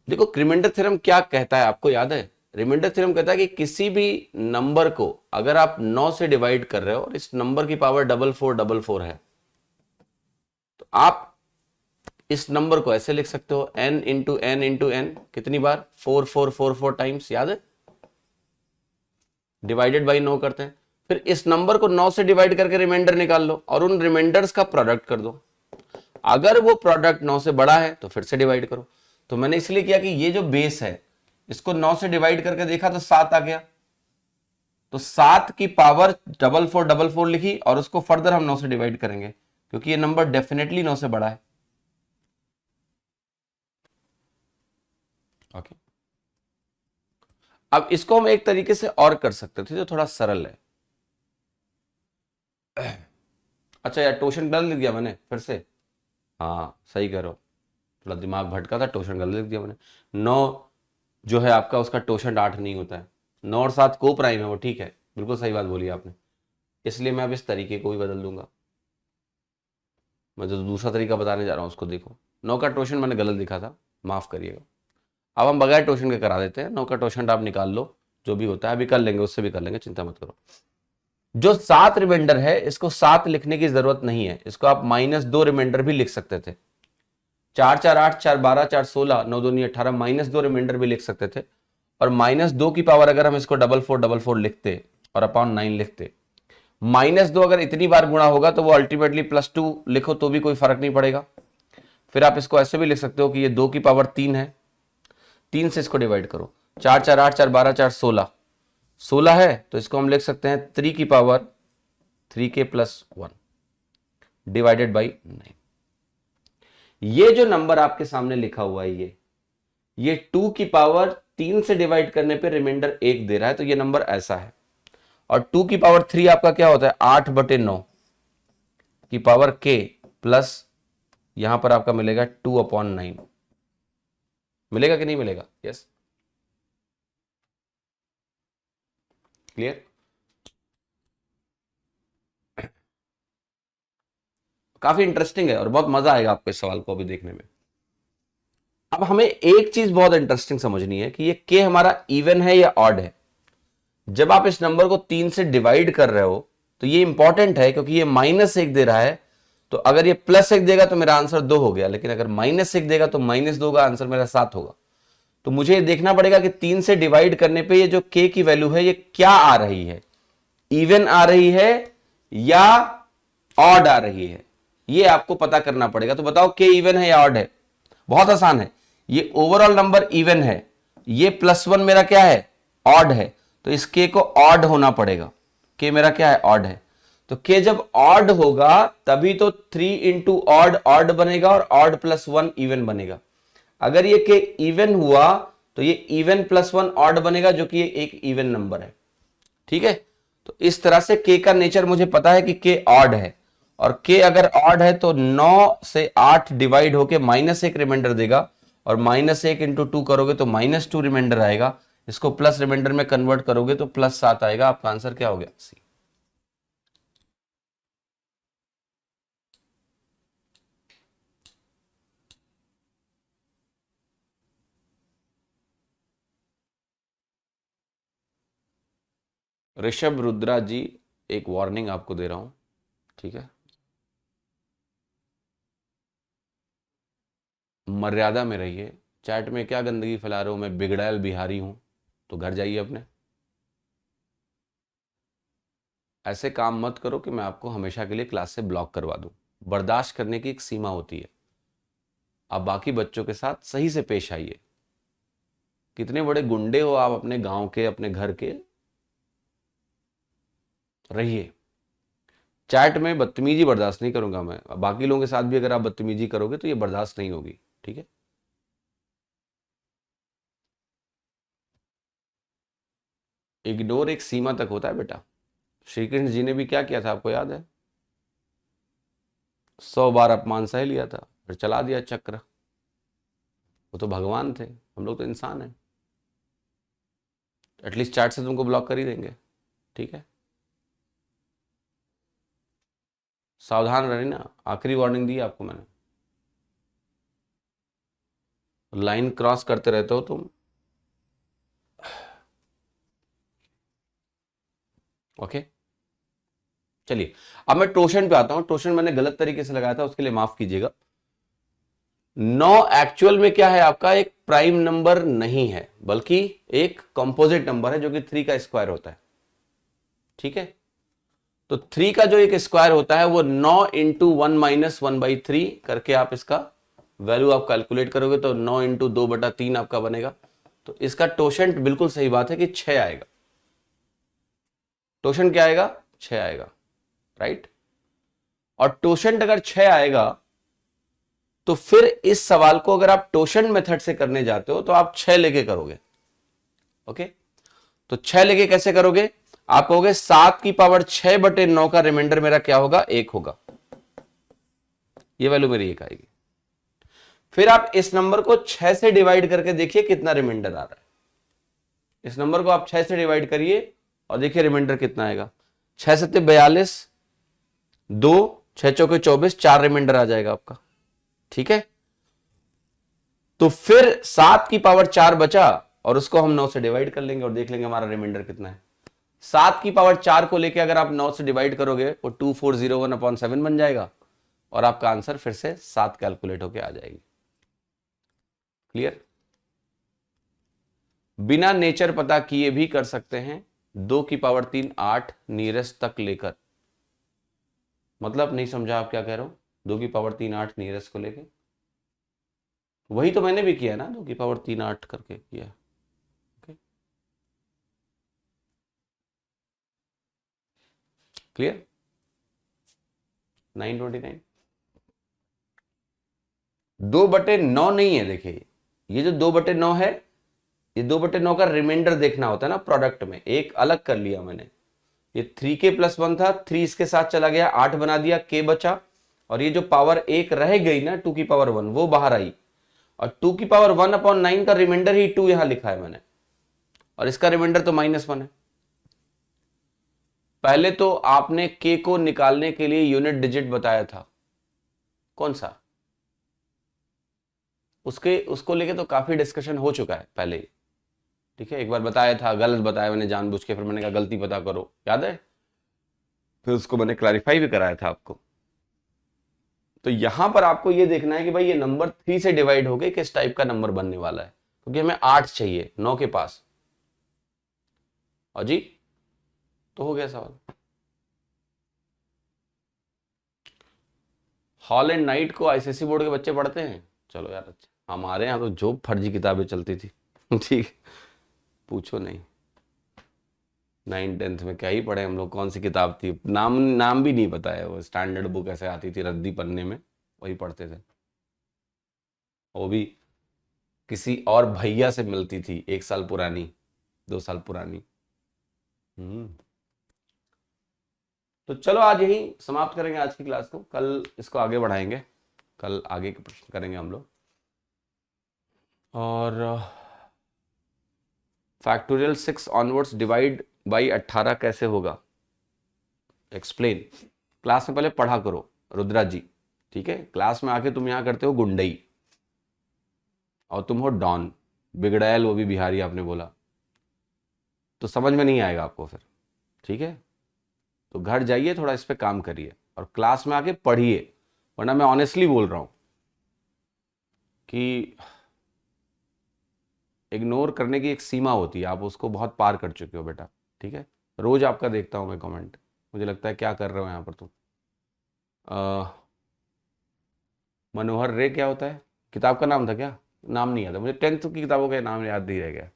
देखो रिमाइंडर थ्योरम क्या कहता है, आपको याद है? रिमाइंडर थ्योरम कहता है कि किसी भी नंबर को अगर आप 9 से डिवाइड कर रहे हो और इस नंबर की पावर 4444 है, तो आप इस नंबर को ऐसे लिख सकते हो n into n into n, कितनी बार, 4444 टाइम्स, याद है? डिवाइडेड बाई 9 करते हैं। फिर इस नंबर को 9 से डिवाइड करके रिमाइंडर निकाल लो और उन रिमाइंडर्स का प्रोडक्ट कर दो। अगर वो प्रोडक्ट 9 से बड़ा है तो फिर से डिवाइड करो। तो मैंने इसलिए किया कि ये जो बेस है, इसको 9 से डिवाइड करके देखा तो 7 आ गया, तो 7 की पावर 4444 लिखी और उसको फर्दर हम 9 से डिवाइड करेंगे, क्योंकि ये नंबर डेफिनेटली 9 से बड़ा है। ओके, अब इसको हम एक तरीके से और कर सकते थे जो थोड़ा सरल है। अच्छा यार, टोशन गलत लिख दिया मैंने फिर से। हाँ सही कह रहे हो, थोड़ा दिमाग भटका था, टोशन गलत लिख दिया मैंने। 9 जो है आपका, उसका टोशन 8 नहीं होता है। 9 और 7 को प्राइम है वो, ठीक है, बिल्कुल सही बात बोली आपने। इसलिए मैं अब इस तरीके को भी बदल दूंगा। मैं जो दूसरा तरीका बताने जा रहा हूँ उसको देखो। 9 का टोशन मैंने गलत लिखा था, माफ करिएगा। अब हम बगैर टोशन के करा देते हैं। 9 का टोशन आप निकाल लो, जो भी होता है अभी कर लेंगे, उससे भी कर लेंगे, चिंता मत करो। जो 7 रिमाइंडर है, इसको 7 लिखने की जरूरत नहीं है, इसको आप -2 रिमाइंडर भी लिख सकते थे। 4 4 8 4 12 4 16 9 2 18, -2 रिमाइंडर भी लिख सकते थे। और -2 की पावर अगर हम इसको 4444 लिखते और अपॉन 9 लिखते, -2 अगर इतनी बार गुणा होगा तो वो अल्टीमेटली +2 लिखो तो भी कोई फर्क नहीं पड़ेगा। फिर आप इसको ऐसे भी लिख सकते हो कि ये 2 की पावर 3 है, 3 से इसको डिवाइड करो। 4 4 8 4 12 4 16, 16 है तो इसको हम लिख सकते हैं 3 की पावर 3k+1 डिवाइडेड बाई 9। ये जो नंबर आपके सामने लिखा हुआ है, ये 2 की पावर 3 से डिवाइड करने पे रिमाइंडर 1 दे रहा है, तो ये नंबर ऐसा है। और 2 की पावर 3 आपका क्या होता है, 8/9 की पावर k प्लस यहां पर आपका मिलेगा 2/9। मिलेगा कि नहीं मिलेगा? Yes, clear? काफी इंटरेस्टिंग है और बहुत मजा आएगा आपको इस सवाल को अभी देखने में। अब हमें एक चीज बहुत इंटरेस्टिंग समझनी है कि ये k हमारा इवन है या ऑड है। जब आप इस नंबर को 3 से डिवाइड कर रहे हो तो ये इंपॉर्टेंट है, क्योंकि ये -1 दे रहा है। तो अगर ये +1 देगा तो मेरा आंसर 2 हो गया, लेकिन अगर -1 देगा तो -2 का आंसर मेरा 7 होगा। तो मुझे ये देखना पड़ेगा कि 3 से डिवाइड करने पे ये जो k की वैल्यू है ये क्या आ रही है, इवन आ रही है या ऑड आ रही है, ये आपको पता करना पड़ेगा। तो बताओ k इवन है या ऑड है? बहुत आसान है, ये ओवरऑल नंबर इवन है, ये +1 मेरा क्या है, ऑड है, तो इस k को ऑड होना पड़ेगा। k मेरा क्या है, ऑड है। तो k जब ऑड होगा तभी तो 3 इंटू ऑड ऑड बनेगा और ऑड +1 इवन बनेगा। अगर ये k इवन हुआ तो ये इवन +1 ऑड बनेगा, जो कि ये एक इवन नंबर है। ठीक है, तो इस तरह से k का नेचर मुझे पता है कि k ऑड है, और k अगर ऑड है तो 9 से 8 डिवाइड होके -1 रिमाइंडर देगा, और -1 इंटू 2 करोगे तो -2 रिमाइंडर आएगा। इसको प्लस रिमाइंडर में कन्वर्ट करोगे तो +7 आएगा। आपका आंसर क्या हो गया, सी। ऋषभ रुद्रा जी, एक वार्निंग आपको दे रहा हूं, ठीक है? मर्यादा में रहिए। चैट में क्या गंदगी फैला रहे हो, मैं बिगड़ैल बिहारी हूं, तो घर जाइए अपने। ऐसे काम मत करो कि मैं आपको हमेशा के लिए क्लास से ब्लॉक करवा दूं। बर्दाश्त करने की एक सीमा होती है। आप बाकी बच्चों के साथ सही से पेश आइए। कितने बड़े गुंडे हो आप, अपने गांव के, अपने घर के, रहिए। चैट में बदतमीजी बर्दाश्त नहीं करूंगा मैं। बाकी लोगों के साथ भी अगर आप बदतमीजी करोगे तो ये बर्दाश्त नहीं होगी, ठीक है? इग्नोर एक सीमा तक होता है बेटा। श्री कृष्ण जी ने भी क्या किया था आपको याद है? 100 बार अपमान सह लिया था, फिर चला दिया चक्र। वो तो भगवान थे, हम लोग तो इंसान हैं। एटलीस्ट चैट से तुमको ब्लॉक कर ही देंगे, ठीक है? सावधान रहना ना, आखिरी वार्निंग दी आपको मैंने। लाइन क्रॉस करते रहते हो तुम, ओके? चलिए, अब मैं टोशन पे आता हूं। टोशन मैंने गलत तरीके से लगाया था, उसके लिए माफ कीजिएगा। 9 एक्चुअल में क्या है आपका, एक प्राइम नंबर नहीं है, बल्कि एक कंपोजिट नंबर है जो कि 3 का स्क्वायर होता है, ठीक है? तो 3 का जो एक स्क्वायर होता है वो 9 इंटू 1-1/3 करके आप इसका वैल्यू आप कैलकुलेट करोगे तो 9 इंटू 2/3 आपका बनेगा। तो इसका टोशेंट बिल्कुल सही बात है कि 6 आएगा। टोशेंट क्या आएगा? 6 आएगा, राइट? और टोशेंट अगर 6 आएगा तो फिर इस सवाल को अगर आप टोशेंट मेथड से करने जाते हो तो आप 6 लेके करोगे, ओके? तो 6 लेके कैसे करोगे? आप कहोगे 7 की पावर 6/9 का रिमाइंडर मेरा क्या होगा? 1 होगा। ये वैल्यू मेरी 1 आएगी। फिर आप इस नंबर को 6 से डिवाइड करके देखिए कितना रिमाइंडर आ रहा है। इस नंबर को आप 6 से डिवाइड करिए और देखिए रिमाइंडर कितना आएगा। 6 7 42, 2 6 चौके 24, 4 रिमाइंडर आ जाएगा आपका, ठीक है? तो फिर 7 की पावर 4 बचा और उसको हम 9 से डिवाइड कर लेंगे और देख लेंगे हमारा रिमाइंडर कितना है। 7 की पावर 4 को लेके अगर आप 9 से डिवाइड करोगे वो 2401/7 बन जाएगा और आपका आंसर फिर से 7 कैलकुलेट होके आ जाएगी। क्लियर? बिना नेचर पता किए भी कर सकते हैं। 2 की पावर 3 8 नियरेस्ट तक लेकर। मतलब नहीं समझा आप क्या कह रहे हो? 2 की पावर 3 8 नियरेस्ट को लेके, वही तो मैंने भी किया ना, 2 की पावर 3 8 करके किया, ओके? क्लियर? 929 2/9 नहीं है। देखिए ये जो 2/9 है, ये 2/9 का रिमाइंडर देखना होता है ना प्रोडक्ट में। एक अलग कर लिया मैंने, ये 3k + 1 था, 3 इसके साथ चला गया, 8 बना दिया, k बचा। और ये जो पावर 1 रह गई ना 2 की पावर 1, वो बाहर आई। और 2 की पावर 1/9 का रिमाइंडर ही 2 यहां लिखा है मैंने, और इसका रिमाइंडर तो -1 है। पहले तो आपने k को निकालने के लिए यूनिट डिजिट बताया था, कौन सा? उसको लेके तो काफी डिस्कशन हो चुका है पहले ही, ठीक है? एक बार बताया था, गलत बताया मैंने जानबूझ के, फिर मैंने कहा गलती पता करो, याद है? फिर उसको मैंने क्लैरिफाई भी कराया था आपको। तो यहां पर आपको ये देखना है कि भाई ये नंबर 3 से डिवाइड हो गए, किस टाइप का नंबर बनने वाला है, क्योंकि हमें 8 चाहिए 9 के पास। और जी तो हो गया सवाल। हॉल एंड नाइट को आईसीएसई बोर्ड के बच्चे पढ़ते हैं? चलो यार, अच्छा। हमारे यहाँ तो जो फर्जी किताबें चलती थी ठीक, पूछो नहीं। 9th-10th में क्या ही पढ़े हम लोग, कौन सी किताब थी, नाम नाम भी नहीं पता है। वो स्टैंडर्ड बुक ऐसे आती थी रद्दी पन्ने में, वही पढ़ते थे। वो भी किसी और भैया से मिलती थी, 1 साल पुरानी, 2 साल पुरानी। हम्म। तो चलो आज यही समाप्त करेंगे आज की क्लास को, कल इसको आगे बढ़ाएंगे, कल आगे के प्रश्न करेंगे हम लोग। और फैक्टोरियल 6 ऑनवर्ड्स डिवाइड बाई 18 कैसे होगा, एक्सप्लेन। क्लास में पहले पढ़ा करो रुद्रा जी, ठीक है? क्लास में आके तुम यहां करते हो गुंडई, और तुम हो डॉन, बिगड़ैल, वो भी बिहारी आपने बोला, तो समझ में नहीं आएगा आपको फिर, ठीक है, तो घर जाइए, थोड़ा इस पे काम करिए और क्लास में आके पढ़िए, वरना मैं ऑनेस्टली बोल रहा हूं कि इग्नोर करने की एक सीमा होती है, आप उसको बहुत पार कर चुके हो बेटा। ठीक है, रोज आपका देखता हूं मैं कमेंट, मुझे लगता है क्या कर रहे हो यहाँ पर तुम। मनोहर रे क्या होता है, किताब का नाम था क्या? नाम नहीं याद है मुझे, 10th की किताबों का नाम याद नहीं रह गया।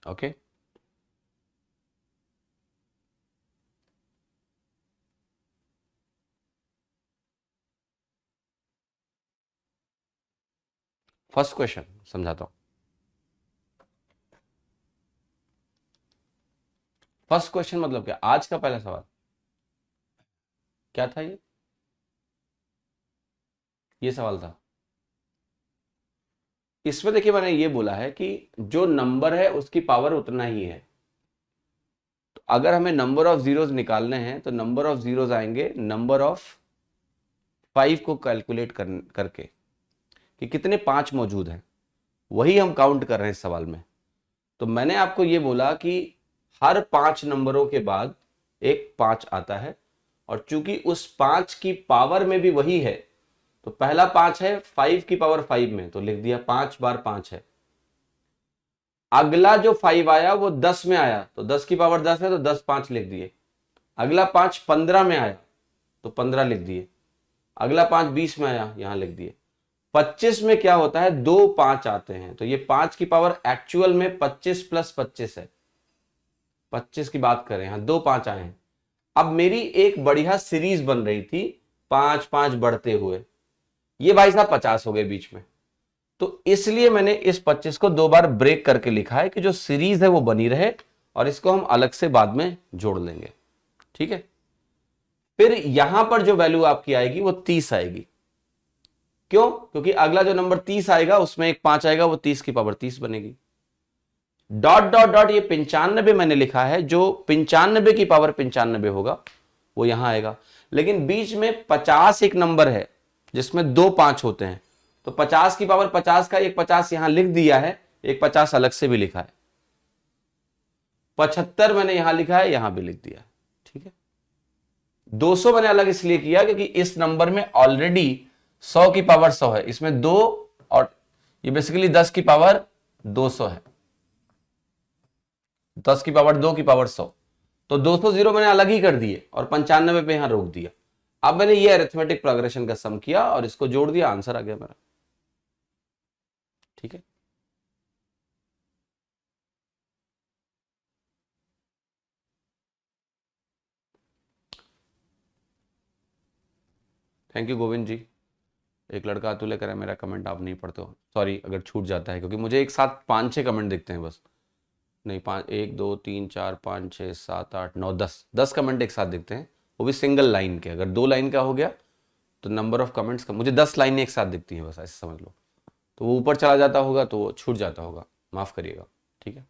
ओके, फर्स्ट क्वेश्चन समझाता हूं। फर्स्ट क्वेश्चन मतलब क्या, आज का पहला सवाल क्या था? ये सवाल था। इसमें देखिए मैंने ये बोला है कि जो नंबर है उसकी पावर उतना ही है। तो अगर हमें नंबर ऑफ जीरोस निकालने हैं तो नंबर ऑफ जीरोस आएंगे नंबर ऑफ 5 को कैलकुलेट करके कि कितने 5 मौजूद हैं, वही हम काउंट कर रहे हैं इस सवाल में। तो मैंने आपको ये बोला कि हर 5 नंबरों के बाद एक 5 आता है, और चूंकि उस 5 की पावर में भी वही है, तो पहला 5 है 5 की पावर 5 में, तो लिख दिया 5 बार 5 है। अगला जो 5 आया वो 10 में आया, तो 10 की पावर 10 है, तो 10 5 लिख दिए। अगला 5 15 में आया तो 15 लिख दिए। अगला 5 20 में आया, यहां लिख दिए। 25 में क्या होता है, 2 5 आते हैं, तो ये 5 की पावर एक्चुअल में 25 प्लस 25 है। 25 की बात करें, यहां 2 5 आए हैं। अब मेरी एक बढ़िया सीरीज बन रही थी 5 5 बढ़ते हुए, ये भाई साहब 50 हो गए बीच में। तो इसलिए मैंने इस 25 को 2 बार ब्रेक करके लिखा है कि जो सीरीज है वो बनी रहे, और इसको हम अलग से बाद में जोड़ लेंगे। ठीक है, फिर यहां पर जो वैल्यू आपकी आएगी वो 30 आएगी। क्यों? क्योंकि अगला जो नंबर 30 आएगा उसमें एक 5 आएगा, वो 30 की पावर 30 बनेगी। डॉट डॉट डॉट, ये 95 मैंने लिखा है, जो 95 की पावर 95 होगा वो यहां आएगा। लेकिन बीच में 50 एक नंबर है जिसमें 2 5 होते हैं, तो 50 की पावर 50 का एक 50 यहां लिख दिया है, एक 50 अलग से भी लिखा है। 75 मैंने यहां लिखा है, यहां भी लिख दिया। ठीक है, 200 मैंने अलग इसलिए किया क्योंकि इस नंबर में ऑलरेडी 100 की पावर 100 है, इसमें 2, और ये बेसिकली 10 की पावर 200 है, 10 की पावर 2 की पावर 100, तो 200 जीरो मैंने अलग ही कर दिए और 95 पे यहां रोक दिया। अब मैंने ये अरिथमेटिक प्रोग्रेशन का सम किया और इसको जोड़ दिया, आंसर आ गया मेरा। ठीक है, थैंक यू गोविंद जी। एक लड़का अतुल लेकर है, मेरा कमेंट आप नहीं पढ़ते हो, सॉरी अगर छूट जाता है, क्योंकि मुझे एक साथ 5 6 कमेंट दिखते हैं बस। नहीं, 5 1 2 3 4 5 6 7 8 9 10 कमेंट एक साथ दिखते हैं, वो भी सिंगल लाइन के। अगर 2 लाइन का हो गया तो नंबर ऑफ कमेंट्स का, मुझे 10 लाइनें एक साथ दिखती हैं बस, ऐसे समझ लो। तो वो ऊपर चला जाता होगा तो वो छूट जाता होगा, माफ़ करिएगा। ठीक है,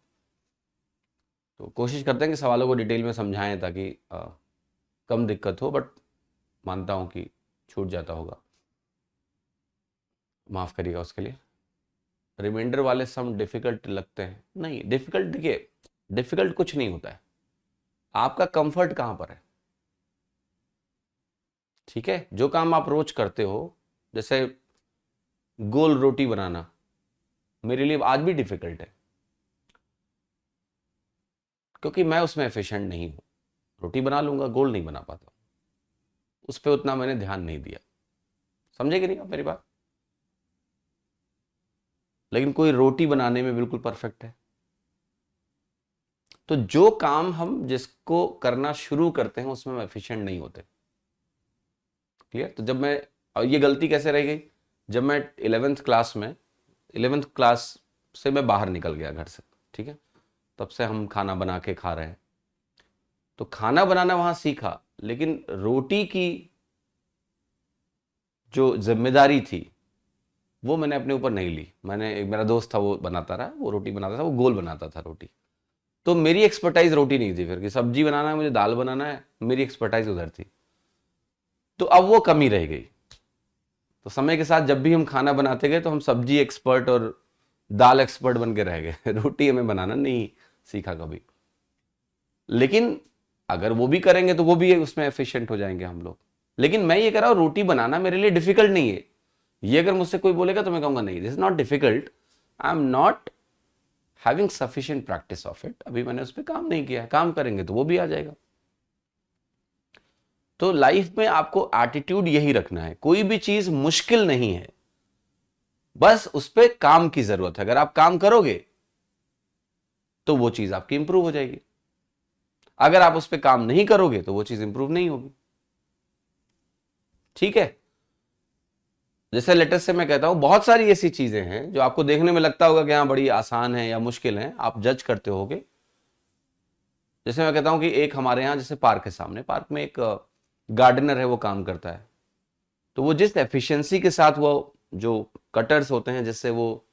तो कोशिश करते हैं कि सवालों को डिटेल में समझाएं ताकि कम दिक्कत हो, बट मानता हूं कि छूट जाता होगा, माफ़ करिएगा उसके लिए। रिमाइंडर वाले सम डिफ़िकल्ट लगते हैं? नहीं, डिफ़िकल्ट देखिए, डिफ़िकल्ट कुछ नहीं होता है, आपका कंफर्ट कहाँ पर है। ठीक है, जो काम आप रोज करते हो, जैसे गोल रोटी बनाना मेरे लिए आज भी डिफ़िकल्ट है, क्योंकि मैं उसमें एफिशिएंट नहीं हूँ। रोटी बना लूंगा, गोल नहीं बना पाता, उस पर उतना मैंने ध्यान नहीं दिया। समझे कि नहीं आप मेरी बात? लेकिन कोई रोटी बनाने में बिल्कुल परफेक्ट है। तो जो काम हम जिसको करना शुरू करते हैं उसमें हम एफिशिएंट नहीं होते। क्लियर? तो जब मैं, और ये गलती कैसे रह गई, जब मैं 11th क्लास में, 11th क्लास से मैं बाहर निकल गया घर से, ठीक है, तब से हम खाना बना के खा रहे हैं, तो खाना बनाना वहां सीखा, लेकिन रोटी की जो जिम्मेदारी थी वो मैंने अपने ऊपर नहीं ली। मैंने, एक मेरा दोस्त था वो बनाता रहा, वो रोटी बनाता था, वो गोल बनाता था रोटी, तो मेरी एक्सपर्टाइज रोटी नहीं थी। फिर कि सब्जी बनाना है, मुझे दाल बनाना है, मेरी एक्सपर्टाइज उधर थी, तो अब वो कमी रह गई। तो समय के साथ जब भी हम खाना बनाते गए तो हम सब्जी एक्सपर्ट और दाल एक्सपर्ट बन के रह गए रोटी हमें बनाना नहीं सीखा कभी। लेकिन अगर वो भी करेंगे तो वो भी उसमें एफिशिएंट हो जाएंगे हम लोग। लेकिन मैं ये कह रहा हूं रोटी बनाना मेरे लिए डिफिकल्ट नहीं है। ये अगर मुझसे कोई बोलेगा तो मैं कहूंगा नहीं, this is not difficult, I am not having sufficient practice of it, अभी मैंने उस पर काम नहीं किया है, काम करेंगे तो वो भी आ जाएगा। तो लाइफ में आपको एटीट्यूड यही रखना है, कोई भी चीज मुश्किल नहीं है, बस उस पर काम की जरूरत है। अगर आप काम करोगे तो वो चीज आपकी इंप्रूव हो जाएगी, अगर आप उस पर काम नहीं करोगे तो वो चीज इंप्रूव नहीं होगी। ठीक है, जैसे लेटेस्ट से मैं कहता हूं बहुत सारी ऐसी चीजें हैं जो आपको देखने में लगता होगा कि हाँ बड़ी आसान है या मुश्किल है, आप जज करते होगे। जैसे मैं कहता हूं कि एक हमारे यहाँ जैसे पार्क है, सामने पार्क में एक गार्डनर है, वो काम करता है। तो वो जिस एफिशिएंसी के साथ वो जो कटर्स होते हैं जिससे वो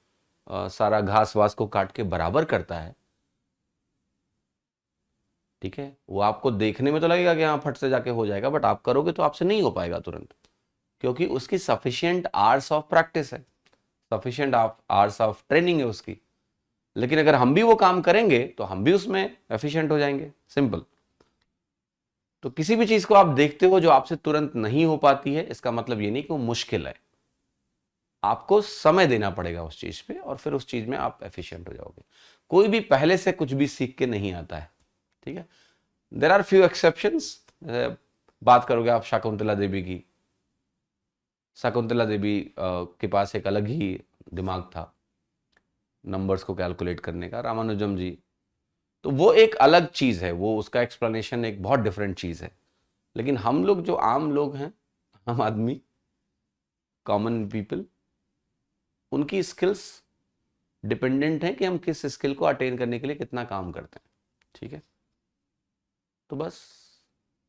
सारा घास वास को काट के बराबर करता है, ठीक है, वो आपको देखने में तो लगेगा कि हाँ फट से जाके हो जाएगा, बट आप करोगे तो आपसे नहीं हो पाएगा तुरंत, क्योंकि उसकी सफिशिएंट आवर्स ऑफ प्रैक्टिस है, सफिशिएंट आवर्स ऑफ ट्रेनिंग है उसकी। लेकिन अगर हम भी वो काम करेंगे तो हम भी उसमें एफिशिएंट हो जाएंगे, सिंपल। तो किसी भी चीज को आप देखते हो जो आपसे तुरंत नहीं हो पाती है, इसका मतलब ये नहीं कि वो मुश्किल है, आपको समय देना पड़ेगा उस चीज पे और फिर उस चीज में आप एफिशिएंट हो जाओगे। कोई भी पहले से कुछ भी सीख के नहीं आता है, ठीक है। There are few exceptions. बात करोगे आप शकुंतला देवी की, शकुंतला देवी के पास एक अलग ही दिमाग था नंबर्स को कैलकुलेट करने का, रामानुजम जी, तो वो एक अलग चीज है, वो उसका एक्सप्लेनेशन एक बहुत डिफरेंट चीज है। लेकिन हम लोग जो आम लोग हैं, आम आदमी, कॉमन पीपल, उनकी स्किल्स डिपेंडेंट है कि हम किस स्किल को अटेन करने के लिए कितना काम करते हैं, ठीक है। तो बस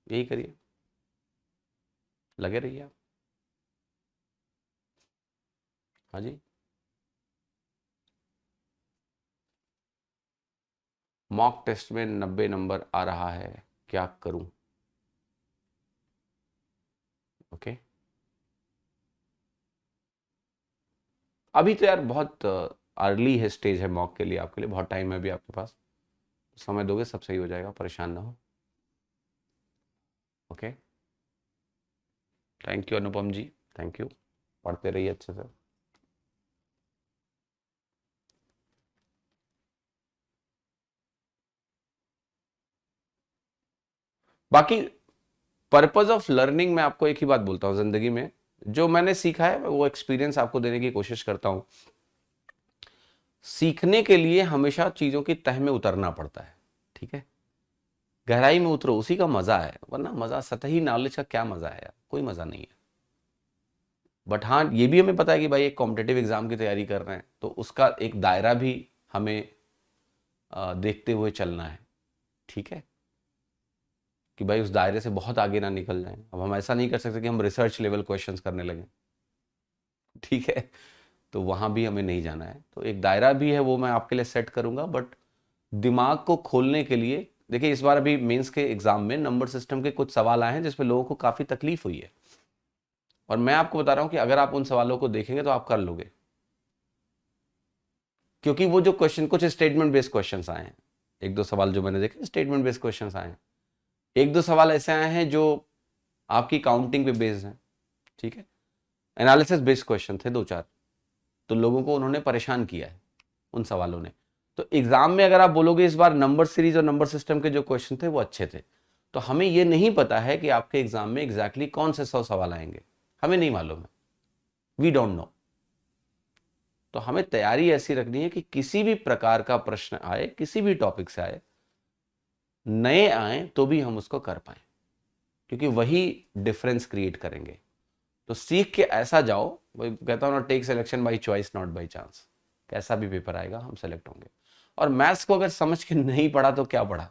यही करिए, लगे रहिए आप। हाँ जी, मॉक टेस्ट में 90 नंबर आ रहा है, क्या करूं? ओके, अभी तो यार बहुत अर्ली है, स्टेज है मॉक के लिए, आपके लिए बहुत टाइम है अभी आपके पास, समय दोगे सब सही हो जाएगा, परेशान ना हो। Okay, thank you Anupam ji, thank you, पढ़ते रहिए अच्छे से। बाकी पर्पज ऑफ लर्निंग, मैं आपको एक ही बात बोलता हूँ जिंदगी में, जो मैंने सीखा है वो एक्सपीरियंस आपको देने की कोशिश करता हूँ। सीखने के लिए हमेशा चीजों की तह में उतरना पड़ता है, ठीक है, गहराई में उतरो, उसी का मजा है, वरना मजा सतही नॉलेज का क्या मजा है यार, कोई मजा नहीं है। बट हाँ ये भी हमें पता है कि भाई एक कॉम्पिटेटिव एग्जाम की तैयारी कर रहे हैं तो उसका एक दायरा भी हमें देखते हुए चलना है, ठीक है, कि भाई उस दायरे से बहुत आगे ना निकल जाएं। अब हम ऐसा नहीं कर सकते कि हम रिसर्च लेवल क्वेश्चंस करने लगे, ठीक है, तो वहां भी हमें नहीं जाना है। तो एक दायरा भी है, वो मैं आपके लिए सेट करूंगा, बट दिमाग को खोलने के लिए देखिए, इस बार अभी मेंस के एग्जाम में नंबर सिस्टम के कुछ सवाल आए हैं जिसपे लोगों को काफी तकलीफ हुई है, और मैं आपको बता रहा हूं कि अगर आप उन सवालों को देखेंगे तो आप कर लोगे, क्योंकि वो जो क्वेश्चन, कुछ स्टेटमेंट बेस्ड क्वेश्चंस आए हैं, एक दो सवाल जो मैंने देखे स्टेटमेंट बेस्ड क्वेश्चंस आए हैं, एक दो सवाल ऐसे आए हैं जो आपकी काउंटिंग पे बेस्ड हैं, ठीक है, एनालिसिस बेस्ड क्वेश्चन थे दो चार, तो लोगों को उन्होंने परेशान किया है उन सवालों ने। तो एग्जाम में अगर आप बोलोगे इस बार नंबर सीरीज और नंबर सिस्टम के जो क्वेश्चन थे वो अच्छे थे, तो हमें ये नहीं पता है कि आपके एग्जाम में एग्जैक्टली कौन से 100 सवाल आएंगे, हमें नहीं मालूम है, वी डोंट नो। तो हमें तैयारी ऐसी रखनी है कि किसी भी प्रकार का प्रश्न आए, किसी भी टॉपिक से आए, नए आए तो भी हम उसको कर पाए, क्योंकि वही डिफरेंस क्रिएट करेंगे। तो सीख के ऐसा जाओ, वही कहता हूं ना, take selection by choice not by chance, कैसा भी पेपर आएगा हम सेलेक्ट होंगे। और मैथ्स को अगर समझ के नहीं पढ़ा तो क्या पढ़ा,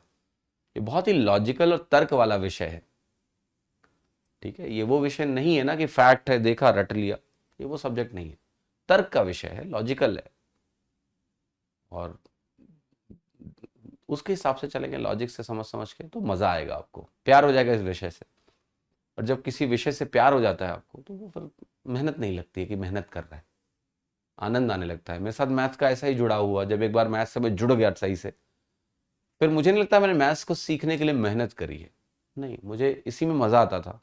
ये बहुत ही लॉजिकल और तर्क वाला विषय है, ठीक है, ये वो विषय नहीं है ना कि फैक्ट है देखा रट लिया, ये वो सब्जेक्ट नहीं है, तर्क का विषय है, लॉजिकल है, और उसके हिसाब से चलेंगे, लॉजिक से समझ समझ के, तो मजा आएगा, आपको प्यार हो जाएगा इस विषय से। और जब किसी विषय से प्यार हो जाता है आपको, तो वो फिर मेहनत नहीं लगती है कि मेहनत कर रहा है, आनंद आने लगता है। मेरे साथ मैथ्स का ऐसा ही जुड़ा हुआ, जब एक बार मैथ्स से मैं जुड़ गया सही से, फिर मुझे नहीं लगता मैंने मैथ्स को सीखने के लिए मेहनत करी है, नहीं, मुझे इसी में मज़ा आता था।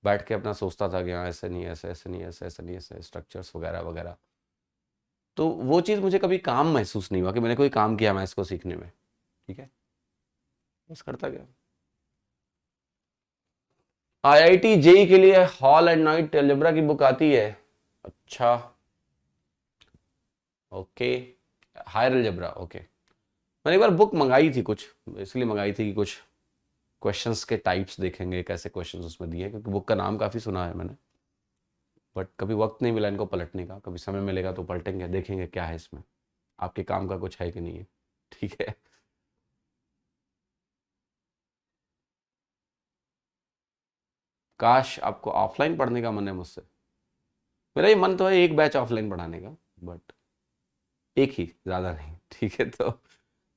बैठ के अपना सोचता था कि हाँ ऐसे नहीं, ऐसे ऐसे नहीं, ऐसे ऐसे नहीं, ऐसे स्ट्रक्चर्स वगैरह वगैरह। तो वो चीज़ मुझे कभी काम महसूस नहीं हुआ कि मैंने कोई काम किया मैथ्स को सीखने में। ठीक है, बस करता गया। आईआईटी जेई के लिए हॉल एंड नाइट अलजेब्रा की बुक आती है? अच्छा, ओके, हायर अलजेब्रा, ओके। मैंने एक बार बुक मंगाई थी कुछ, इसलिए मंगाई थी कि कुछ क्वेश्चंस के टाइप्स देखेंगे, कैसे क्वेश्चंस उसमें दिए हैं, क्योंकि बुक का नाम काफ़ी सुना है मैंने, बट कभी वक्त नहीं मिला इनको पलटने का। कभी समय मिलेगा तो पलटेंगे, देखेंगे क्या है इसमें, आपके काम का कुछ है कि नहीं है। ठीक है। काश आपको ऑफलाइन पढ़ने का मन है मुझसे। मेरा ये मन तो है एक बैच ऑफलाइन पढ़ाने का, बट एक ही, ज़्यादा नहीं। ठीक है, तो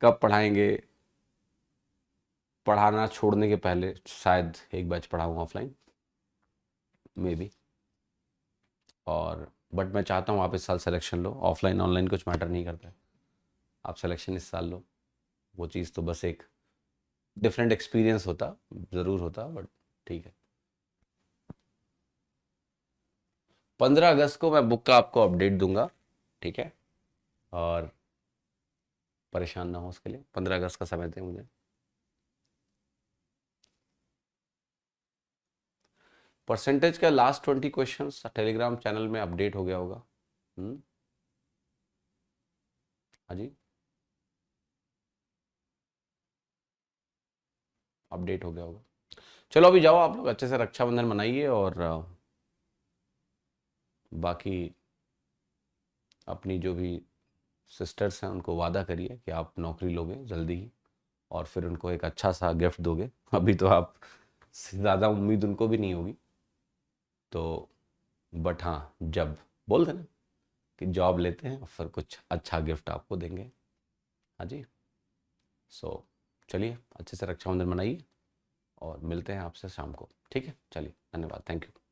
कब पढ़ाएंगे? पढ़ाना छोड़ने के पहले शायद एक बैच पढ़ाऊँ ऑफलाइन, मे बी। और बट मैं चाहता हूँ आप इस साल सिलेक्शन लो, ऑफलाइन ऑनलाइन कुछ मैटर नहीं करता है, आप सिलेक्शन इस साल लो। वो चीज़ तो बस एक डिफरेंट एक्सपीरियंस होता, ज़रूर होता, बट ठीक है। 15 अगस्त को मैं बुक का आपको अपडेट दूंगा, ठीक है। और परेशान ना हो उसके लिए, 15 अगस्त का समय दें मुझे। परसेंटेज का लास्ट 20 क्वेश्चंस टेलीग्राम चैनल में अपडेट हो गया होगा। हाँ जी, अपडेट हो गया होगा। चलो अभी जाओ आप लोग अच्छे से रक्षाबंधन मनाइए, और बाकी अपनी जो भी सिस्टर्स हैं उनको वादा करिए कि आप नौकरी लोगे जल्दी ही, और फिर उनको एक अच्छा सा गिफ्ट दोगे। अभी तो आप ज़्यादा उम्मीद उनको भी नहीं होगी, तो बट हाँ, जब बोल देना कि जॉब लेते हैं और फिर कुछ अच्छा गिफ्ट आपको देंगे। हाँ जी। सो चलिए अच्छे से रक्षाबंधन मनाइए, और मिलते हैं आपसे शाम को। ठीक है, चलिए, धन्यवाद, थैंक यू।